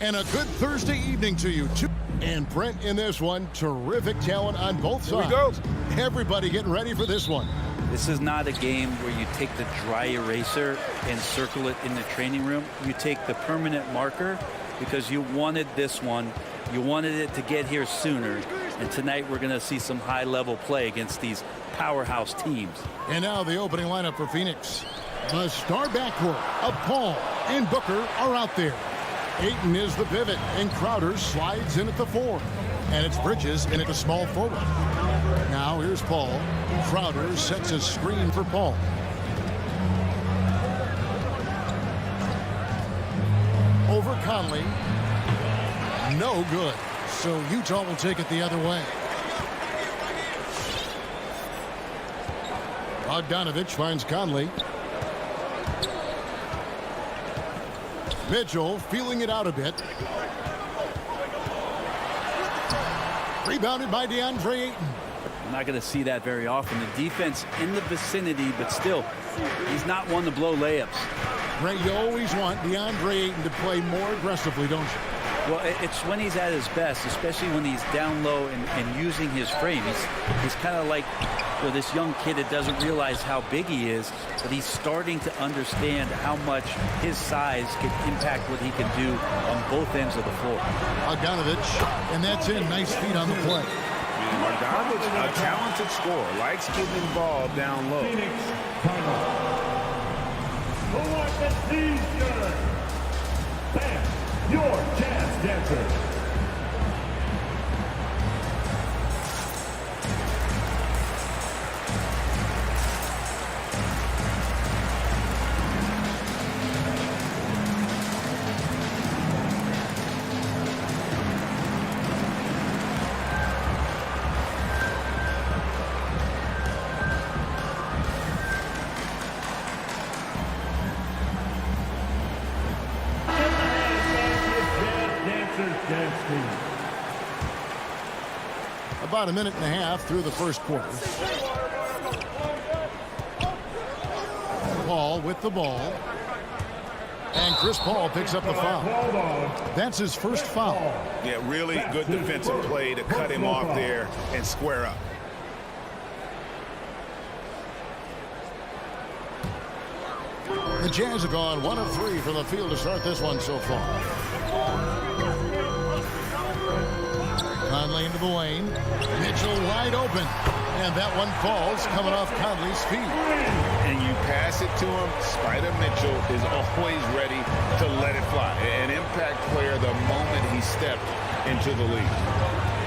G: And a good Thursday evening to you, too. And Brent in this one, terrific talent on both sides.
K: Here we go.
G: Everybody getting ready for this one.
L: This is not a game where you take the dry eraser and circle it in the training room. You take the permanent marker because you wanted this one. You wanted it to get here sooner. And tonight we're going to see some high-level play against these powerhouse teams.
G: And now the opening lineup for Phoenix. The star backcourt of Paul and Booker are out there. Ayton is the pivot, and Crowder slides in at the 4. And it's Bridges in at the small forward. Now here's Paul. Crowder sets a screen for Paul. Over Conley. No good. So Utah will take it the other way. Bogdanovich finds Conley. Mitchell feeling it out a bit. Rebounded by DeAndre Ayton.
L: We're not going to see that very often. The defense in the vicinity, but still, he's not one to blow layups.
G: Ray, you always want DeAndre Ayton to play more aggressively, don't you?
L: Well, it's when he's at his best, especially when he's down low and using his frame. He's kind of like this young kid that doesn't realize how big he is, but he's starting to understand how much his size can impact what he can do on both ends of the floor.
G: Bogdanovich, and that's in. Nice feet on the play.
I: Bogdanovich, a talented scorer, likes getting involved down low.
F: Your Jazz Dancer.
G: About a minute and a half through the first quarter. Paul with the ball. And Chris Paul picks up the foul. That's his first foul.
I: Yeah, really good defensive play to cut him off there and square up.
G: The Jazz have gone 1 of 3 from the field to start this one so far. Conley into the lane. Mitchell wide open. And that one falls coming off Conley's feet.
I: And you pass it to him. Spider Mitchell is always ready to let it fly. An impact player the moment he stepped into the league.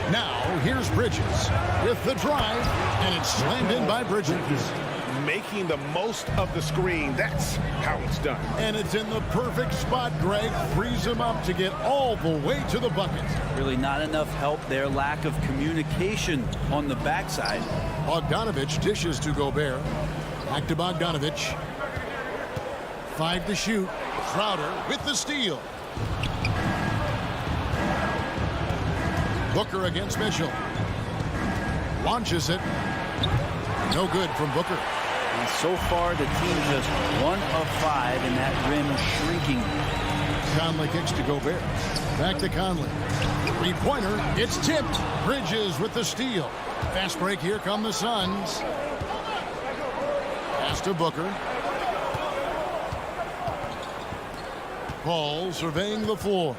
G: Now, here's Bridges with the drive. And it's slammed in by Bridges.
I: Making the most of the screen. That's how it's done.
G: And it's in the perfect spot. Greg frees him up to get all the way to the bucket.
L: Really not enough help there. Lack of communication on the backside.
G: Bogdanovich dishes to Gobert. Back to Bogdanovich. 5 to shoot. Crowder with the steal. Booker against Mitchell. Launches it. No good from Booker.
L: And so far, the team just 1 of 5 in that rim shrinking.
G: Conley kicks to Gobert. Back to Conley. 3-pointer. It's tipped. Bridges with the steal. Fast break. Here come the Suns. Pass to Booker. Paul surveying the floor.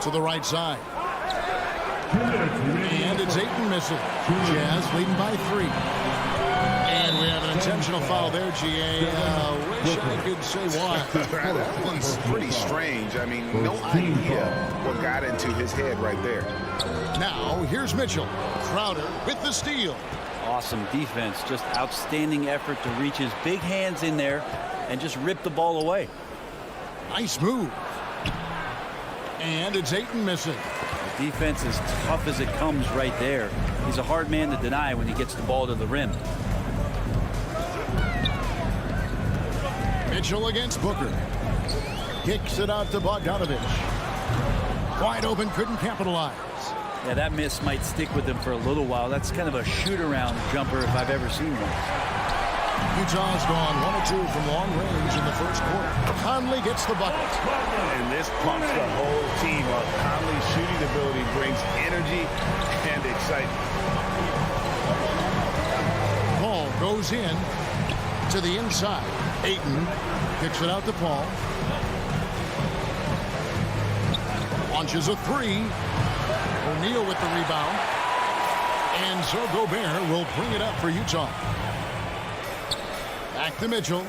G: To the right side. And it's Ayton missing. Jazz leading by 3. And we have an intentional foul there, GA. Wish I could say why.
I: That one's pretty strange. I mean, no idea what got into his head right there.
G: Now, here's Mitchell. Crowder with the steal.
L: Awesome defense. Just outstanding effort to reach his big hands in there and just rip the ball away.
G: Nice move. And it's Ayton missing.
L: The defense is tough as it comes right there. He's a hard man to deny when he gets the ball to the rim.
G: Mitchell against Booker. Kicks it out to Bogdanovich. Wide open, couldn't capitalize.
L: Yeah, that miss might stick with him for a little while. That's kind of a shoot-around jumper if I've ever seen one.
G: Utah's gone 1 of 2 from long range in the first quarter. Conley gets the bucket.
I: And this pumps the whole team up. Conley's shooting ability brings energy and excitement.
G: Paul goes in to the inside. Ayton kicks it out to Paul. Launches a three. O'Neal with the rebound. And so Gobert will bring it up for Utah. Back to Mitchell.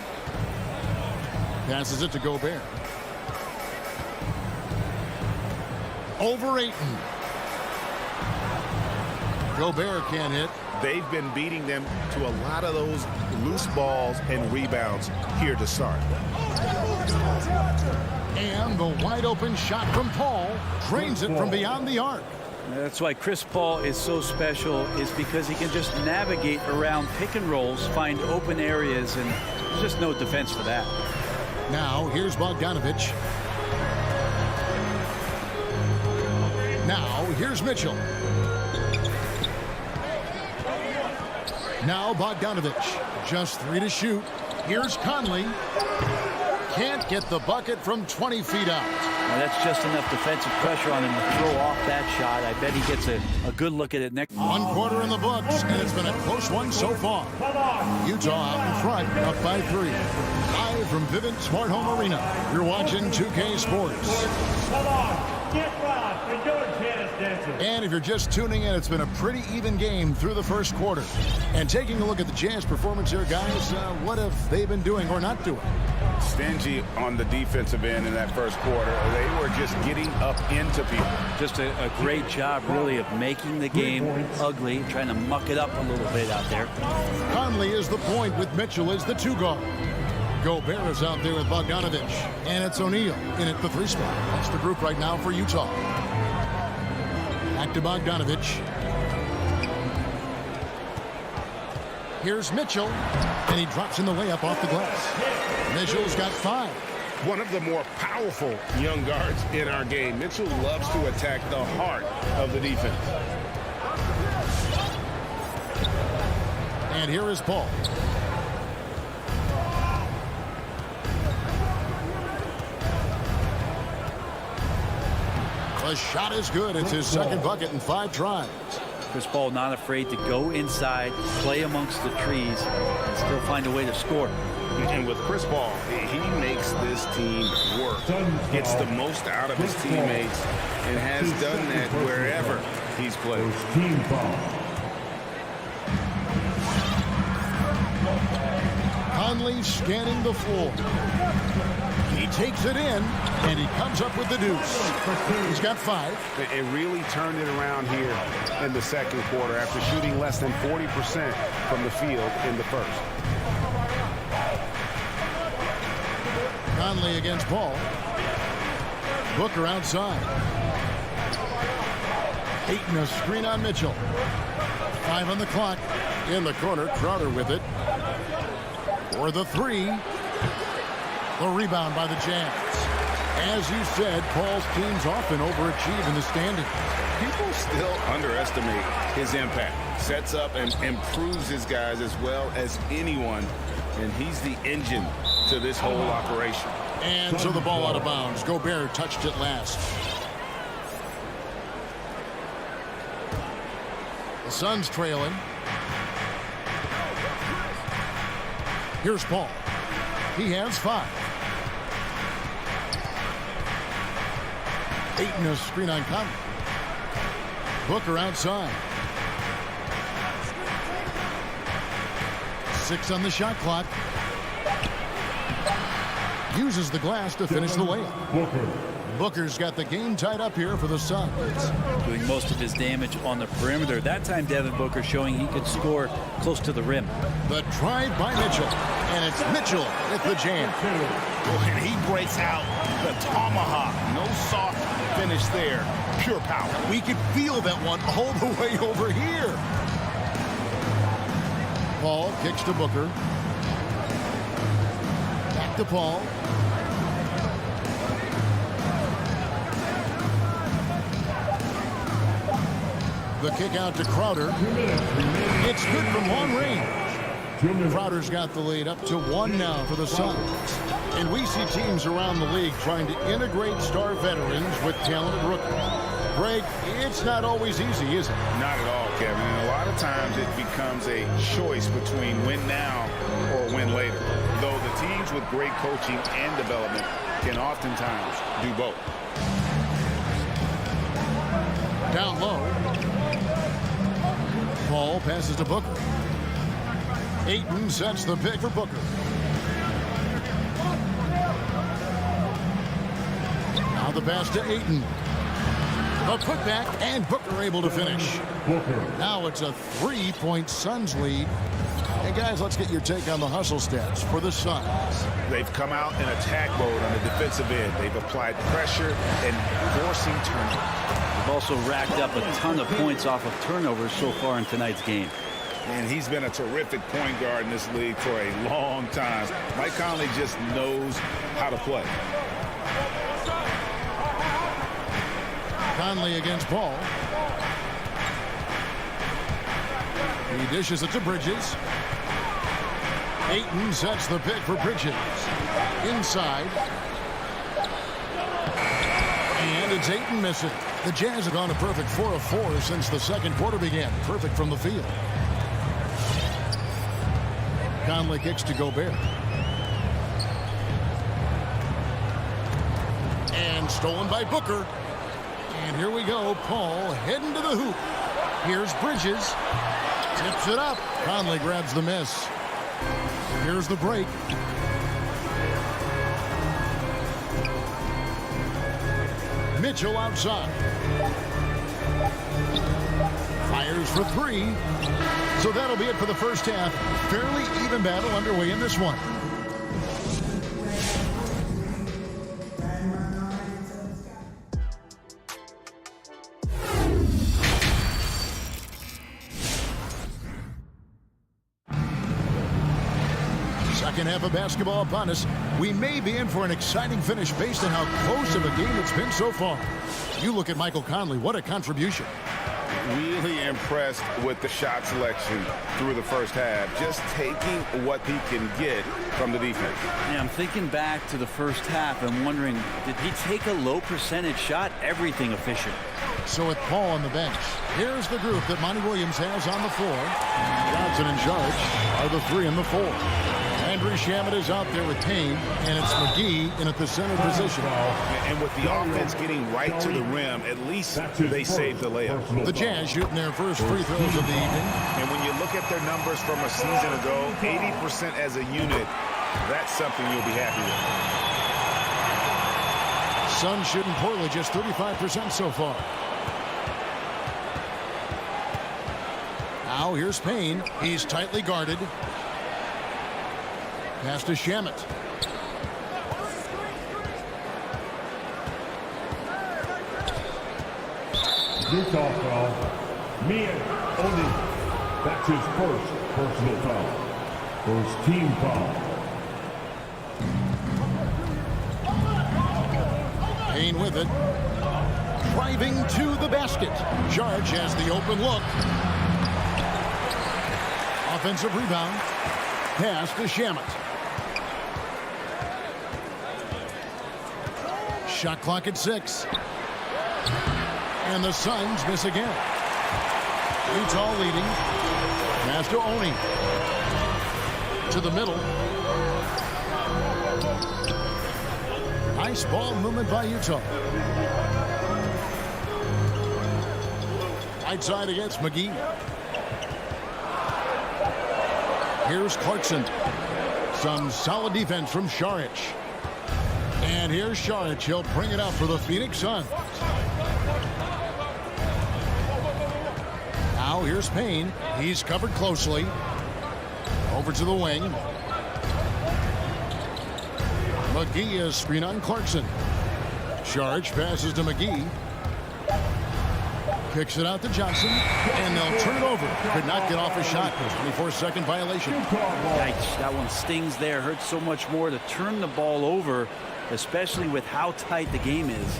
G: Passes it to Gobert. Over Ayton. Gobert can't hit.
I: They've been beating them to a lot of those loose balls and rebounds here to start.
G: And the wide open shot from Paul drains it from beyond the arc.
L: That's why Chris Paul is so special, is because he can just navigate around pick and rolls, find open areas, and there's just no defense for that.
G: Now here's Bogdanovic. Now here's Mitchell. Now Bogdanovic. Just 3 to shoot. Here's Conley. Can't get the bucket from 20 feet out.
L: Now that's just enough defensive pressure on him to throw off that shot. I bet he gets a good look at it next.
G: 1 quarter in the books, and it's been a close one so far. Utah out in front, up by 3. Live from Vivint Smart Home Arena, you're watching 2K Sports.
M: Come on, get rocked for your tennis dancer.
G: And if you're just tuning in, it's been a pretty even game through the first quarter. And taking a look at the Jazz performance here, guys, what have they been doing or not doing?
I: Stingy on the defensive end in that first quarter. They were just getting up into people.
L: Just a great job, really, of making the game ugly, trying to muck it up a little bit out there.
G: Conley is the point with Mitchell as the 2 guard. Gobert is out there with Bogdanovic. And it's O'Neal in at the 3 spot. That's the group right now for Utah. Back to Bogdanovic. Here's Mitchell. And he drops in the layup off the glass. Mitchell's got 5.
I: One of the more powerful young guards in our game. Mitchell loves to attack the heart of the defense.
G: And here is Paul. The shot is good. It's his second bucket in 5 tries.
L: Chris Paul not afraid to go inside, play amongst the trees, and still find a way to score.
I: And with Chris Paul, he makes this team work. Gets the most out of his teammates and has done that wherever he's played.
G: Conley scanning the floor. He takes it in, and he comes up with the deuce. He's got 5.
I: It really turned it around here in the second quarter after shooting less than 40% from the field in the first.
G: Conley against Paul. Booker outside. Ayton a screen on Mitchell. 5 on the clock. In the corner, Crowder with it. For the 3. The rebound by the Jazz. As you said, Paul's teams often overachieve in the standings.
I: People still underestimate his impact. Sets up and improves his guys as well as anyone. And he's the engine to this whole operation.
G: And so the ball out of bounds. Gobert touched it last. The Suns trailing. Here's Paul. He has 5. Ayton a screen on Conley. Booker outside. 6 on the shot clock. Uses the glass to finish the layup. Booker's got the game tied up here for the Suns.
L: Doing most of his damage on the perimeter. That time, Devin Booker showing he could score close to the rim.
G: The drive by Mitchell. And it's Mitchell with the jam.
I: And he breaks out the tomahawk. No soft finish there. Pure power.
G: We could feel that one all the way over here. Paul kicks to Booker. Back to Paul. The kick out to Crowder. It's good from long range. Crowder's got the lead up to 1 now for the Suns. And we see teams around the league trying to integrate star veterans with talented rookies. Greg, it's not always easy, is it?
I: Not at all, Kevin. And a lot of times it becomes a choice between win now or win later. Though the teams with great coaching and development can oftentimes do both.
G: Down low. Ball passes to Booker. Ayton sets the pick for Booker. Now the pass to Ayton. A putback, and Booker able to finish. Now it's a 3-point Suns lead. And guys, let's get your take on the hustle stats for the Suns.
I: They've come out in attack mode on the defensive end. They've applied pressure and forcing turnovers.
L: They've also racked up a ton of points off of turnovers so far in tonight's game.
I: And he's been a terrific point guard in this league for a long time. Mike Conley just knows how to play.
G: Conley against Paul. He dishes it to Bridges. Ayton sets the pick for Bridges. Inside. And it's Ayton missing. The Jazz have gone a perfect 4 of 4 since the second quarter began. Perfect from the field. Conley kicks to Gobert. And stolen by Booker. And here we go. Paul heading to the hoop. Here's Bridges. Tips it up. Conley grabs the miss. Here's the break. Mitchell outside. Fires for 3. So that'll be it for the first half. Fairly even battle underway in this one. Second half of basketball upon us. We may be in for an exciting finish based on how close of a game it's been so far. You look at Michael Conley. What a contribution.
I: Really impressed with the shot selection through the first half. Just taking what he can get from the defense.
L: Yeah, I'm thinking back to the first half and wondering, did he take a low percentage shot? Everything efficient.
G: So with Paul on the bench, here's the group that Monty Williams has on the floor. Johnson in charge are the 3 and the 4. Andrew Shamet is out there with Payne, and it's McGee in at the center position.
I: And with the offense getting right to the rim, at least they saved the layup.
G: The Jazz shooting their first free throws of the evening.
I: And when you look at their numbers from a season ago, 80% as a unit, that's something you'll be happy with.
G: Suns shooting poorly, just 35% so far. Now here's Payne. He's tightly guarded. Pass to Shamet.
M: Utah foul. Mia Oni. That's his first personal foul. First team foul.
G: Payne with it. Driving to the basket. Jarge has the open look. Offensive rebound. Pass to Shamet. Shot clock at 6. And the Suns miss again. Utah leading. Pass to Oni. To the middle. Nice ball movement by Utah. Right side against McGee. Here's Clarkson. Some solid defense from Šarić. And here's Šarić. He'll bring it up for the Phoenix Suns. Now here's Payne. He's covered closely. Over to the wing. McGee is screen on Clarkson. Šarić passes to McGee. Kicks it out to Johnson, and they'll turn it over. Could not get off a shot. 24-second violation.
L: Yikes, that one stings there. Hurts so much more to turn the ball over, especially with how tight the game is.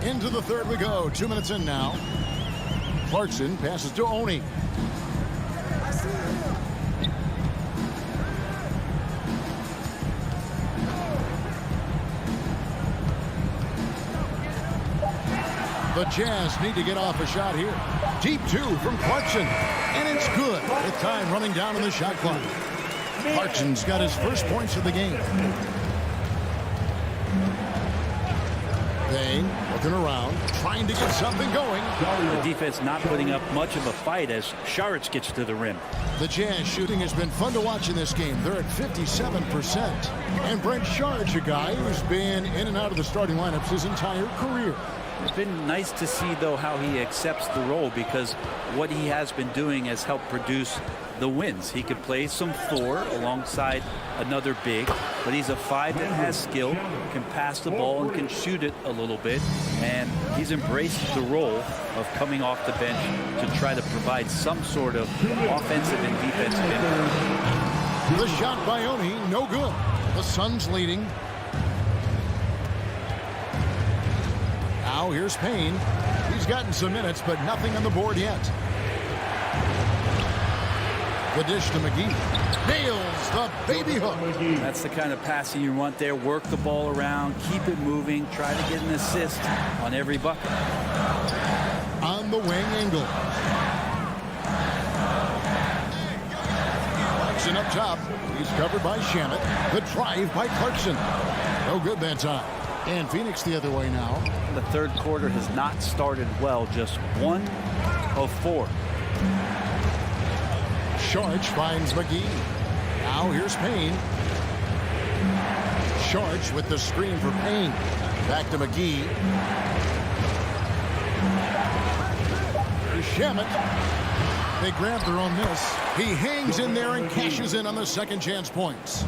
G: Into the third we go. 2 minutes in now. Clarkson passes to Oni. The Jazz need to get off a shot here. Deep 2 from Clarkson. And it's good with time running down on the shot clock. Clarkson's got his first points of the game. Payne looking around, trying to get something going.
L: The defense not putting up much of a fight as Saric gets to the rim.
G: The Jazz shooting has been fun to watch in this game. They're at 57%. And Brent Saric, a guy who's been in and out of the starting lineups his entire career.
L: It's been nice to see, though, how he accepts the role, because what he has been doing has helped produce the wins. He could play some 4 alongside another big, but he's a 5 that has skill, can pass the ball and can shoot it a little bit, and he's embraced the role of coming off the bench to try to provide some sort of offensive and defensive impact.
G: The shot by Oni, no good. The Suns leading. Now here's Payne. He's gotten some minutes, but nothing on the board yet. The dish to McGee. Nails the baby hook.
L: That's the kind of passing you want there. Work the ball around, keep it moving, try to get an assist on every bucket.
G: On the wing, Engel. Clarkson up top. He's covered by Shamet. The drive by Clarkson. No good that time. And Phoenix the other way now.
L: The third quarter has not started well. Just 1 of 4.
G: Saric finds McGee. Now here's Payne. Saric with the screen for Payne. Back to McGee. Shamet. They grab their own miss. He hangs in there and cashes in on the second chance points.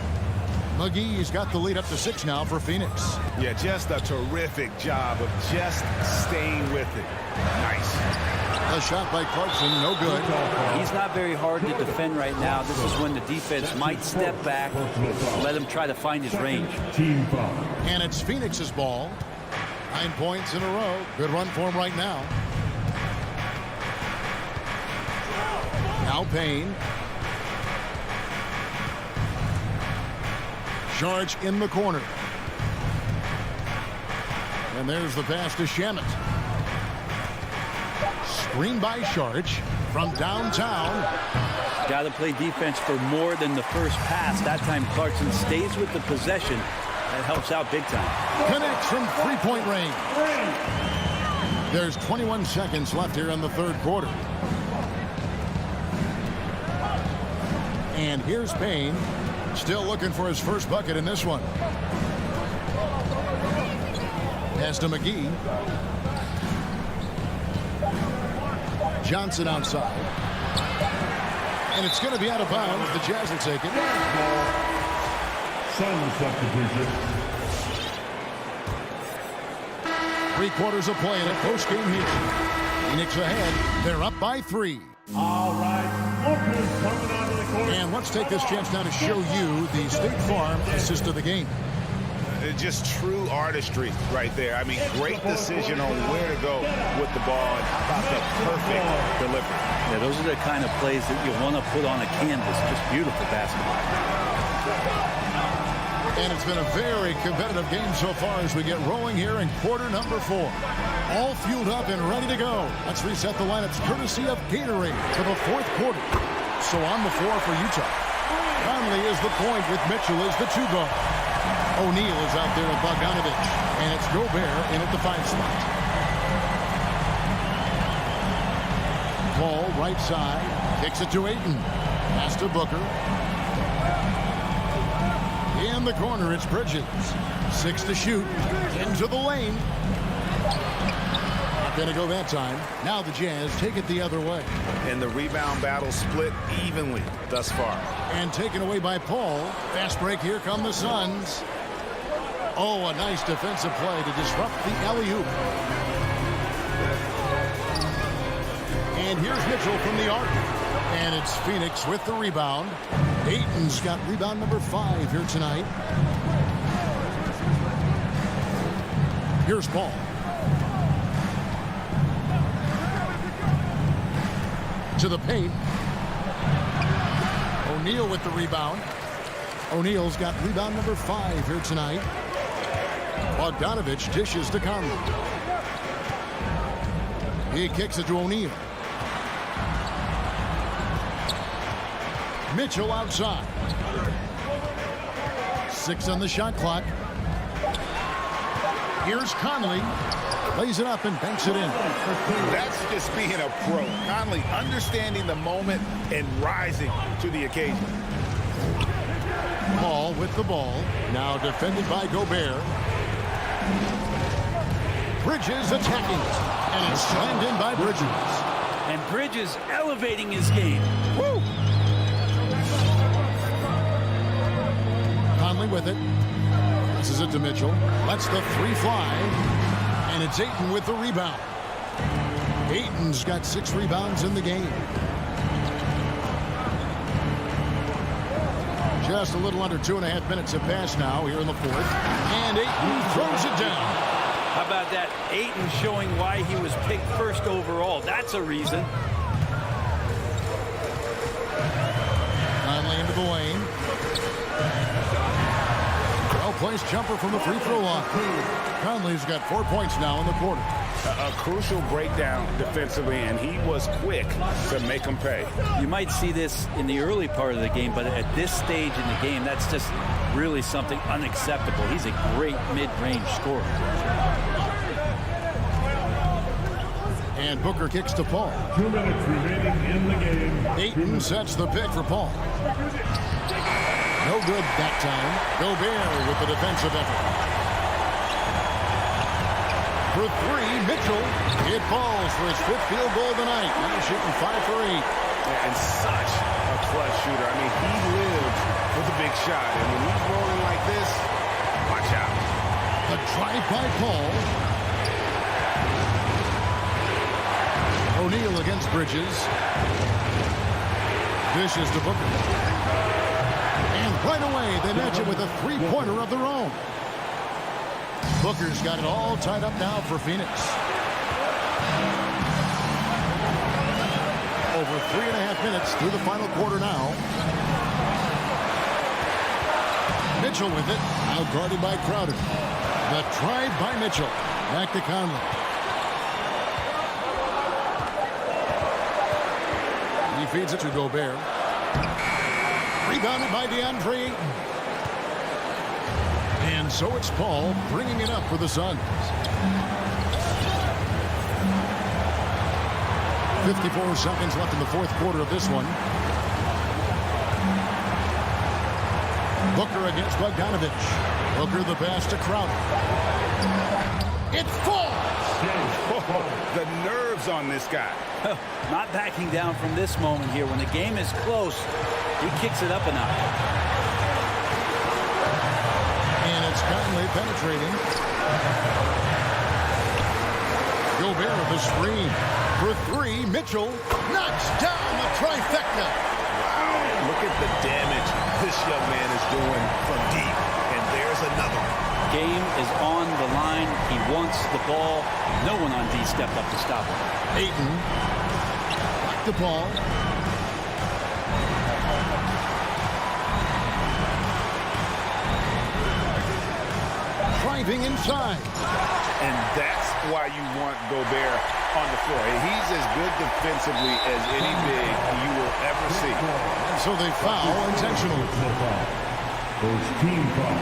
G: McGee's got the lead up to 6 now for Phoenix.
I: Yeah, just a terrific job of just staying with it. Nice.
G: A shot by Clarkson, no good.
L: He's not very hard to defend right now. This is when the defense might step back, let him try to find his range.
G: And it's Phoenix's ball. 9 points in a row. Good run for him right now. Now Payne. Saric in the corner. And there's the pass to Shamet. Screen by Saric from downtown.
L: Got to play defense for more than the first pass. That time Clarkson stays with the possession. That helps out big time.
G: Connects from three-point range. There's 21 seconds left here in the third quarter. And here's Payne. Still looking for his first bucket in this one. Pass to McGee. Johnson outside. And it's going to be out of bounds. The Jazz will take it.
M: Sun substitution.
G: 3/4 of play in a post-game heat. Phoenix ahead. They're up by 3.
M: All right. Lookers coming onto the court.
G: And let's take this chance now to show you the State Farm assist of the game.
I: Just true artistry right there. I mean, great decision on where to go with the ball. And how about the perfect delivery?
L: Yeah, those are the kind of plays that you want to put on a canvas. Just beautiful basketball.
G: And it's been a very competitive game so far as we get rolling here in quarter number 4. All fueled up and ready to go. Let's reset the lineups courtesy of Gatorade for the fourth quarter. So on the floor for Utah. Conley is the point with Mitchell as the 2 guard. O'Neal is out there with Bogdanovich. And it's Gobert in at the 5 spot. Paul right side. Kicks it to Ayton. Pass to Booker. In the corner, it's Bridges. 6 to shoot. Into the lane. Not going to go that time. Now the Jazz take it the other way.
I: And the rebound battle split evenly thus far.
G: And taken away by Paul. Fast break. Here come the Suns. Oh, a nice defensive play to disrupt the alley-oop. And here's Mitchell from the arc. And it's Phoenix with the rebound. Ayton's got rebound number 5 here tonight. Here's Paul. to the paint. O'Neal with the rebound. O'Neal's got rebound number 5 here tonight. Bogdanovich dishes to Conley. He kicks it to O'Neal. Mitchell outside. 6 on the shot clock. Here's Conley. Lays it up and banks it in.
I: That's just being a pro. Conley understanding the moment and rising to the occasion.
G: Paul with the ball. Now defended by Gobert. Bridges attacking. And it's slammed in by Bridges.
L: And Bridges elevating his game.
G: Woo! Conley with it. Passes it to Mitchell. Lets the 3 fly. And it's Ayton with the rebound. Ayton's got 6 rebounds in the game. Just a little under 2.5 minutes have passed now here in the 4th. And Ayton throws it down.
L: How about that? Ayton showing why he was picked first overall. That's a reason.
G: Conley into the lane. Well-placed jumper from the free throw line. Conley's got 4 points now in the quarter.
I: A crucial breakdown defensively, and he was quick to make him pay.
L: You might see this in the early part of the game, but at this stage in the game, that's just really something unacceptable. He's a great mid-range scorer.
G: And Booker kicks to Paul.
M: 2 minutes remaining in the game.
G: Ayton sets the pick for Paul. No good that time. Gobert with the defensive effort. For 3, Mitchell. It falls for his 5th field goal of the night. Now shooting 5 for 8.
I: And such a clutch shooter. I mean, he lives with a big shot. And when he's rolling like this, watch out.
G: The drive by Paul. O'Neal against Bridges. Dishes to Booker. And right away, they match it with a 3-pointer of their own. Booker's got it all tied up now for Phoenix. Over 3.5 minutes through the final quarter now. Mitchell with it. Now guarded by Crowder. The drive by Mitchell. Back to Conley. He feeds it to Gobert. Rebounded by DeAndre Ayton. And so it's Paul bringing it up for the Suns. 54 seconds left in the 4th quarter of this one. Booker against Bogdanovich. Booker the pass to Crowder. It falls!
I: The nerves on this guy.
L: Not backing down from this moment here. When the game is close, he kicks it up a notch.
G: And it's Conley penetrating. Gobert with the screen. For 3, Mitchell knocks down the trifecta.
I: Wow, look at the damage this young man is doing from deep. And there's another one.
L: Game is on the line. He wants the ball. No one on D stepped up to stop him.
G: Ayton. Back the ball. Driving inside.
I: And that's why you want Gobert on the floor. He's as good defensively as any big you will ever see.
G: And so they foul intentionally.
M: First team foul.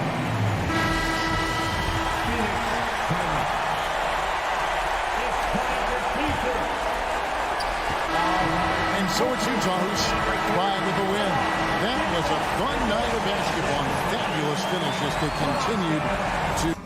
G: And so it's Utah's pride with the win. That was a fun night of basketball. Fabulous finishes to continue to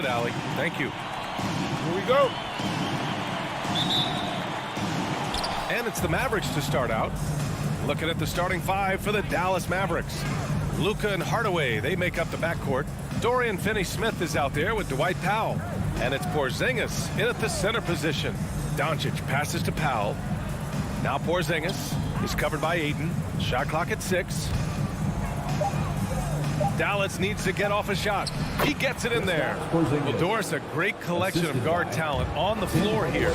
B: Allie. Thank you.
K: Here we go.
B: And it's the Mavericks to start out. Looking at the starting five for the Dallas Mavericks. Luka and Hardaway, they make up the backcourt. Dorian Finney-Smith is out there with Dwight Powell. And it's Porzingis in at the center position. Doncic passes to Powell. Now Porzingis is covered by Ayton. Shot clock at 6. Dallas needs to get off a shot. He gets it in there. Well, Doris, a great collection of guard talent on the floor here.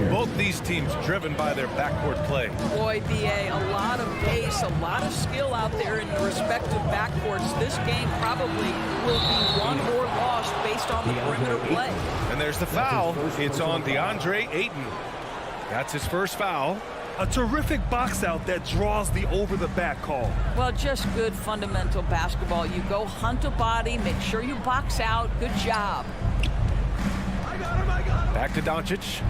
B: Both these teams driven by their backcourt play.
D: Boy, BA, a lot of pace, a lot of skill out there in the respective backcourts. This game probably will be won or lost based on the perimeter play.
B: And there's the foul. It's on DeAndre Ayton. That's his first foul.
C: A terrific box out that draws the over-the-back call.
D: Well, just good fundamental basketball. You go hunt a body, make sure you box out. Good job.
B: Back to Doncic.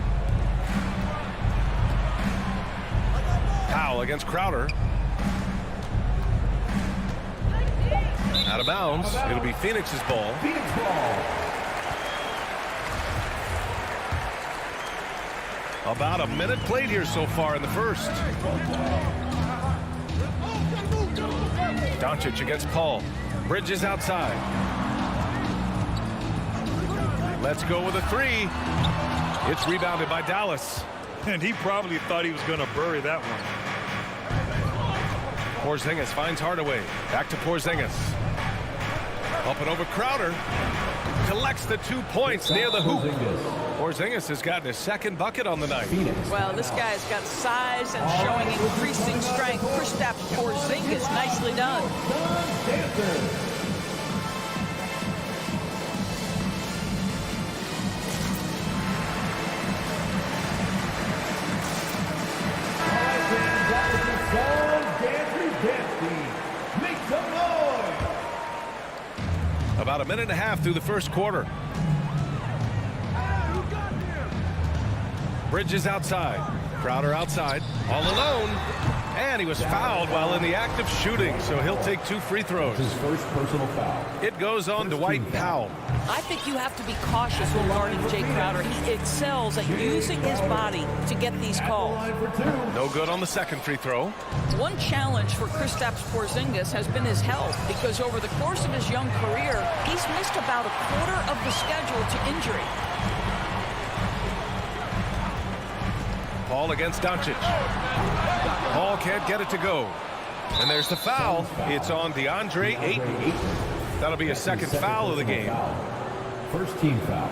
B: Powell against Crowder. Out of bounds. It'll be Phoenix's ball. About a minute played here so far in the first. Doncic against Paul. Bridges outside. Let's go with a 3. It's rebounded by Dallas.
C: And he probably thought he was going to bury that one.
B: Porzingis finds Hardaway. Back to Porzingis. Up and over Crowder. Collects the 2 points near the hoop. Porzingis has gotten his second bucket on the night.
D: Well, this guy's got size and showing increasing strength. Kristaps Porzingis, nicely done.
B: About a minute and a half through the first quarter. Bridges outside. Crowder outside. All alone. And he was fouled while in the act of shooting, so he'll take 2 free throws.
F: His first personal foul.
B: It goes on to Dwight Powell.
D: I think you have to be cautious when guarding Jay Crowder. He excels at using his body to get these calls.
B: No good on the second free throw.
D: One challenge for Kristaps Porzingis has been his health, because over the course of his young career, he's missed about a quarter of the schedule to injury.
B: Paul against Doncic. Paul can't get it to go. And there's the foul. It's on DeAndre Ayton. That'll be a second foul of the game.
F: First team foul.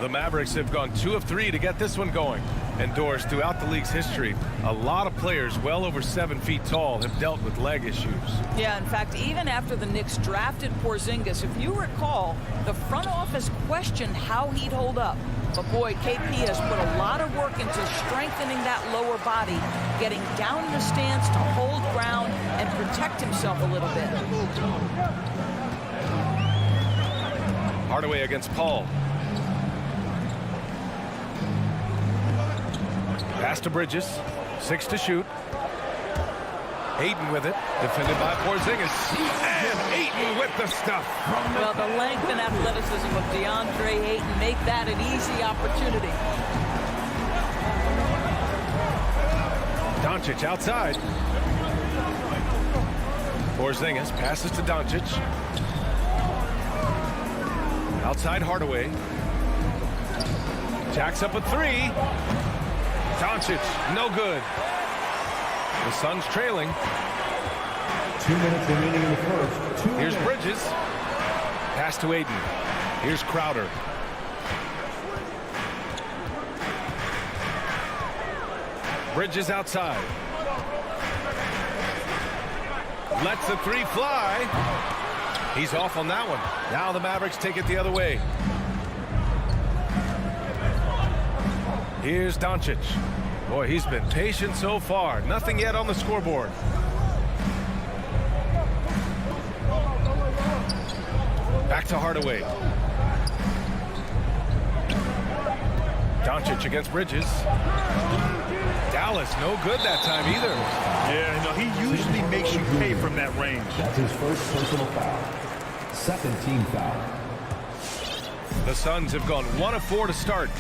B: The Mavericks have gone 2 of 3 to get this one going. And Doris, throughout the league's history, a lot of players well over 7 feet tall have dealt with leg issues.
D: Yeah, in fact, even after the Knicks drafted Porzingis, if you recall, the front office questioned how he'd hold up. But boy, KP has put a lot of work into strengthening that lower body, getting down in the stance to hold ground and protect himself a little bit.
B: Hardaway against Paul. Pass to Bridges. 6 to shoot. Ayton with it. Defended by Porzingis. And Ayton with the stuff.
D: Well, the length and athleticism of DeAndre Ayton make that an easy opportunity.
B: Doncic outside. Porzingis passes to Doncic. Outside Hardaway. Jacks up a 3. Doncic, no good. The Suns trailing.
F: 2 minutes remaining in the first.
B: Here's Bridges. Pass to Ayton. Here's Crowder. Bridges outside. Lets the 3 fly. He's off on that one. Now the Mavericks take it the other way. Here's Doncic. Boy, he's been patient so far. Nothing yet on the scoreboard. Back to Hardaway. Doncic against Bridges. Dallas, no good that time either.
C: Yeah, no, he usually makes you pay from that range.
F: That's his first personal foul. Second team foul.
B: The Suns have gone 1 of 4 to start.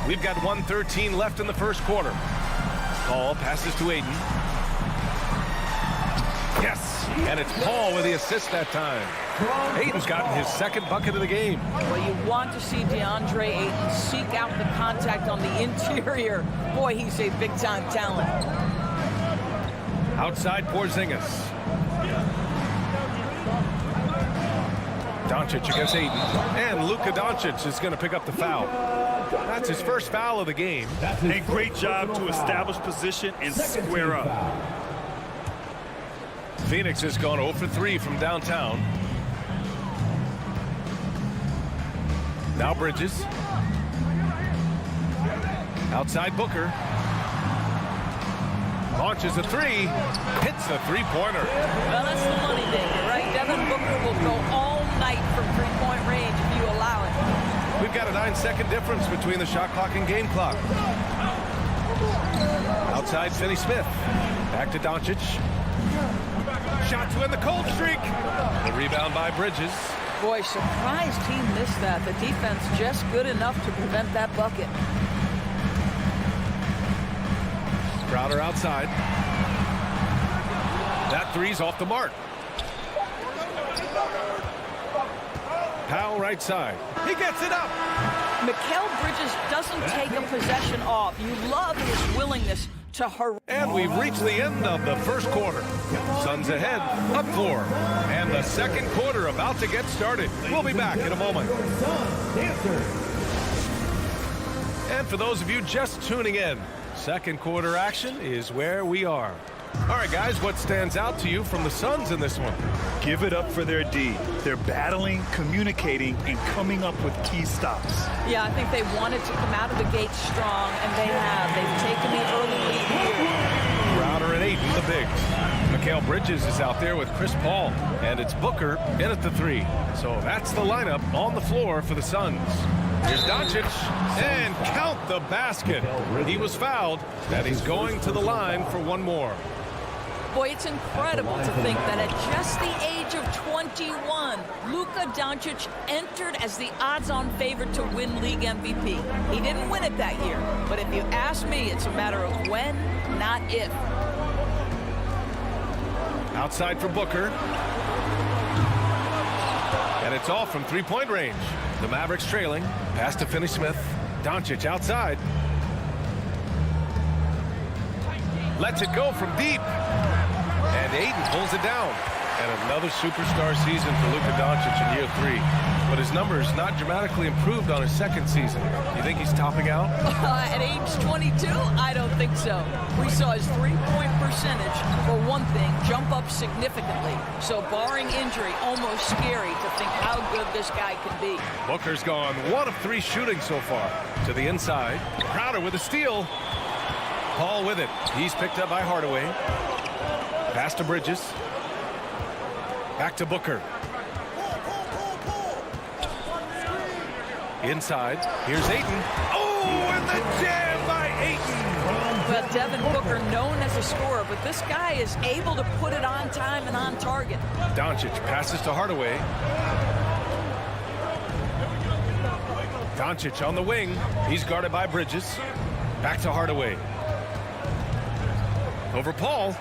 B: We've got 1:13 left in the first quarter. Paul passes to Ayton. Yes, and it's Paul with the assist that time. Ayton's gotten his second bucket of the game.
D: Well, you want to see DeAndre Ayton seek out the contact on the interior. Boy, he's a big-time talent.
B: Outside Porzingis. Doncic against Ayton. And Luka Doncic is going to pick up the foul. That's his first foul of the game.
C: A great job to establish position and square up.
B: Phoenix has gone 0 for 3 from downtown. Now Bridges. Outside Booker. Launches a three. Hits the three-pointer.
D: Well, that's the money maker, right? Devin Booker will go all night from three-point range if you allow it.
B: We've got a 9-second difference between the shot clock and game clock. Outside Finney Smith. Back to Doncic. Shot to end the cold streak. The rebound by Bridges.
D: Boy, surprised he missed that. The defense just good enough to prevent that bucket.
B: Crowder outside. That three's off the mark. Powell right side. He gets it up.
D: Mikal Bridges doesn't take a possession off. You love his willingness to hurry.
B: And we've reached the end of the first quarter. Suns ahead, up 4. And the second quarter about to get started. We'll be back in a moment. And for those of you just tuning in, second quarter action is where we are. All right, guys, what stands out to you from the Suns in this one?
C: Give it up for their D. They're battling, communicating, and coming up with key stops.
D: Yeah, I think they wanted to come out of the gate strong, and they have. They've taken the early lead here.
B: Crowder and Ayton, the bigs. Mikal Bridges is out there with Chris Paul, and it's Booker in at the 3. So that's the lineup on the floor for the Suns. Here's Doncic, and count the basket. He was fouled, and he's going to the line for one more.
D: Boy, it's incredible to think that at just the age of 21, Luka Doncic entered as the odds-on favorite to win league MVP. He didn't win it that year, but if you ask me, it's a matter of when, not if.
B: Outside for Booker. And it's off from three-point range. The Mavericks trailing. Pass to Finney Smith. Doncic outside. Lets it go from deep. And Ayton pulls it down. And another superstar season for Luka Doncic in year 3. But his numbers not dramatically improved on his second season. You think he's topping out?
D: At age 22? I don't think so. We saw his three-point percentage, for one thing, jump up significantly. So barring injury, almost scary to think how good this guy can be.
B: Booker's gone 1 of 3 shooting so far. To the inside. Crowder with a steal. Paul with it. He's picked up by Hardaway. Pass to Bridges. Back to Booker. Inside. Here's Ayton. Oh, and the jam by Ayton.
D: Well, Devin Booker known as a scorer, but this guy is able to put it on time and on target.
B: Doncic passes to Hardaway. Doncic on the wing. He's guarded by Bridges. Back to Hardaway. Over Paul.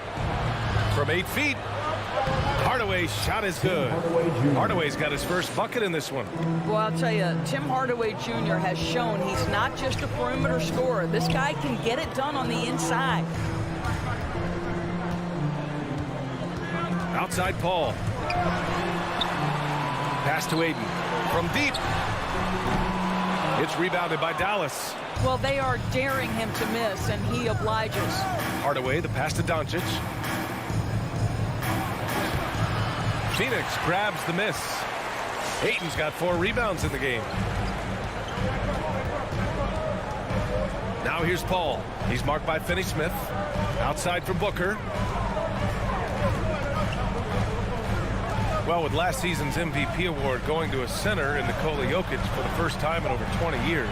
B: From 8 feet. Hardaway's shot is good. Hardaway's got his first bucket in this one.
D: Well, I'll tell you, Tim Hardaway Jr. has shown he's not just a perimeter scorer. This guy can get it done on the inside.
B: Outside Paul. Pass to Ayton. From deep. It's rebounded by Dallas.
D: Well, they are daring him to miss, and he obliges.
B: Hardaway, the pass to Doncic. Phoenix grabs the miss. Ayton's got 4 rebounds in the game. Now here's Paul. He's marked by Finney Smith. Outside for Booker. Well, with last season's MVP award going to a center in Nikola Jokic for the first time in over 20 years,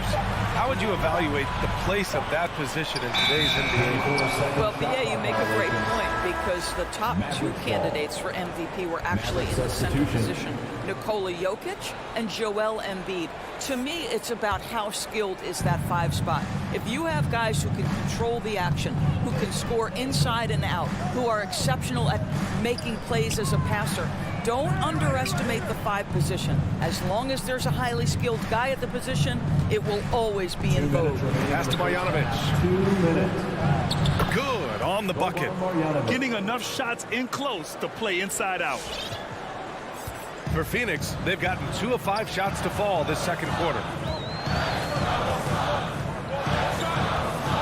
B: how would you evaluate the place of that position in today's NBA?
D: Well, BA, you make a great point because the top two candidates for MVP were actually in the center position, Nikola Jokic and Joel Embiid. To me, it's about how skilled is that 5 spot. If you have guys who can control the action, who can score inside and out, who are exceptional at making plays as a passer, don't underestimate the 5 position. As long as there's a highly skilled guy at the position, it will always be in vogue.
B: Pass to Marjanovic.
M: 2 minutes.
B: Good on the bucket.
C: Getting enough shots in close to play inside out.
B: For Phoenix, they've gotten 2 of 5 shots to fall this second quarter.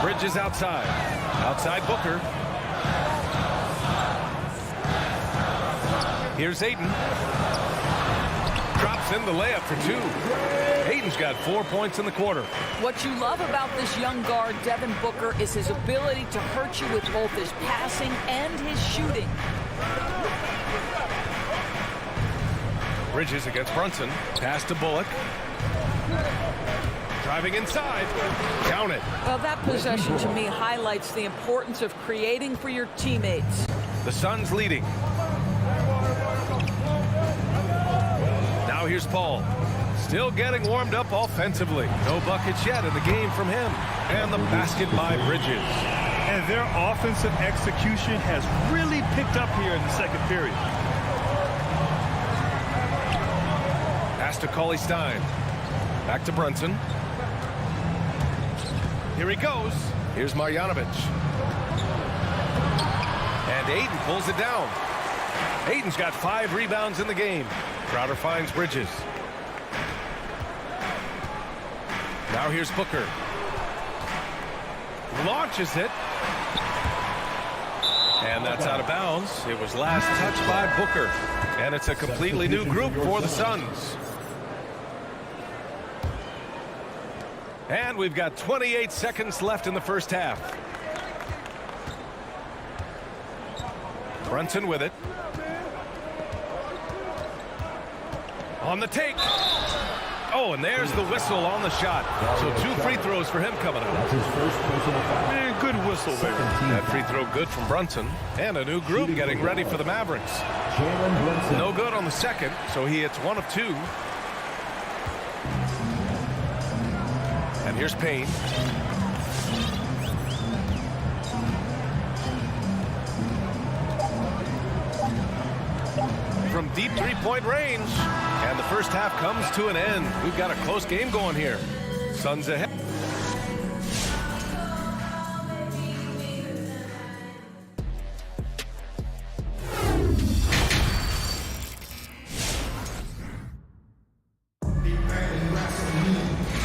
B: Bridges outside. Outside Booker. Here's Ayton. Drops in the layup for 2. Ayton's got 4 points in the quarter.
D: What you love about this young guard, Devin Booker, is his ability to hurt you with both his passing and his shooting.
B: Bridges against Brunson. Pass to Bullock. Driving inside. Count it.
D: Well, that possession to me highlights the importance of creating for your teammates.
B: The Suns leading. Now here's Paul. Still getting warmed up offensively. No buckets yet in the game from him. And the basket by Bridges.
C: And their offensive execution has really picked up here in the second period.
B: Pass to Cauley-Stein. Back to Brunson. Here he goes. Here's Marjanovic. And Ayton pulls it down. Ayton's got 5 rebounds in the game. Crowder finds Bridges. Now here's Booker. Launches it. And that's out of bounds. It was last touched by Booker. And it's a completely new group for the Suns. And we've got 28 seconds left in the first half. Brunson with it. On the take. Oh, and there's the whistle on the shot. So 2 free throws for him coming up.
M: That's his first personal foul.
C: Man, good whistle there.
B: That free throw good from Brunson. And a new group getting ready for the Mavericks.
M: Jalen Brunson.
B: No good on the second, so he hits 1 of 2. And here's Payne. From deep 3-point range. And the first half comes to an end. We've got a close game going here. Suns ahead.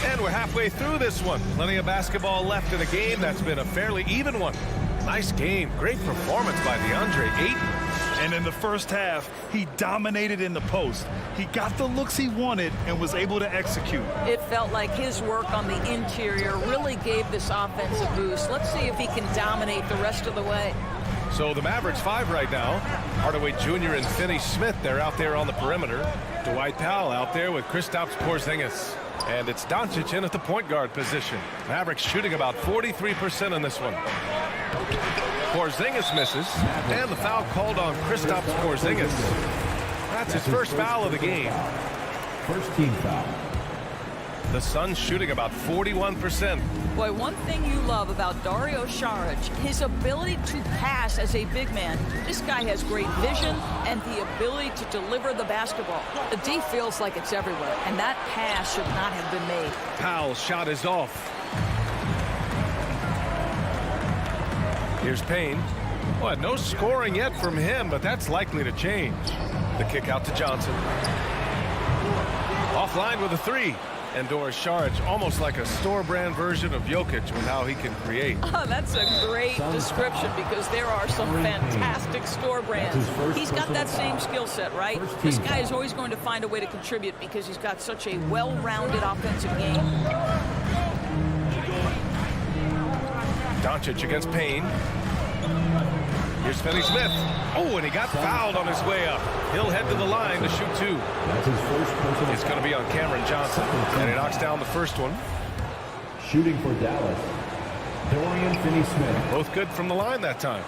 B: And we're halfway through this one. Plenty of basketball left in a game that's been a fairly even one. Nice game. Great performance by DeAndre Ayton.
C: And in the first half, he dominated in the post. He got the looks he wanted and was able to execute.
D: It felt like his work on the interior really gave this offense a boost. Let's see if he can dominate the rest of the way.
B: So the Mavericks 5 right now. Hardaway Jr. and Finney-Smith, they're out there on the perimeter. Dwight Powell out there with Kristaps Porzingis. And it's Doncic in at the point guard position. Mavericks shooting about 43% in this one. Porzingis misses, and the foul called on Kristaps Porzingis. That's his first foul of the game.
F: First team foul.
B: The Suns shooting about 41%.
D: Boy, one thing you love about Dario Saric, his ability to pass as a big man. This guy has great vision and the ability to deliver the basketball. The D feels like it's everywhere, and that pass should not have been made.
B: Powell's shot is off. Here's Payne. Well, no scoring yet from him, but that's likely to change. The kick out to Johnson. Offline with a 3. And Dario Saric, almost like a store-brand version of Jokic with how he can create.
D: Oh, that's a great description because there are some fantastic store brands. He's got that same skill set, right? This guy is always going to find a way to contribute because he's got such a well-rounded offensive game.
B: Doncic against Payne. Here's Finney Smith. Oh, and he got fouled on his way up. He'll head to the line to shoot 2.
F: That's his first personal.
B: It's going to be on Cameron Johnson, and he knocks down the first one.
F: Shooting for Dallas, Dorian Finney-Smith.
B: Both good from the line that time.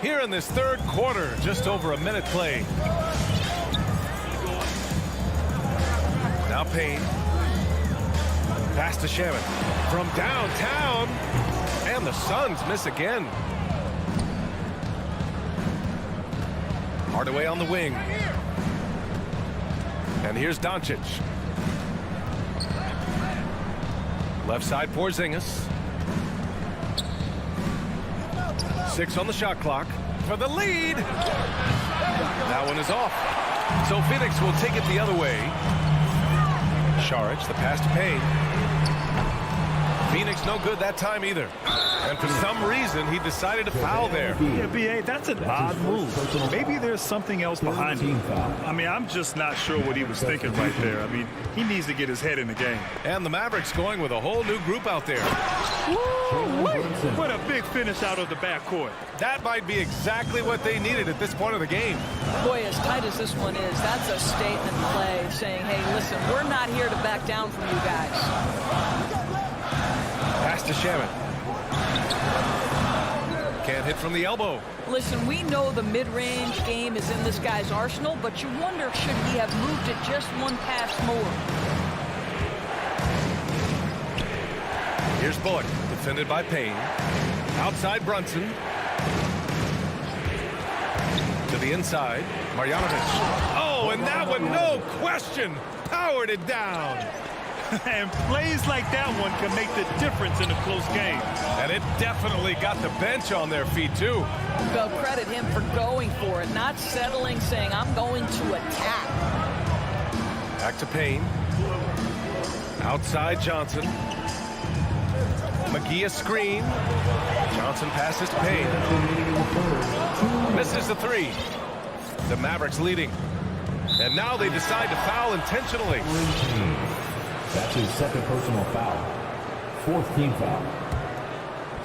B: Here in this third quarter, just over a minute played. Now Payne. Pass to Shaman. From downtown. And the Suns miss again. Hardaway on the wing. And here's Doncic. Left side Porzingis. 6 on the shot clock for the lead. That one is off. So Phoenix will take it the other way. Saric, the pass to Payne. Phoenix no good that time either. And for some reason, he decided to foul there.
C: Yeah, B.A., that's an odd move. Maybe there's something else behind it. I mean, I'm just not sure what he was thinking right there. I mean, he needs to get his head in the game.
B: And the Mavericks going with a whole new group out there.
C: What a big finish out of the backcourt.
B: That might be exactly what they needed at this point of the game.
D: Boy, as tight as this one is, that's a statement play saying, hey, listen, we're not here to back down from you guys.
B: Pass to Shaman. Can't hit from the elbow.
D: Listen, we know the mid-range game is in this guy's arsenal, but you wonder should he have moved it just one pass more.
B: Here's Bullock, defended by Payne. Outside Brunson. To the inside, Marjanovic. Oh, and that one, no question, powered it down.
C: And plays like that one can make the difference in a close game.
B: And it definitely got the bench on their feet, too.
D: Well, credit him for going for it, not settling, saying, I'm going to attack.
B: Back to Payne. Outside Johnson. McGee a screen. Johnson passes to Payne. Misses the 3. The Mavericks leading. And now they decide to foul intentionally.
F: That's his second personal foul. 4th team foul.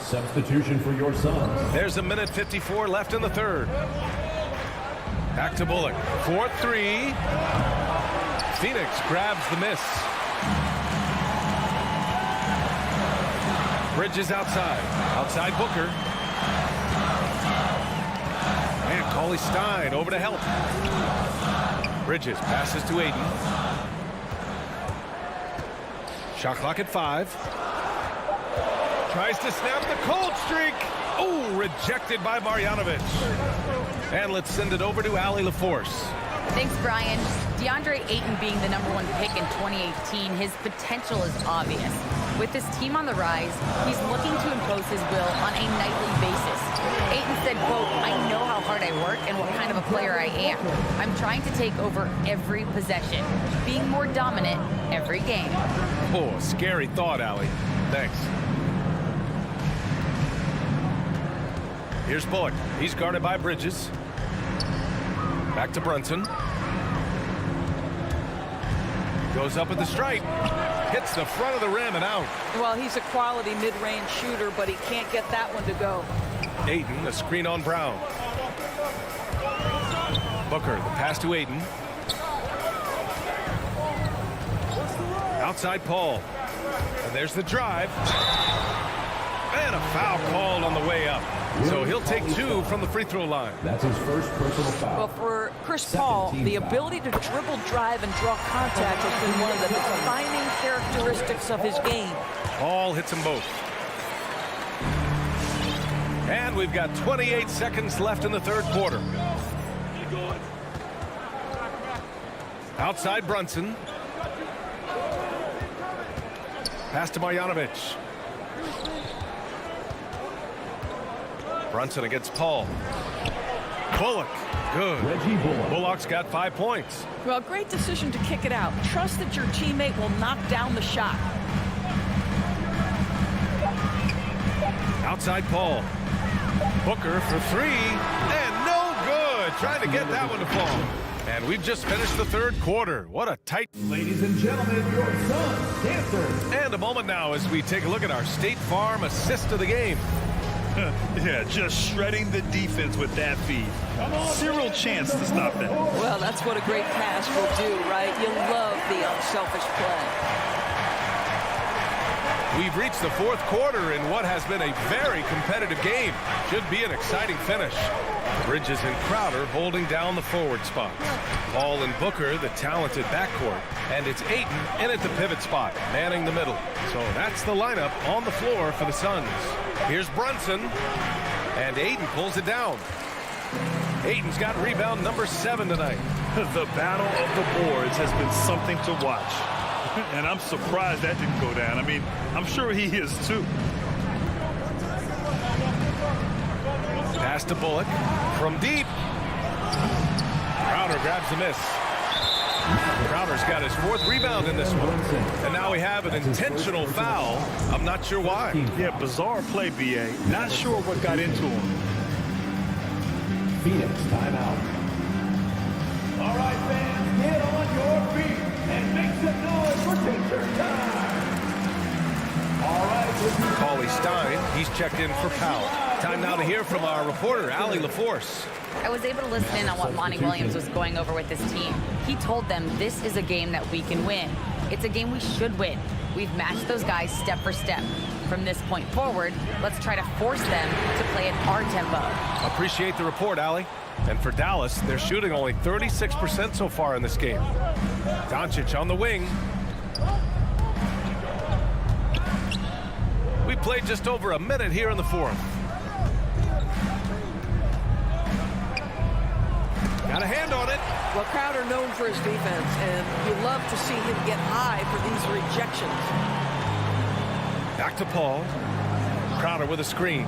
F: Substitution for your Suns.
B: There's a minute 54 left in the third. Back to Bullock. 4-3. Phoenix grabs the miss. Bridges outside. Outside Booker. And Cauley Stein over to help. Bridges passes to Ayton. Shot clock at 5. Tries to snap the cold streak. Oh, rejected by Marjanovic. And let's send it over to Allie LaForce.
A: Thanks, Brian. DeAndre Ayton being the #1 pick in 2018, his potential is obvious. With his team on the rise, he's looking to impose his will on a nightly basis. Ayton said, quote, I know how hard I work and what kind of a player I am. I'm trying to take over every possession, being more dominant every game.
B: Oh, scary thought, Allie. Thanks. Here's Bullock. He's guarded by Bridges. Back to Brunson. Goes up at the stripe. Hits the front of the rim and out.
D: Well, he's a quality mid-range shooter, but he can't get that one to go.
B: Ayton, a screen on Brown. Booker, the pass to Ayton. Outside Paul. And there's the drive. And a foul called on the way up. So he'll take 2 from the free throw line.
F: That's his first personal foul.
D: Well, for Chris Paul, the ability to dribble, drive, and draw contact has been one of the defining characteristics of his game.
B: Paul hits them both. And we've got 28 seconds left in the third quarter. Outside Brunson. Pass to Marjanovic. Brunson against Paul. Bullock. Good.
F: Reggie Bullock.
B: Bullock's got 5 points.
D: Well, great decision to kick it out. Trust that your teammate will knock down the shot.
B: Outside Paul. Booker for 3. And no good. Trying to get that one to fall. And we've just finished the third quarter. What a tight...
F: Ladies and gentlemen, your Suns dancers.
B: And a moment now as we take a look at our State Farm assist of the game.
C: Yeah, just shredding the defense with that feed. Zero chance to stop that.
D: Well, that's what a great pass will do, right? You love the unselfish play.
B: We've reached the fourth quarter in what has been a very competitive game. Should be an exciting finish. Bridges and Crowder holding down the forward spots. Paul and Booker, the talented backcourt. And it's Ayton in at the pivot spot, manning the middle. So that's the lineup on the floor for the Suns. Here's Brunson. And Ayton pulls it down. Ayton's got rebound number 7 tonight.
C: The battle of the boards has been something to watch. And I'm surprised that didn't go down. I mean, I'm sure he is too.
B: Pass to Bullock from deep. Crowder grabs the miss. Crowder's got his 4th rebound in this one. And now we have an intentional foul. I'm not sure why.
C: Yeah, bizarre play, B.A. Not sure what got into him.
F: Phoenix timeout.
M: All right, fans, get on your feet and make some noise for picture time. All right.
B: Cauley Stein, he's checked in for Powell. Time now to hear from our reporter, Allie LaForce.
A: I was able to listen in on what Monty Williams was going over with his team. He told them this is a game that we can win. It's a game we should win. We've matched those guys step for step. From this point forward, let's try to force them to play at our tempo.
B: Appreciate the report, Allie. And for Dallas, they're shooting only 36% so far in this game. Doncic on the wing. We played just over a minute here in the fourth. Got a hand on it.
E: Well, Crowder known for his defense, and you love to see him get high for these rejections.
B: Back to Paul. Crowder with a screen.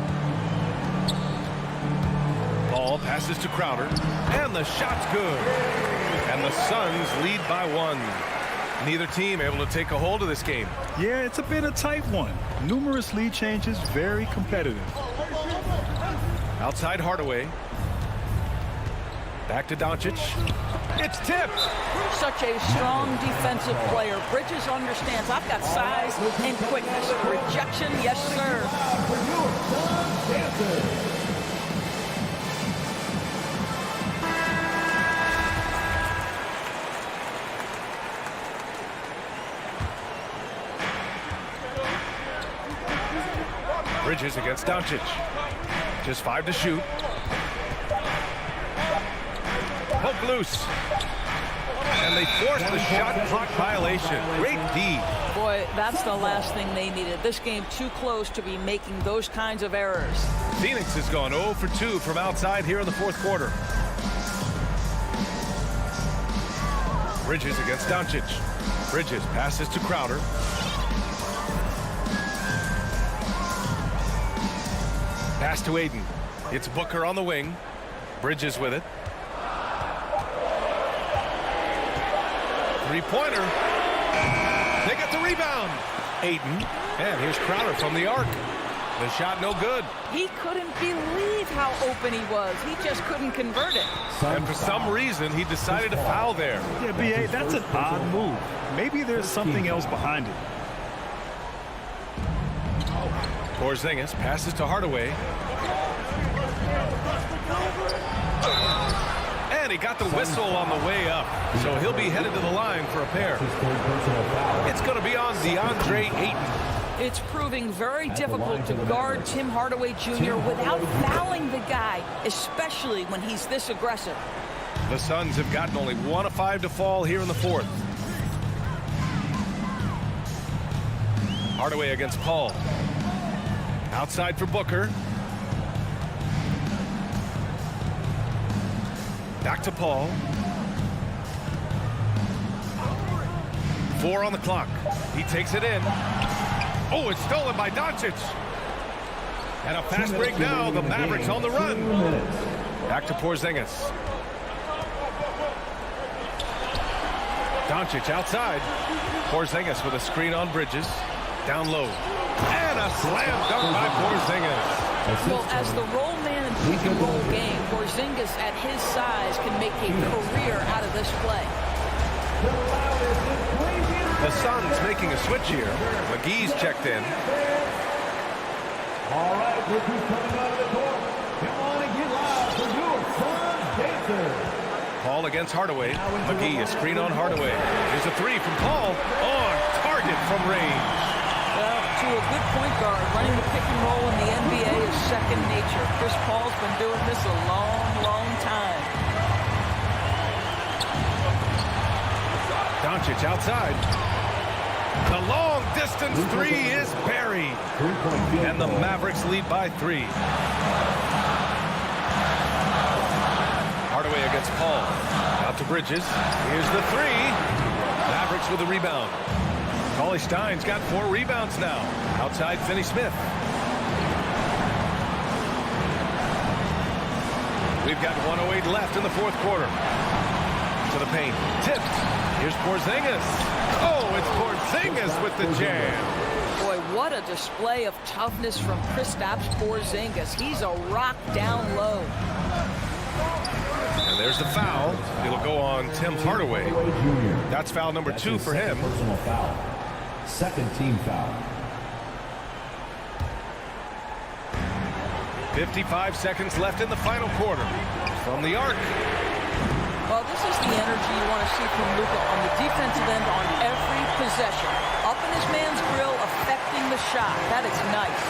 B: Paul passes to Crowder. And the shot's good. And the Suns lead by 1. Neither team able to take a hold of this game.
C: Yeah, it's been a tight one. Numerous lead changes, very competitive.
B: Outside Hardaway. Back to Doncic. It's tipped.
D: Such a strong defensive player. Bridges understands I've got size and quickness. Rejection, yes, sir.
B: Bridges against Doncic. Just 5 to shoot. Poke loose. And they forced the shot clock violation. Great D.
D: Boy, that's the last thing they needed. This game too close to be making those kinds of errors.
B: Phoenix has gone 0 for 2 from outside here in the fourth quarter. Bridges against Doncic. Bridges passes to Crowder. Pass to Ayton. It's Booker on the wing. Bridges with it. Three-pointer. They get the rebound. Ayton. And here's Crowder from the arc. The shot no good.
D: He couldn't believe how open he was. He just couldn't convert it.
B: And for some reason, he decided to foul there.
C: Yeah, B.A., that's an odd move. Maybe there's something else behind it.
B: Porzingis passes to Hardaway. And he got the whistle on the way up. So he'll be headed to the line for a pair. It's going to be on DeAndre Ayton.
D: It's proving very difficult to guard Tim Hardaway Jr. without fouling the guy, especially when he's this aggressive.
B: The Suns have gotten only 1 of 5 to fall here in the fourth. Hardaway against Paul. Outside for Booker. Back to Paul. 4 on the clock. He takes it in. Oh, it's stolen by Doncic. And a fast break now. The Mavericks on the run. Back to Porzingis. Doncic outside. Porzingis with a screen on Bridges. Down low. And a slam dunk by Porzingis.
D: Well, as the roll man in pick and roll game, Porzingis at his size can make a career out of this play.
B: The Suns making a switch here. McGee's checked in.
M: All right, Look who's coming out of the court. Come on and get loud for your son, Dancer.
B: Paul against Hardaway. McGee, a screen on Hardaway. Here's a three from Paul. On target from range.
D: Well, to a good point guard, running the pick and roll in the NBA is second nature. Chris Paul's been doing this a long, long time.
B: Doncic outside. The long distance three is buried. And the Mavericks lead by 3. Hardaway against Paul. Out to Bridges. Here's the 3. Mavericks with a rebound. Cauley Stein's got 4 rebounds now. Outside Finney Smith. We've got 1:08 left in the fourth quarter. To the paint. Tipped. Here's Porzingis. Oh, it's Porzingis with the jam.
D: Boy, what a display of toughness from Kristaps Porzingis. He's a rock down low.
B: And there's the foul. It'll go on Tim Hardaway. That's foul number 2 for him.
F: Personal foul. Second team foul.
B: 55 seconds left in the final quarter. From the arc.
D: Well, this is the energy you want to see from Luka on the defensive end on every possession. Up in his man's grill, affecting the shot. That is nice.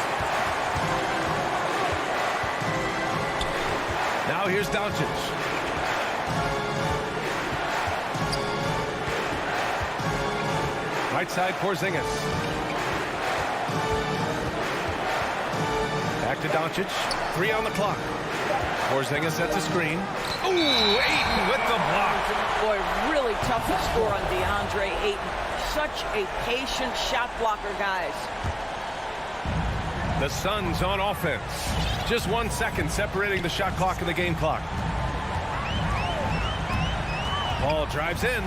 B: Now here's Doncic. Right side, Porzingis. Back to Doncic. 3 on the clock. Porzingis sets a screen. Ooh, Ayton with the block.
D: Boy, really tough to score on DeAndre Ayton. Such a patient shot blocker, guys.
B: The Suns on offense. Just 1 second separating the shot clock and the game clock. Ball drives in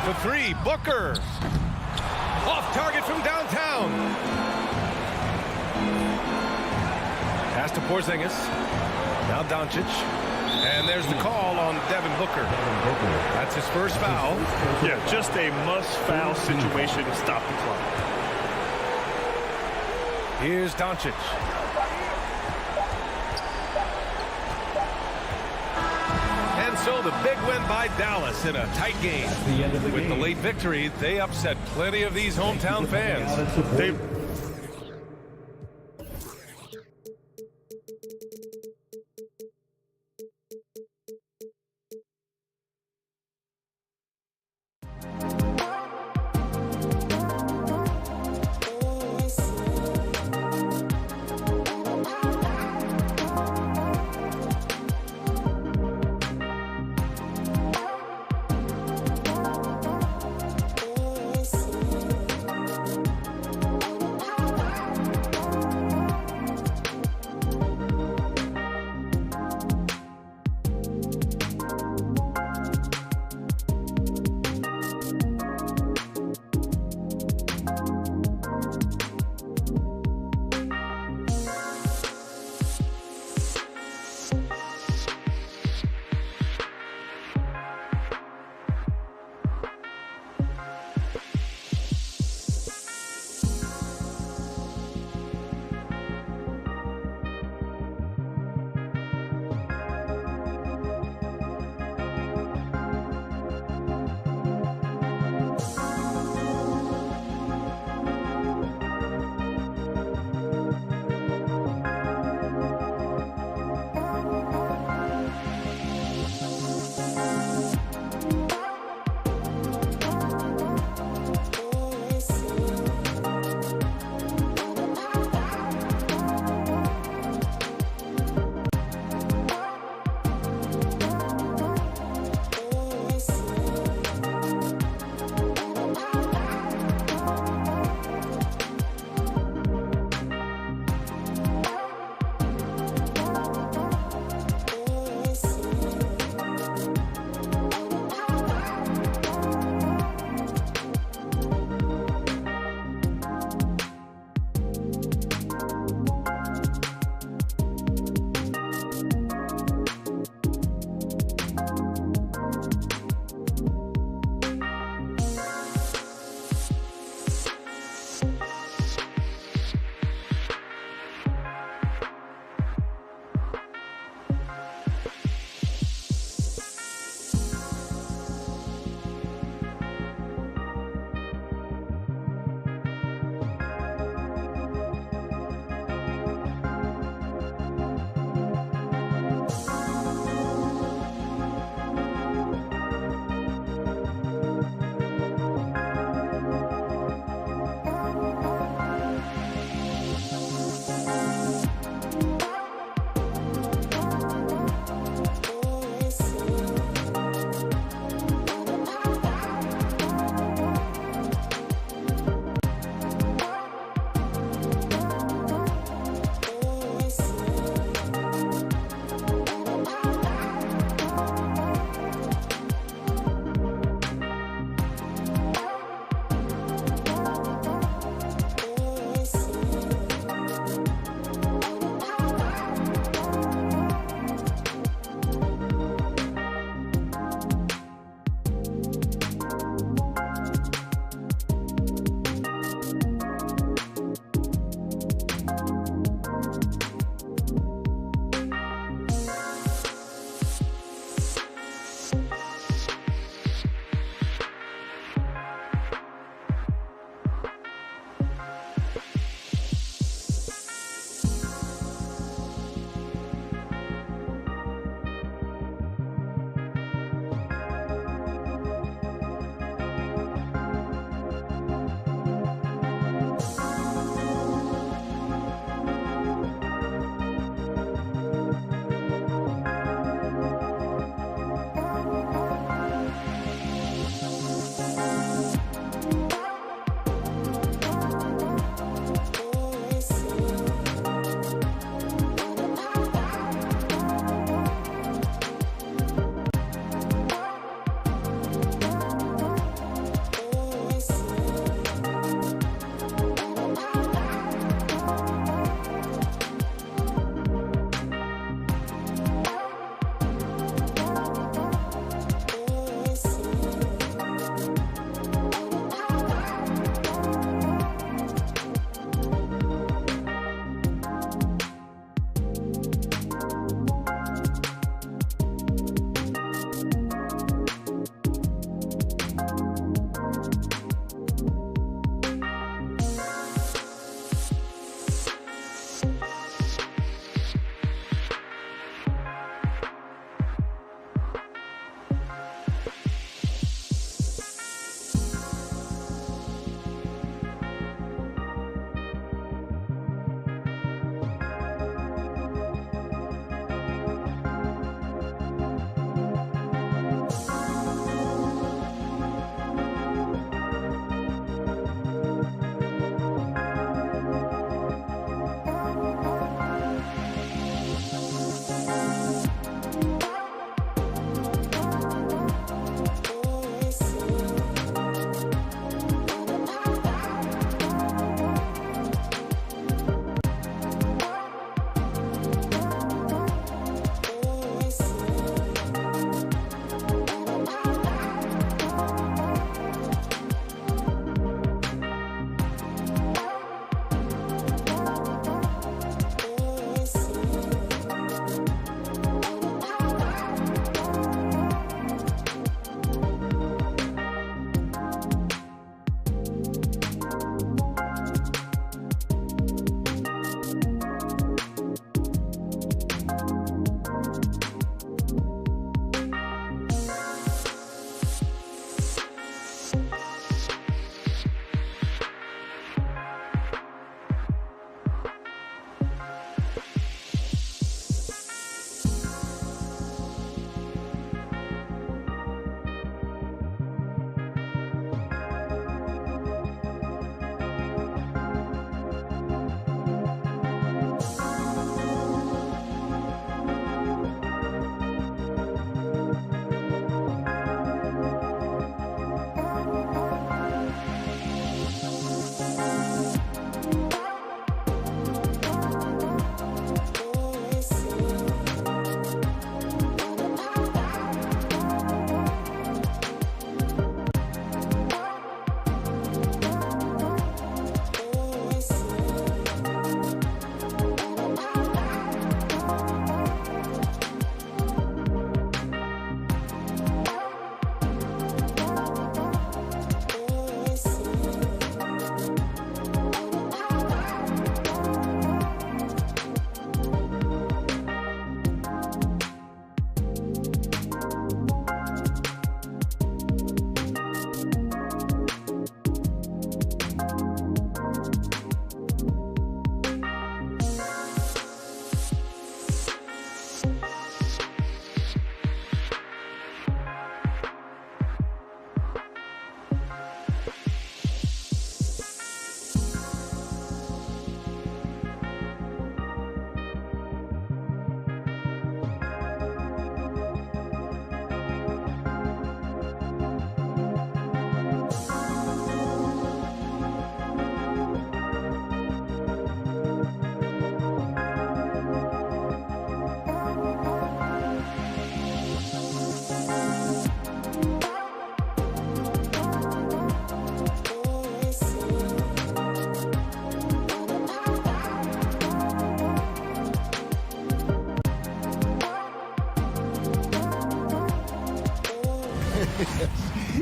B: for 3. Booker. Off target from downtown. Pass to Porzingis. Now Doncic. And there's the call on Devin Booker. That's his first foul.
C: Yeah, just a must-foul situation to stop the clock.
B: Here's Doncic. And so the big win by Dallas in a tight game. With the late victory, they upset plenty of these hometown fans.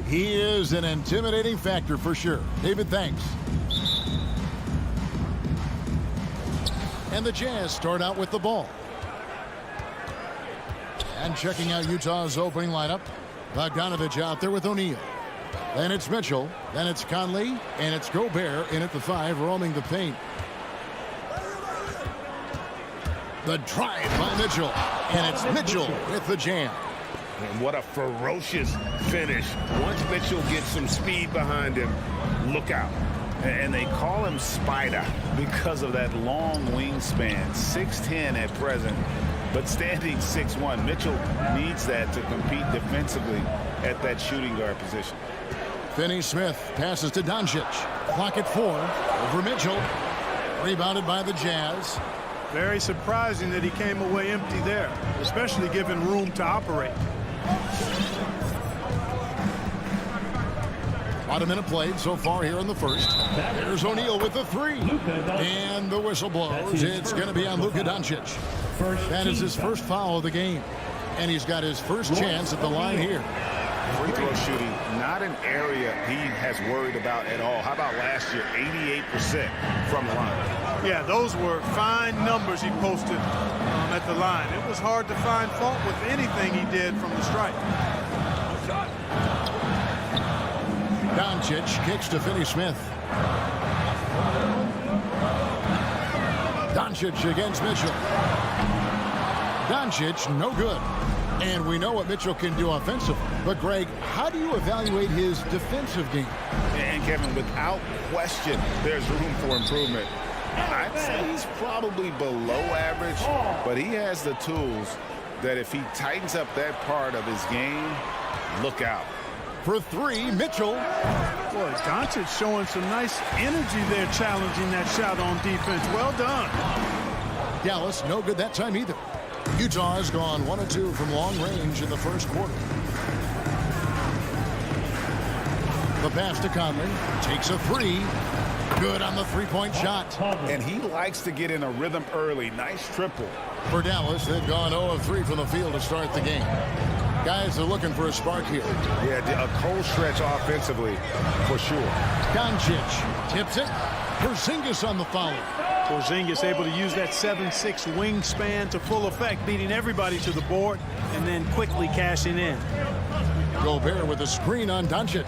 G: He is an intimidating factor for sure. David, thanks. And the Jazz start out with the ball. And checking out Utah's opening lineup, Bogdanovich out there with O'Neal. Then it's Mitchell, then it's Conley, and it's Gobert in at the 5, roaming the paint. The drive by Mitchell, and it's Mitchell with the jam.
I: And what a ferocious finish. Once Mitchell gets some speed behind him, look out. And they call him Spider because of that long wingspan, 6'10" at present, but standing 6'1". Mitchell needs that to compete defensively at that shooting guard position.
G: Finney-Smith passes to Doncic. Clock at 4. Over Mitchell. Rebounded by the Jazz.
H: Very surprising that he came away empty there, especially given room to operate.
G: About a minute played so far here in the first. There's O'Neal with the 3. And the whistle blows. It's going to be on Luka Doncic. That is his first foul of the game. And he's got his first chance at the line here.
I: Free throw shooting, not an area he has worried about at all. How about last year, 88% from the line?
H: Yeah, those were fine numbers he posted at the line. It was hard to find fault with anything he did from the stripe.
G: Doncic kicks to Finney-Smith. Doncic against Mitchell. Doncic, no good. And we know what Mitchell can do offensively. But, Greg, how do you evaluate his defensive game?
I: And, Kevin, without question, there's room for improvement. I'd say he's probably below average, but he has the tools that if he tightens up that part of his game, look out.
G: For 3, Mitchell.
H: Boy, Doncic showing some nice energy there, challenging that shot on defense. Well done.
G: Dallas, no good that time either. Utah has gone 1 of 2 from long range in the first quarter. The pass to Conley. Takes a 3. Good on the three-point shot.
I: And he likes to get in a rhythm early. Nice triple.
G: For Dallas, they've gone 0 of 3 from the field to start the game. Guys are looking for a spark here.
I: Yeah, a cold stretch offensively, for sure.
G: Doncic tips it. Porzingis on the follow.
H: Porzingis able to use that 7'6" wingspan to full effect, beating everybody to the board and then quickly cashing in.
G: Gobert with a screen on Doncic.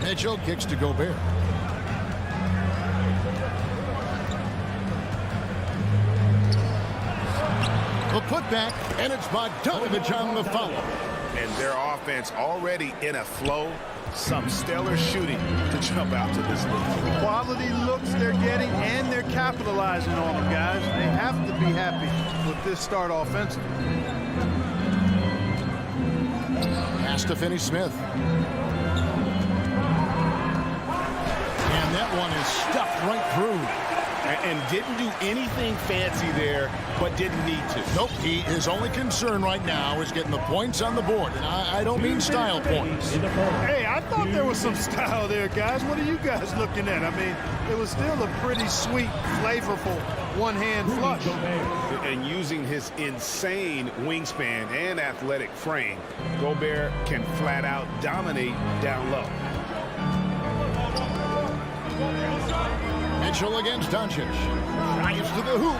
G: Mitchell kicks to Gobert. The putback, and it's Bogdanovich on the follow.
I: And their offense already in a flow. Some stellar shooting to jump out to this league.
H: Quality looks they're getting, and they're capitalizing on them, guys. They have to be happy with this start offensively.
G: Pass to Finney-Smith. And that one is stuffed right through.
I: And didn't do anything fancy there, but didn't need to.
G: Nope, his only concern right now is getting the points on the board. And I don't mean style points.
H: Hey, I thought there was some style there, guys. What are you guys looking at? I mean, it was still a pretty sweet, flavorful one-hand flush.
I: And using his insane wingspan and athletic frame, Gobert can flat out dominate down low.
G: Mitchell against Doncic. Drives to the hoop.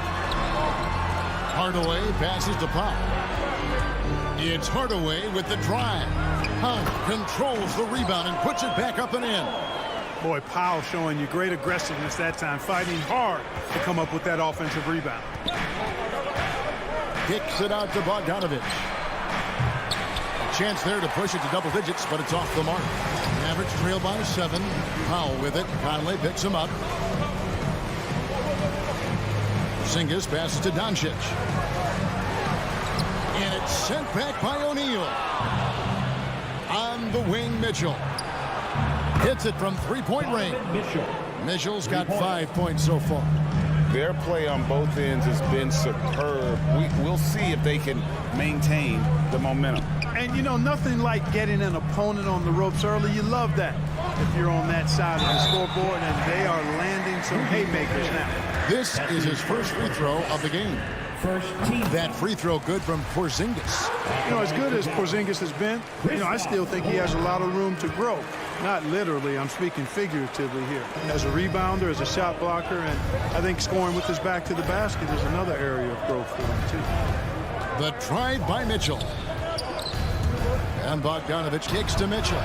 G: Hardaway passes to Pop. It's Hardaway with the drive. Hunt controls the rebound and puts it back up and in.
H: Boy, Powell showing you great aggressiveness that time, fighting hard to come up with that offensive rebound.
G: Kicks it out to Bogdanovich. A chance there to push it to double digits, but it's off the mark. Average trail by 7. Powell with it. Conley picks him up. Porzingis passes to Doncic. And it's sent back by O'Neal. On the wing, Mitchell. Hits it from three-point range. Mitchell's got 5 points so far.
I: Their play on both ends has been superb. We'll see if they can maintain the momentum.
H: And, you know, nothing like getting an opponent on the ropes early. You love that if you're on that side of the scoreboard, and they are landing some haymakers now.
G: This is his first free throw of the game. That free throw good from Porzingis.
H: You know, as good as Porzingis has been, I still think he has a lot of room to grow. Not literally, I'm speaking figuratively here. As a rebounder, as a shot blocker, and I think scoring with his back to the basket is another area of growth for him, too.
G: The try by Mitchell. And Bogdanovich kicks to Mitchell.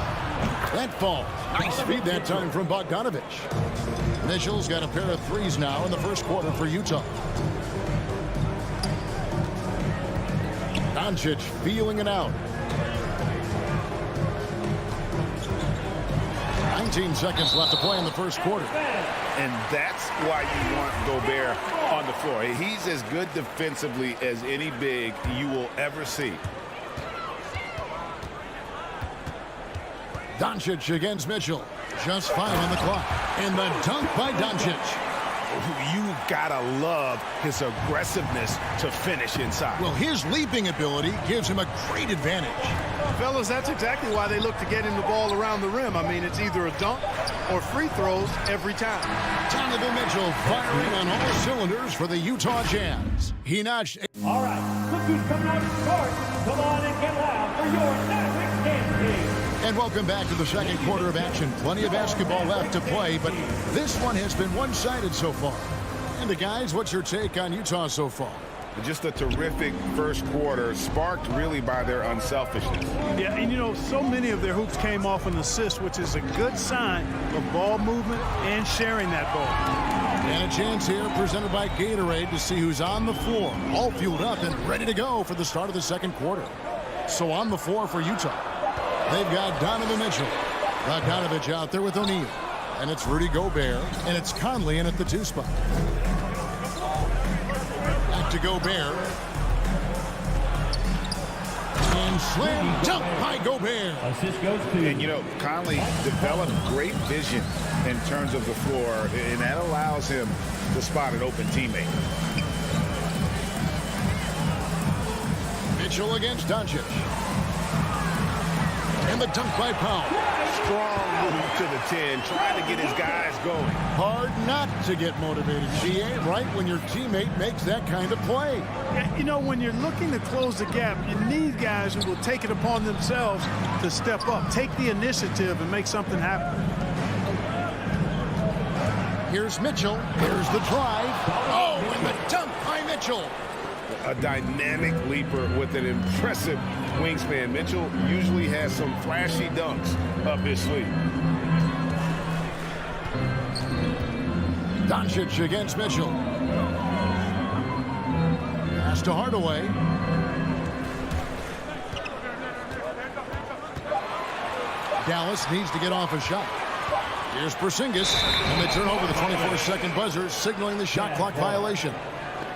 G: That falls. Nice feed that time from Bogdanovich. Mitchell's got a pair of threes now in the first quarter for Utah. Doncic feeling it out. 19 seconds left to play in the first quarter.
I: And that's why you want Gobert on the floor. He's as good defensively as any big you will ever see.
G: Doncic against Mitchell. Just 5 on the clock. And the dunk by Doncic.
I: You've got to love his aggressiveness to finish inside.
G: Well, his leaping ability gives him a great advantage.
H: Fellas, that's exactly why they look to get him the ball around the rim. I mean, it's either a dunk or free throws every time.
G: Donovan Mitchell firing on all cylinders for the Utah Jazz. He notched.
M: All right, look who's coming out to start. Come on and get loud for your Mavericks game team.
G: And welcome back to the second quarter of action. Plenty of basketball left to play, but this one has been one-sided so far. And the guys, what's your take on Utah so far?
I: Just a terrific first quarter, sparked really by their unselfishness.
H: Yeah, and so many of their hoops came off an assist, which is a good sign of ball movement and sharing that ball.
G: And a chance here presented by Gatorade to see who's on the floor, all fueled up and ready to go for the start of the second quarter. So on the floor for Utah, they've got Donovan Mitchell. Bogdanovich out there with O'Neal. And it's Rudy Gobert. And it's Conley in at the 2 spot. Back to Gobert. And slam dunk by Gobert.
M: Assist goes to.
I: And Conley developed great vision in terms of the floor, and that allows him to spot an open teammate.
G: Mitchell against Doncic. And the dunk by Powell.
I: Strong move to the 10, trying to get his guys going.
G: Hard not to get motivated, GA, right when your teammate makes that kind of play.
H: Yeah, when you're looking to close the gap, you need guys who will take it upon themselves to step up, take the initiative, and make something happen.
G: Here's Mitchell. Here's the drive. Oh, and the dunk by Mitchell.
I: A dynamic leaper with an impressive wingspan. Mitchell usually has some flashy dunks up his sleeve.
G: Doncic against Mitchell. Pass to Hardaway. Dallas needs to get off a shot. Here's Porzingis, and they turn over the 24-second buzzer, signaling the shot clock violation.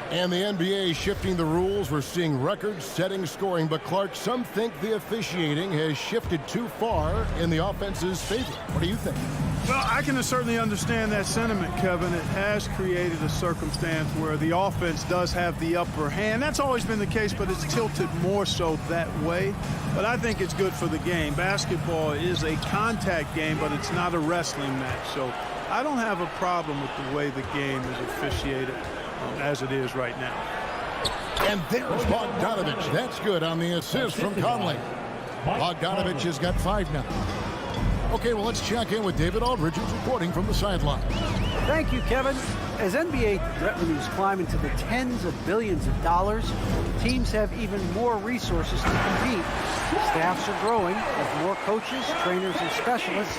G: And the NBA shifting the rules. We're seeing record-setting scoring. But, Clark, some think the officiating has shifted too far in the offense's favor. What do you think?
H: Well, I can certainly understand that sentiment, Kevin. It has created a circumstance where the offense does have the upper hand. That's always been the case, but it's tilted more so that way. But I think it's good for the game. Basketball is a contact game, but it's not a wrestling match. So I don't have a problem with the way the game is officiated as it is right now.
G: And there's Bogdanovich. That's good on the assist from Conley. Bogdanovich has got 5 now. Okay, well, let's check in with David Aldridge, who's reporting from the sideline.
J: Thank you, Kevin. As NBA revenues climb into the tens of billions of dollars, teams have even more resources to compete. Staffs are growing with more coaches, trainers, and specialists,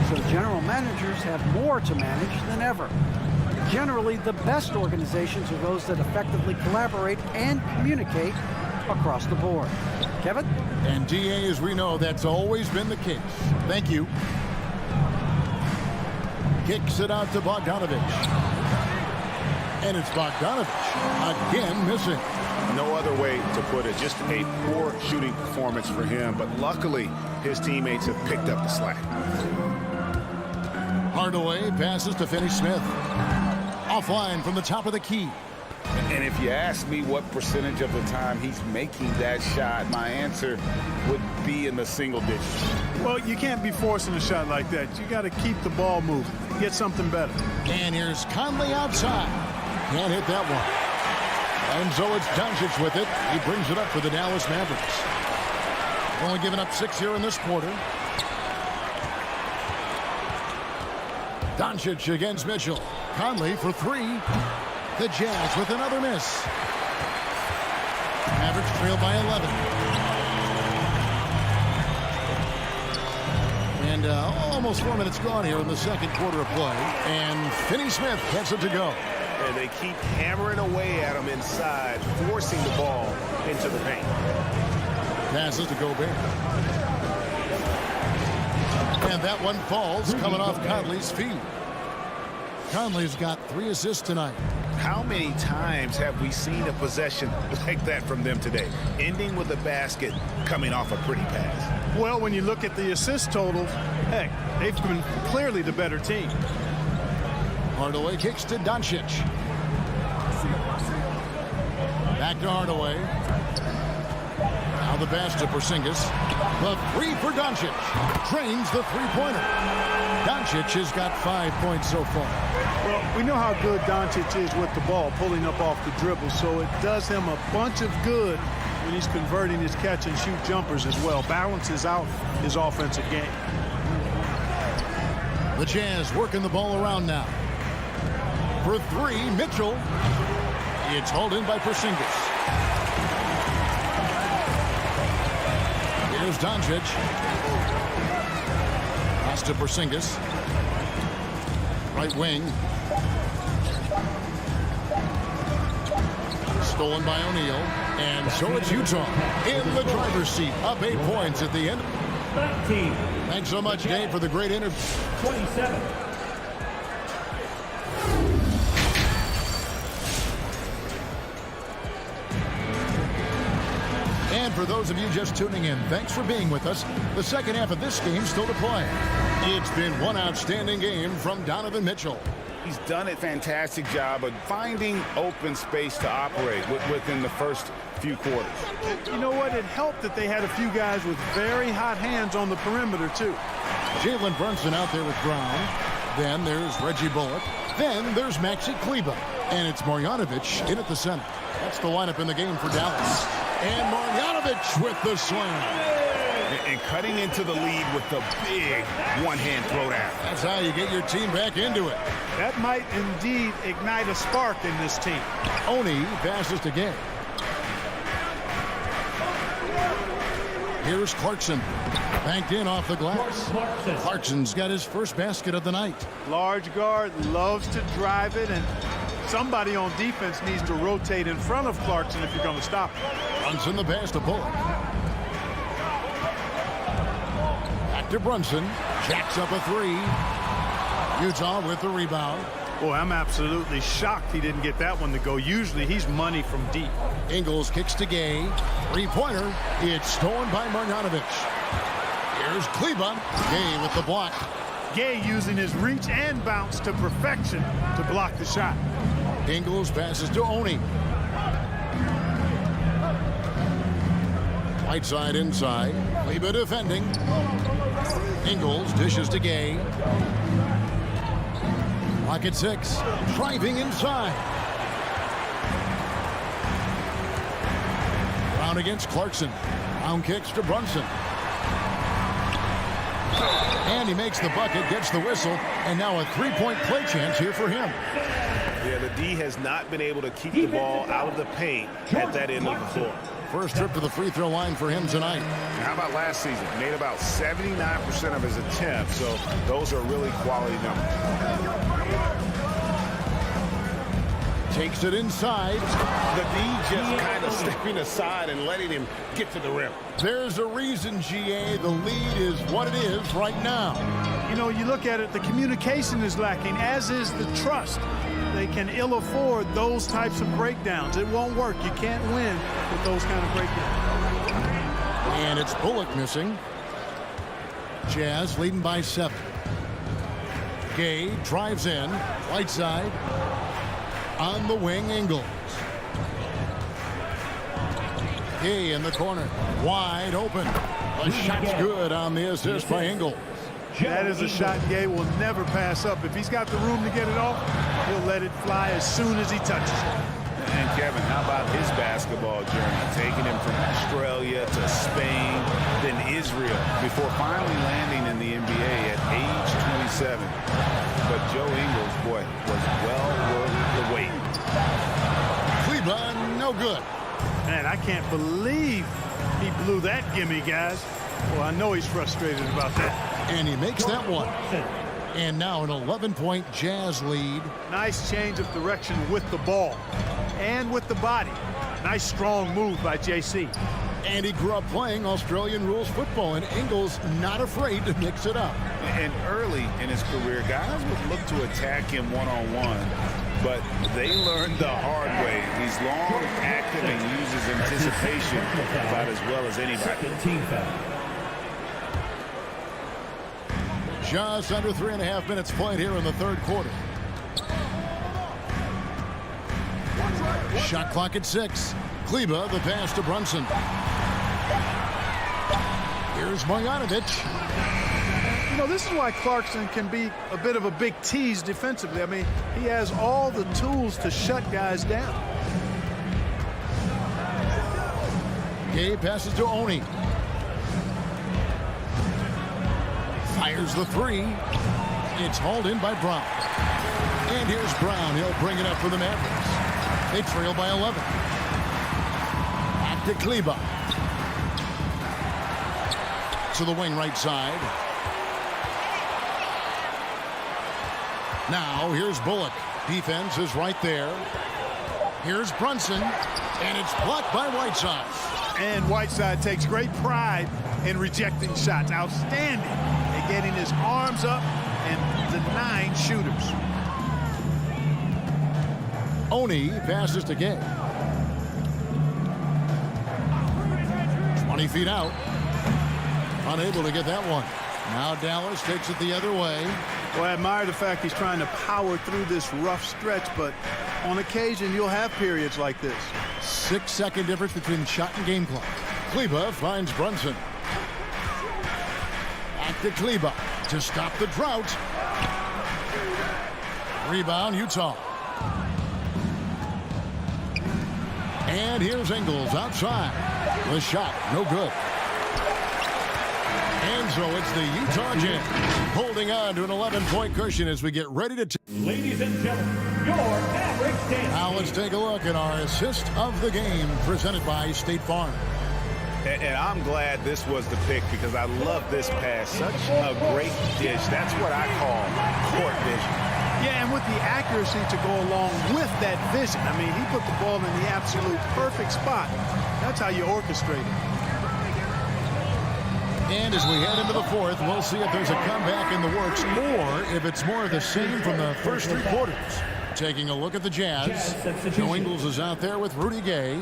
J: so general managers have more to manage than ever. Generally, the best organizations are those that effectively collaborate and communicate across the board. Kevin?
G: And DA, as we know, that's always been the case. Thank you. Kicks it out to Bogdanovich. And it's Bogdanovich again missing.
I: No other way to put it. Just a poor shooting performance for him. But luckily, his teammates have picked up the slack.
G: Hardaway passes to Finney-Smith. Offline from the top of the key.
I: And if you ask me what percentage of the time he's making that shot, my answer would be in the single digits.
H: Well, you can't be forcing a shot like that. You got to keep the ball moving, get something better.
G: And here's Conley outside. Can't hit that one. And so it's Doncic with it. He brings it up for the Dallas Mavericks. Only giving up 6 here in this quarter. Doncic against Mitchell. Conley for 3. The Jazz with another miss. Mavericks trail by 11. And almost 4 minutes gone here in the second quarter of play. And Finney-Smith gets it to go.
I: And they keep hammering away at him inside, forcing the ball into the paint.
G: Passes to Gobert. And that one falls coming off Conley's feet. Conley's got 3 assists tonight.
I: How many times have we seen a possession like that from them today? Ending with a basket, coming off a pretty pass.
H: Well, when you look at the assist totals, heck, they've been clearly the better team.
G: Hardaway kicks to Doncic. Back to Hardaway. Now the pass to Porzingis. The 3 for Doncic. Drains the three-pointer. Doncic has got 5 points so far.
H: Well, we know how good Doncic is with the ball, pulling up off the dribble, so it does him a bunch of good when he's converting his catch-and-shoot jumpers as well. Balances out his offensive game.
G: The Jazz working the ball around now. For 3, Mitchell. It's hauled in by Porzingis. Here's Doncic. Pass to Porzingis. Right wing. Stolen by O'Neal. And so it's Utah in the driver's seat. Up 8 points at the end.
M: 19.
G: Thanks so much, Dave, for the great interview.
M: 27.
G: And for those of you just tuning in, thanks for being with us. The second half of this game still to play. It's been one outstanding game from Donovan Mitchell.
I: He's done a fantastic job of finding open space to operate within the first few quarters.
H: You know what? It helped that they had a few guys with very hot hands on the perimeter, too.
G: Jalen Brunson out there with Brown. Then there's Reggie Bullock. Then there's Maxi Kleber. And it's Marjanovic in at the center. That's the lineup in the game for Dallas. And Marjanovic with the slam.
I: And cutting into the lead with the big one-hand throwdown.
G: That's how you get your team back into it.
H: That might indeed ignite a spark in this team.
G: Oni passes to Gay. Here's Clarkson. Banked in off the glass. Clarkson's got his first basket of the night.
H: Large guard, loves to drive it, and somebody on defense needs to rotate in front of Clarkson if you're going to stop him.
G: Brunson the pass to Bullock. Back to Brunson. Jacks up a 3. Utah with the rebound.
H: Boy, I'm absolutely shocked he didn't get that one to go. Usually he's money from deep.
G: Ingles kicks to Gay. 3-pointer. It's stolen by Marjanovic. Here's Kleber. Gay with the block.
H: Gay using his reach and bounce to perfection to block the shot.
G: Ingles passes to Oni. Whiteside inside. Kleber defending. Ingles dishes to Gay. Clock at 6. Driving inside. Brown against Clarkson. Brown kicks to Brunson. And he makes the bucket, gets the whistle, and now a 3-point play chance here for him.
I: Yeah, the D has not been able to keep the ball out of the paint at that end of the floor.
G: First trip to the free throw line for him tonight.
I: How about last season? Made about 79% of his attempts, so those are really quality numbers.
G: Takes it inside.
I: The D just kind of stepping aside and letting him get to the rim.
G: There's a reason, GA, the lead is what it is right now.
H: You know, you look at it, the communication is lacking, as is the trust. They can ill afford those types of breakdowns. It won't work. You can't win with those kind of breakdowns.
G: And it's Bullock missing. Jazz leading by 7. Gay drives in. Whiteside. On the wing, Ingles. Gay in the corner. Wide open. The shot's good on the assist by Ingles.
H: That is a shot Gay will never pass up. If he's got the room to get it off, He'll let it fly as soon as he touches it.
I: And Kevin, how about his basketball journey? Taking him from Australia to Spain, then Israel, before finally landing in the NBA at age 27. But Joe Ingles, boy, was well worth the wait.
G: Cleveland, no good.
H: Man, I can't believe he blew that gimme, guys. Well, I know he's frustrated about that.
G: And he makes that one. And now an 11-point Jazz lead.
H: Nice change of direction with the ball and with the body. Nice strong move by JC.
G: And he grew up playing Australian rules football, and Ingles not afraid to mix it up.
I: And early in his career, guys would look to attack him one-on-one, but they learned the hard way. He's long, active, and uses anticipation about as well as anybody.
G: Just under 3.5 minutes played here in the third quarter. Shot clock at 6. Kleber, the pass to Brunson. Here's Bogdanovic.
H: You know, this is why Clarkson can be a bit of a big tease defensively. I mean, he has all the tools to shut guys down.
G: Gay passes to Oni. Fires the 3. It's hauled in by Brown. And here's Brown. He'll bring it up for the Mavericks. They trail by 11. Back to Kleber. To the wing right side. Now here's Bullock. Defense is right there. Here's Brunson. And it's blocked by Whiteside.
H: And Whiteside takes great pride in rejecting shots. Outstanding at getting his arms up and denying shooters.
G: Oni passes to Gay. 20 feet out. Unable to get that one. Now Dallas takes it the other way.
H: Well, I admire the fact he's trying to power through this rough stretch, but on occasion you'll have periods like this.
G: 6-second difference between shot and game clock. Kleber finds Brunson. Back to Kleber to stop the drought. Rebound, Utah. And here's Ingles outside. The shot, no good. And so it's the Utah Jazz holding on to an 11-point cushion as we get ready to...
M: Ladies and gentlemen, your Mavericks dance.
G: Now let's take a look at our assist of the game presented by State Farm.
I: And I'm glad this was the pick because I love this pass. Such a great dish. That's what I call court vision.
H: Yeah, and with the accuracy to go along with that vision. I mean, he put the ball in the absolute perfect spot. That's how you orchestrate it.
G: And as we head into the fourth, we'll see if there's a comeback in the works or if it's more of the same from the first 3 quarters. Taking a look at the Jazz. Joe Ingles is out there with Rudy Gay.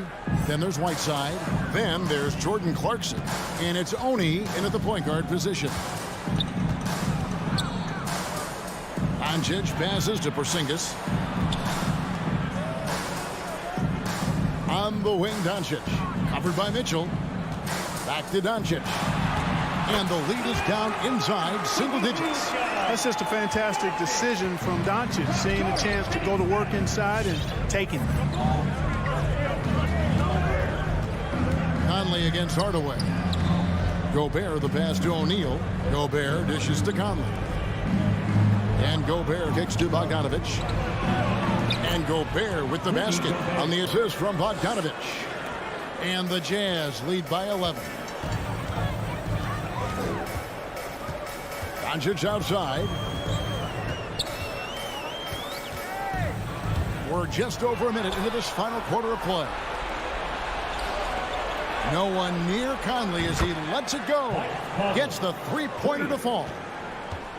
G: Then there's Whiteside. Then there's Jordan Clarkson. And it's Oni in at the point guard position. Doncic passes to Porzingis. On the wing, Doncic. Covered by Mitchell. Back to Doncic. And the lead is down inside single digits.
H: That's just a fantastic decision from Doncic, seeing a chance to go to work inside and taking it.
G: Conley against Hardaway. Gobert the pass to O'Neal. Gobert dishes to Conley. And Gobert kicks to Bogdanovic. And Gobert with the basket on the assist from Bogdanovic. And the Jazz lead by 11. Doncic outside. We're just over a minute into this final quarter of play. No one near Conley as he lets it go. Gets the 3-pointer to fall.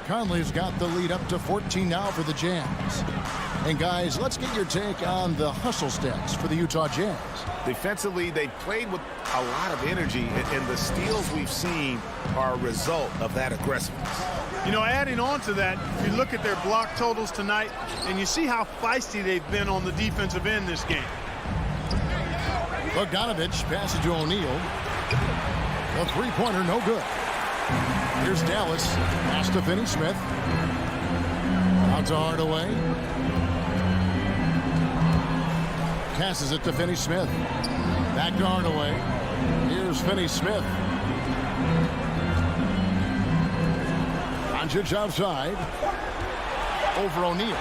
G: Conley's got the lead up to 14 now for the Jazz. And guys, let's get your take on the hustle stats for the Utah Jazz.
I: Defensively, they played with a lot of energy, and the steals we've seen are a result of that aggressiveness.
H: You know, adding on to that, if you look at their block totals tonight, and you see how feisty they've been on the defensive end this game.
G: Bogdanovic passes to O'Neal. The 3-pointer, no good. Here's Dallas. Pass to Finney-Smith. Out to Hardaway. Passes it to Finney-Smith. Back to Hardaway. Here's Finney-Smith. Doncic outside. Over O'Neal.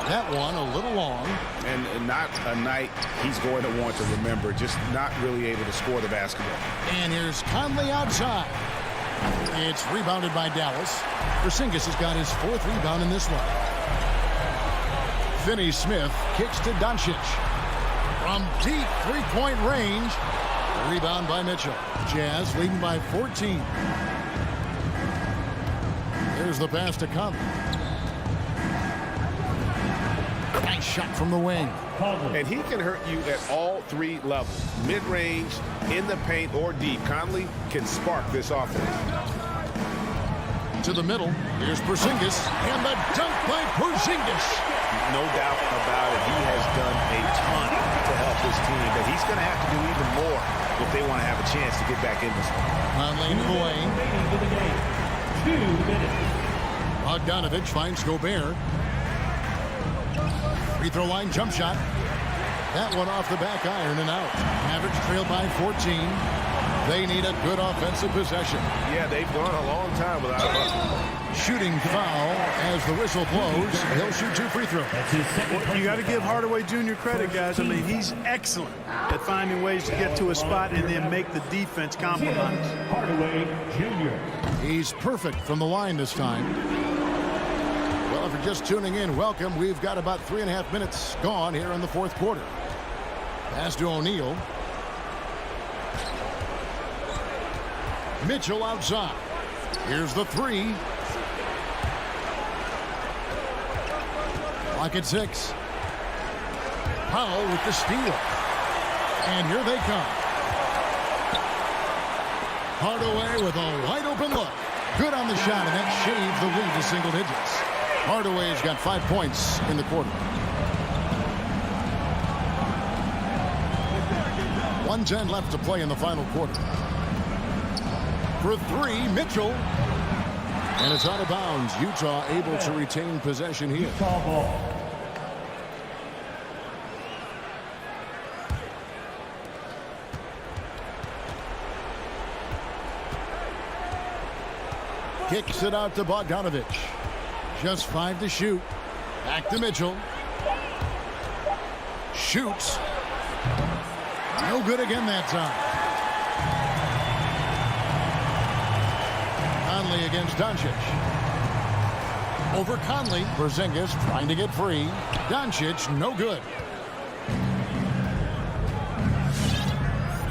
G: That one a little long.
I: And not a night he's going to want to remember. Just not really able to score the basketball.
G: And here's Conley outside. It's rebounded by Dallas. Porzingis has got his 4th rebound in this one. Finney-Smith kicks to Doncic. From deep three-point range. Rebound by Mitchell. Jazz leading by 14. Here's the pass to Conley. Nice shot from the wing.
I: And he can hurt you at all 3 levels. Mid-range, in the paint, or deep. Conley can spark this offense.
G: To the middle. Here's Porzingis. And the dunk by Porzingis.
I: No doubt about it. He has done a ton to help this team. But he's going to have to do even more if they want to have a chance to get back in this one.
G: Conley into the lane.
M: 2 minutes.
G: Bogdanovich finds Gobert. Free throw line jump shot. That one off the back iron and out. Mavericks trailed by 14. They need a good offensive possession.
I: Yeah, they've gone a long time without a bucket.
G: Shooting foul as the whistle blows. He'll shoot 2 free throws.
H: Well, you got to give Hardaway Jr. credit, guys. I mean, he's excellent at finding ways to get to a spot and then make the defense compromise.
M: Hardaway Jr.
G: He's perfect from the line this time. Well, if you're just tuning in, welcome. We've got about 3.5 minutes gone here in the 4th quarter. Pass to O'Neal. Mitchell outside. Here's the 3. Clock at 6. Powell with the steal. And here they come. Hardaway with a wide open look. Good on the shot, and that shaves the lead to single digits. Hardaway's got 5 points in the quarter. 1:10 left to play in the final quarter. For 3, Mitchell. And it's out of bounds. Utah able to retain possession here.
M: Utah ball.
G: Kicks it out to Bogdanovich. Just 5 to shoot. Back to Mitchell. Shoots. No good again that time. Conley against Doncic. Over Conley. Porzingis trying to get free. Doncic, no good.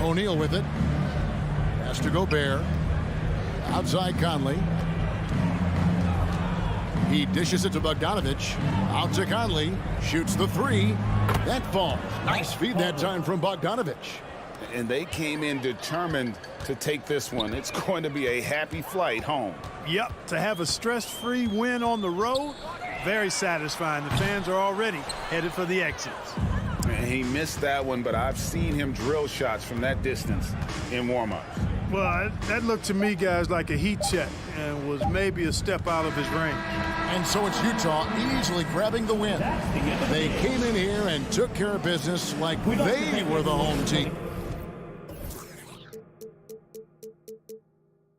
G: O'Neal with it. Has to Gobert. Outside Conley. He dishes it to Bogdanovich. Out to Conley. Shoots the 3. That falls. Nice feed that time from Bogdanovich.
I: And they came in determined to take this one. It's going to be a happy flight home.
H: Yep, to have a stress-free win on the road, very satisfying. The fans are already headed for the exits.
I: And he missed that one, but I've seen him drill shots from that distance in warm-ups.
H: Well, that looked to me, guys, like a heat check and was maybe a step out of his range.
G: And so it's Utah easily grabbing the win. They came in here and took care of business like they were the home team.